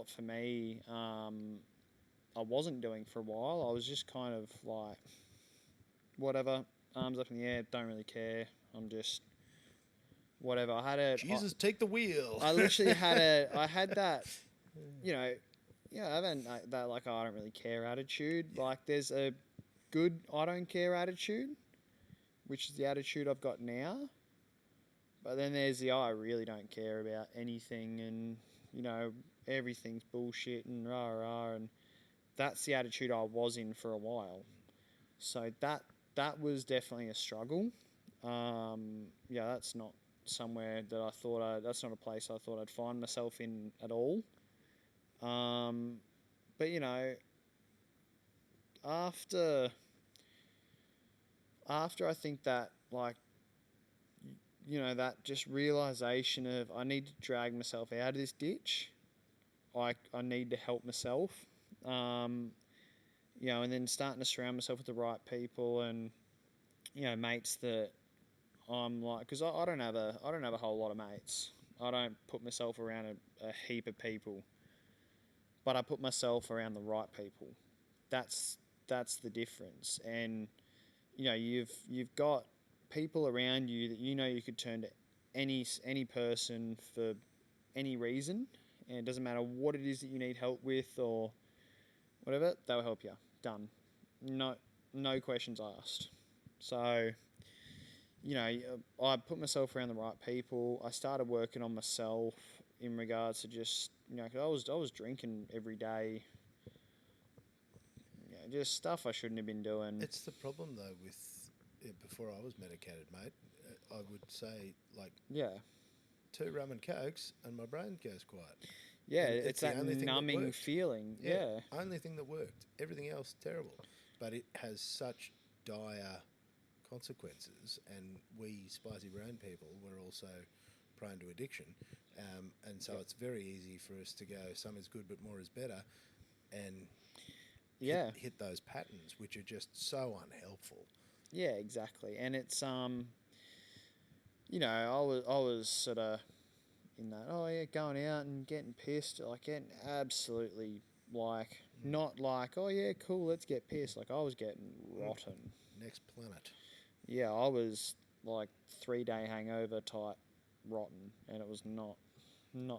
for me I wasn't doing for a while. I was just kind of like, whatever, arms up in the air, don't really care. I'm just whatever. I had Jesus, take the wheel. I literally had that, I haven't that like, I don't really care attitude. Like, there's a good I don't care attitude, which is the attitude I've got now. But then there's the I really don't care about anything, and everything's bullshit and rah rah, and that's the attitude I was in for a while. So that was definitely a struggle. That's not somewhere that that's not a place I thought I'd find myself in at all. But after I think that, like, that just realization of I need to drag myself out of this ditch. Like, I need to help myself. And then starting to surround myself with the right people and, mates that I'm like, because I don't have a whole lot of mates. I don't put myself around a heap of people, but I put myself around the right people. That's the difference. And you've got people around you that you could turn to any person for any reason, and it doesn't matter what it is that you need help with or whatever, they'll help you. Done. No questions asked. So, you know, I put myself around the right people. I started working on myself in regards to just, you know, 'cause I was drinking every day. You know, just stuff I shouldn't have been doing. It's the problem though with before I was medicated, mate. I would say like Yeah. 2 rum and cokes and my brain goes quiet. Yeah, And it's the that only thing that numbing worked. feeling. Yeah. Only thing that worked. Everything else terrible, but it has such dire consequences, and we spicy brain people were also prone to addiction, and so it's very easy for us to go some is good but more is better, and hit those patterns which are just so unhelpful. Yeah, exactly. And it's you know, I was sort of in that, oh yeah, going out and getting pissed, like getting absolutely like not like, oh yeah, cool, let's get pissed. Like I was getting rotten. Next planet. Yeah, I was like 3-day hangover type rotten, and it was not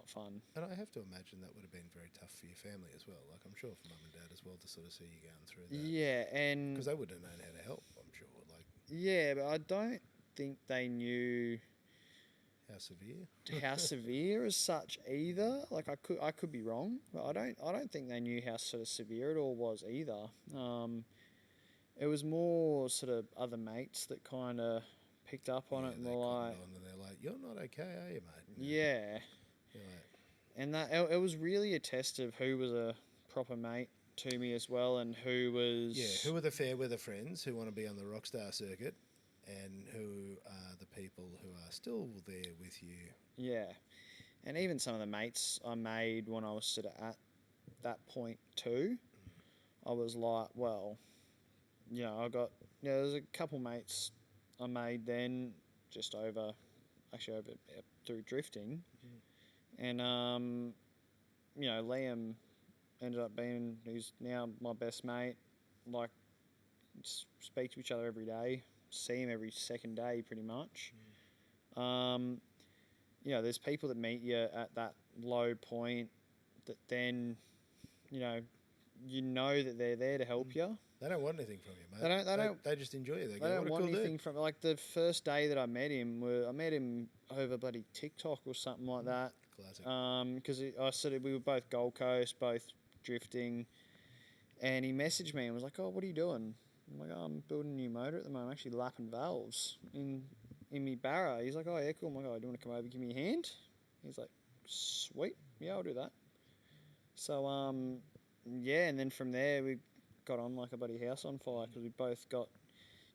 fun. And I have to imagine that would have been very tough for your family as well. Like I'm sure for mum and dad as well to sort of see you going through that. Yeah, and because they wouldn't have known how to help. I'm sure. Like yeah, but I don't think they knew how severe. how severe as such either. Like I could be wrong, but I don't think they knew how sort of severe it all was either. It was more sort of other mates that kind of picked up on it and were like, and they're like, "You're not okay, are you, mate?" Yeah. Like, And that it was really a test of who was a proper mate to me as well, and who was who are the fair weather friends who want to be on the rockstar circuit, and who are the people who are still there with you. Yeah, and even some of the mates I made when I was sort of at that point too, I was like, well, you know, I got there's a couple mates I made then just over through drifting, and you know, Liam ended up being who's now my best mate. Like, speak to each other every day, see him every second day, pretty much. You know, there's people that meet you at that low point that then, you know that they're there to help you. They don't want anything from you, mate. They just enjoy you. They go, don't what want a cool anything dude. from like the first day that I met him. I met him over bloody TikTok or something like that. Classic. Because we were both Gold Coast, both drifting, and he messaged me and was like, "Oh, what are you doing?" I'm like, "Oh, I'm building a new motor at the moment. I'm actually lapping valves in me Barra." He's like, "Oh yeah, cool." I'm like, "Oh, do you want to come over, give me a hand?" He's like, "Sweet, yeah, I'll do that." So yeah, and then from there we got on like a bloody house on fire because we both got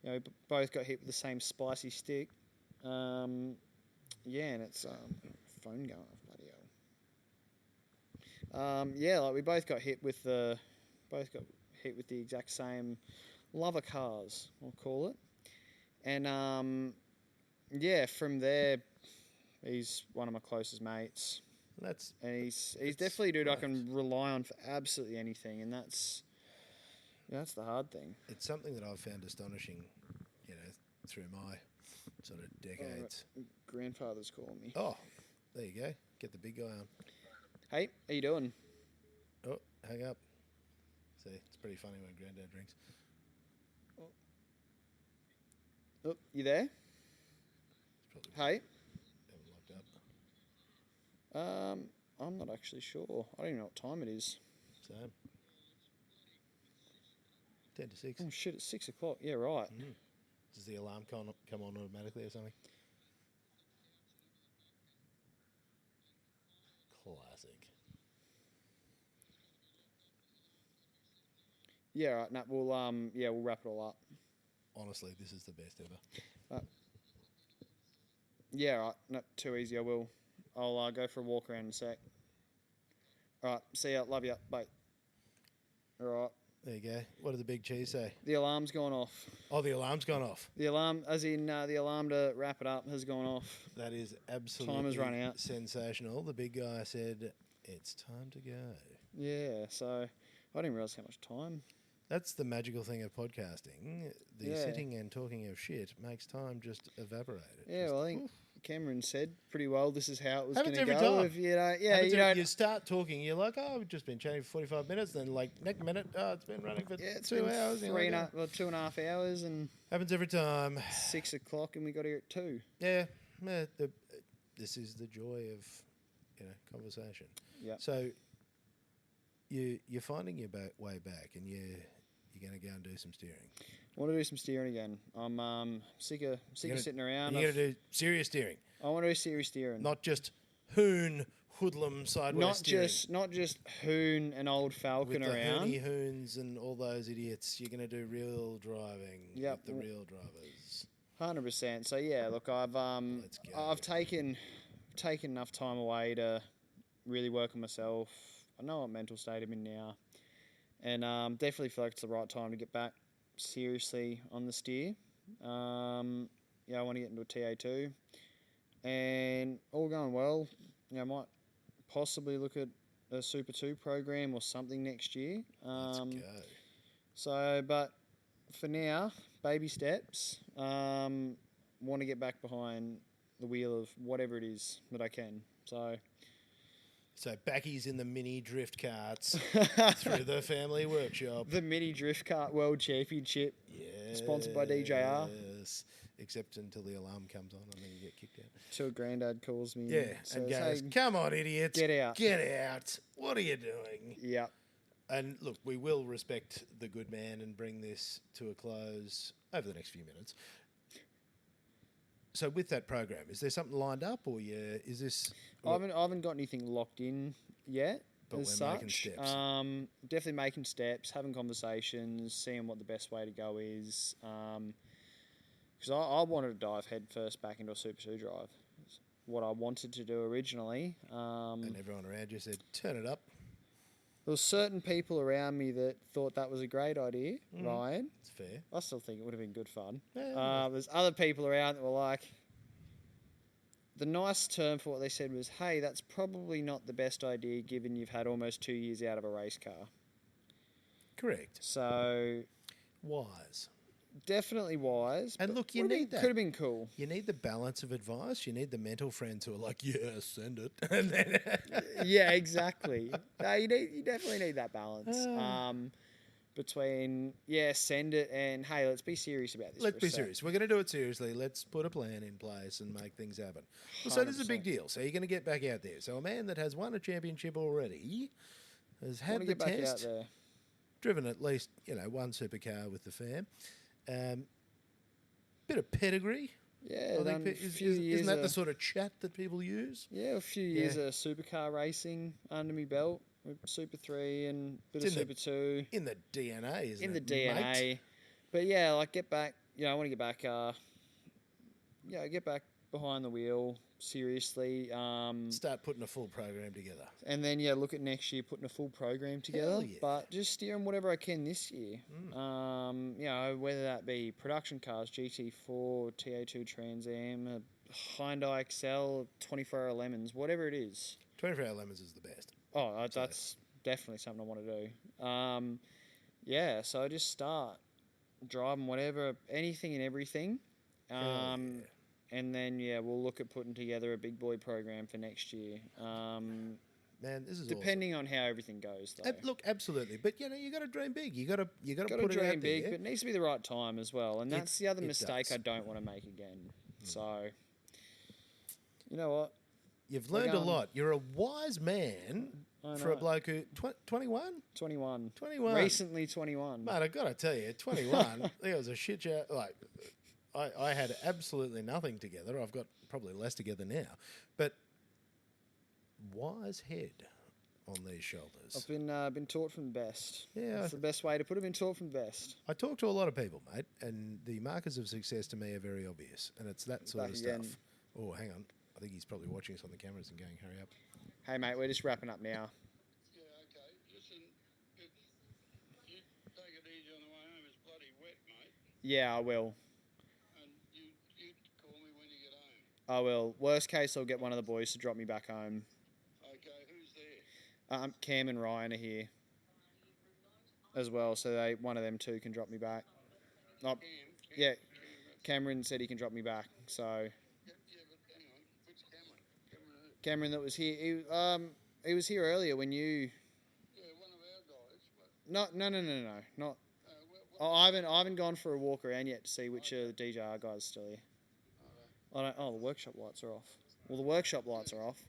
hit with the same spicy stick. Yeah, and it's phone going off, bloody hell. Yeah, like we both got hit with the exact same love of cars, I'll call it. And yeah, from there, he's one of my closest mates. He's definitely a dude I can rely on for absolutely anything, and that's the hard thing. It's something that I've found astonishing, you know, through my sort of decades. Grandfather's calling me. Oh, there you go. Get the big guy on. Hey, how you doing? Oh, hang up. See, it's pretty funny when Granddad rings. Oh, you there? Hey. Haven't locked up. I'm not actually sure. I don't even know what time it is. Same. 10 to 6. Oh shit, it's 6 o'clock. Yeah, right. Does the alarm come on automatically or something? Classic. Yeah, right. No, we'll wrap it all up. Honestly, this is the best ever. Yeah, right. Not too easy. I will. I'll go for a walk around in a sec. All right. See ya. Love ya. Bye. All right. There you go. What did the big cheese say? The alarm's gone off. Oh, the alarm's gone off. The alarm, as in the alarm to wrap it up, has gone off. That is absolutely Time has run out. Sensational. The big guy said, it's time to go. Yeah, so I didn't realise how much time. That's the magical thing of podcasting. The sitting and talking of shit makes time just evaporate. Yeah, well, I think Cameron said pretty well. This is how it was going Happens to every go. time. If you know, You start talking, you're like, oh, we've just been chatting for 45 minutes. Then, like, next minute, oh, it's been running for it's 2 been hours. three and a, well, 2.5 hours, and happens every time. 6 o'clock, and we got here at 2. Yeah, this is the joy of, conversation. Yeah. So you're finding your way back, and you're going to go and do some steering. I want to do some steering again. I'm sick of sitting around. You're going to do serious steering. I want to do serious steering. Not just hoodlum sideways steering. Not just hoon and old Falcon with around. the hoons and all those idiots. You're going to do real driving with the real drivers. 100%. So yeah, look, I've taken enough time away to really work on myself. I know what mental state I'm in now, and definitely feel like it's the right time to get back seriously on the steer. I want to get into a TA2, and all going well. I might possibly look at a Super 2 program or something next year. Let's go. So, but for now, baby steps. Want to get back behind the wheel of whatever it is that I can. So Backy's in the mini drift carts through the family workshop. The Mini Drift Kart World Championship, sponsored by DJR. Yes, except until the alarm comes on and then you get kicked out. Till Grandad calls me. Yeah, and goes, come on, idiots. Get out. Get out. What are you doing? Yeah. And look, we will respect the good man and bring this to a close over the next few minutes. So with that program, is there something lined up, or is this? I haven't got anything locked in yet. But as we're such. making steps. Definitely making steps, having conversations, seeing what the best way to go is. Because I wanted to dive head first back into a Super 2 drive. It's what I wanted to do originally. And everyone around you said, "Turn it up." There were certain people around me that thought that was a great idea, Ryan. It's fair. I still think it would have been good fun. Yeah. There's other people around that were like, the nice term for what they said was, hey, that's probably not the best idea given you've had almost 2 years out of a race car. Correct. So Wise. definitely wise. And but look, you would've need been- that. Could have been cool. You need the balance of advice. You need the mental friends who are like, "Yeah, send it," and then Yeah, exactly. No, you definitely need that balance. Between send it and hey, let's be serious about this. let's for a be sec. serious. We're going to do it seriously. Let's put a plan in place and make things happen. Well, so this is a big 100%. deal. So you're going to get back out there. So a man that has won a championship already has Want had to the get back out test, there. driven at least one supercar with the fam. Bit of pedigree. Yeah, I done think a few years isn't that the of- sort of chat that people use? Yeah, a few years of supercar racing under me belt with Super 3 and bit It's of in the Super 2 In the DNA, isn't in the it, DNA. mate? But yeah, like get back. I want to get back. Get back behind the wheel seriously. Start putting a full program together. And then look at next year putting a full program together. Hell yeah. But just steering whatever I can this year. Whether that be production cars, GT4, TA2 Trans Am, a Hyundai Excel, 24-hour Lemons, whatever it is. 24-hour Lemons is the best. Oh, that's definitely something I want to do. So I just start driving whatever, anything and everything. And then, we'll look at putting together a big boy program for next year. Man, this is Depending on how everything goes, though. Look, absolutely, but you got to dream big. You got to Got to put it dream out big, there. but it needs to be the right time as well. And that's the other it mistake does. I don't want to make again. So, you know what? You've learned a going- lot. You're a wise man I for a know. bloke who 21. 21. 21. Recently 21. Mate, I got to tell you, 21. It was a shit show. Like, I had absolutely nothing together. I've got probably less together now, but wise head on these shoulders. I've been taught from the best. Yeah, That's the best way to put it. Been taught from the best. I talk to a lot of people, mate, and the markers of success to me are very obvious, and it's that sort Back of again. stuff. Oh, hang on. I think he's probably watching us on the cameras and going, hurry up. Hey, mate, we're just wrapping up now. Yeah, okay. Listen, you take it easy on the way home. It's bloody wet, mate. Yeah, I will. And you call me when you get home. I will. Worst case, I'll get one of the boys to drop me back home. Okay, who's there? Cam and Ryan are here as well, so one of them two can drop me back. Oh, Cam. yeah, Cameron said he can drop me back, so Yeah, but hang on. Cameron that was here. He was here earlier when you. Yeah, one of our guys. But, No. Not. I haven't gone for a walk around yet to see which of the DJR guys still here. The workshop lights are off. Well, the workshop lights are off.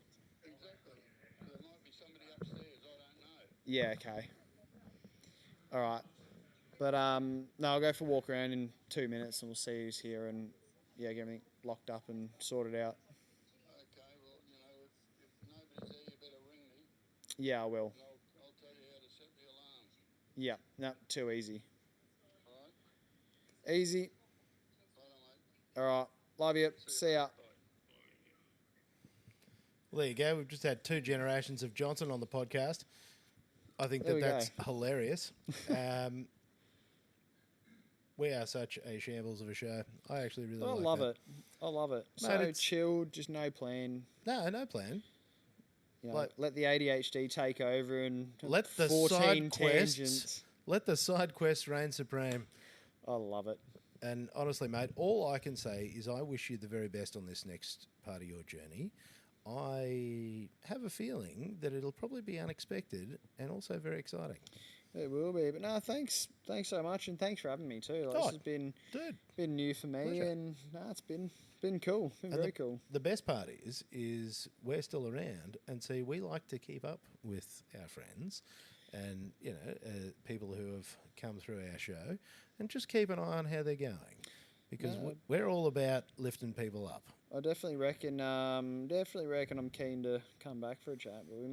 exactly. There might be somebody upstairs. I don't know. Yeah. Okay. All right. But no, I'll go for a walk around in 2 minutes and we'll see who's here and get everything locked up and sorted out. Okay, well, if nobody's there, you better ring me. Yeah, I will. And I'll tell you how to set the alarm. Yeah. No, too easy. All right? Easy. Bye, mate. All right. Love you. See ya. Well, there you go. We've just had 2 generations of Johnson on the podcast. I think There we that's hilarious. We are such a shambles of a show. I actually really I like love that. it. I love it. Mate, So it's- chilled, just no plan. No plan. You know, Like- let the ADHD take over and Let the 14 side quests, tangents. let the side quests reign supreme. I love it. And honestly, mate, all I can say is I wish you the very best on this next part of your journey. I have a feeling that it'll probably be unexpected and also very exciting. It will be, but no, thanks so much, and thanks for having me too. Like, Oh, this has been Dude, new for me, pleasure. and no, it's been cool, been And very cool. the best part is we're still around, and see, we like to keep up with our friends and people who have come through our show, and just keep an eye on how they're going, because No. we're all about lifting people up. I definitely reckon I'm keen to come back for a chat, but we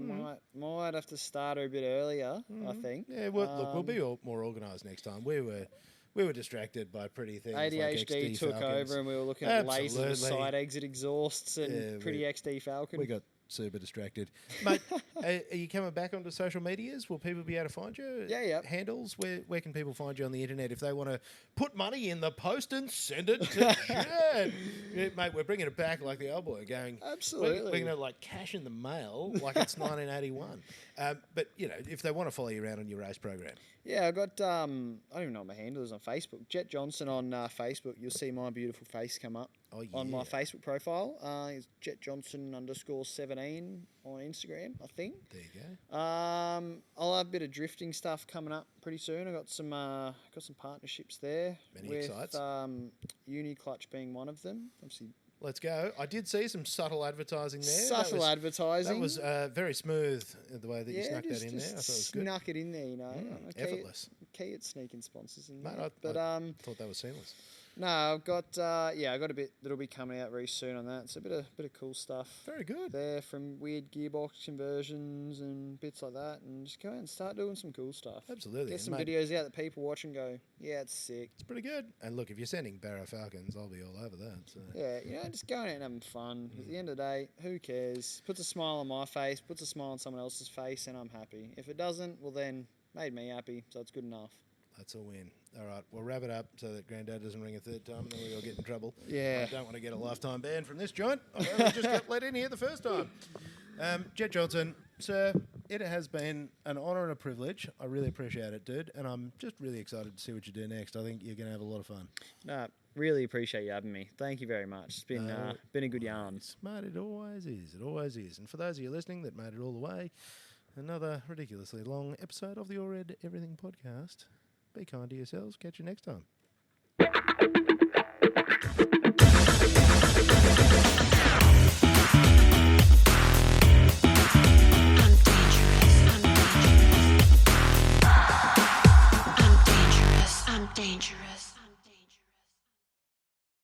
might have to start a bit earlier. I think. Yeah, look, we'll be more organised next time. We were distracted by pretty things. ADHD like XD took Falcons. over, and we were looking at lasers, Absolutely. side exit exhausts, and Yeah, pretty XD Falcon. We got super distracted, mate. Are you coming back onto social medias? Will people be able to find you? Yeah. Handles. Where can people find you on the internet if they want to put money in the post and send it to Jett? Yeah, mate, we're bringing it back like the old boy, going. Absolutely. We're going to like cash in the mail like it's 1981. But if they want to follow you around on your race program, Yeah, I got I don't even know what my handle is on Facebook. Jett Johnson on Facebook. You'll see my beautiful face come up on my Facebook profile. It's Jett Johnson _17 on Instagram, I think. there you go. I'll have a bit of drifting stuff coming up pretty soon. I got some partnerships there. Many with excites. Uniclutch being one of them. Obviously, Let's go. I did see some subtle advertising there. subtle advertising. That was very smooth the way that you snuck that just, in there. I just thought it was good. snuck it in there, you know. Effortless. Key at sneaking sponsors in Mate, there. I But thought that was seamless. no, I've got I got a bit that'll be coming out very soon on that. It's a bit of cool stuff Very good. there, from weird gearbox conversions and bits like that, and just go out and start doing some cool stuff. Absolutely. Get And some mate, videos out that people watch and go, yeah, it's sick. It's pretty good. And look, if you're sending Barrow Falcons, I'll be all over that. So. Yeah, just going out and having fun. At the end of the day, who cares? Puts a smile on my face, puts a smile on someone else's face, and I'm happy. If it doesn't, well then, made me happy, so it's good enough. That's a win. All right, we'll wrap it up so that Grandad doesn't ring a third time and then we all get in trouble. Yeah. I don't want to get a lifetime ban from this joint. I only just got let in here the first time. Jett Johnson, sir, it has been an honour and a privilege. I really appreciate it, dude. And I'm just really excited to see what you do next. I think you're going to have a lot of fun. No, really appreciate you having me. Thank you very much. It's been a good yarn. Mate, it always is. It always is. And for those of you listening that made it all the way, another ridiculously long episode of the All Red Everything podcast. Be kind to yourselves. Catch you next time.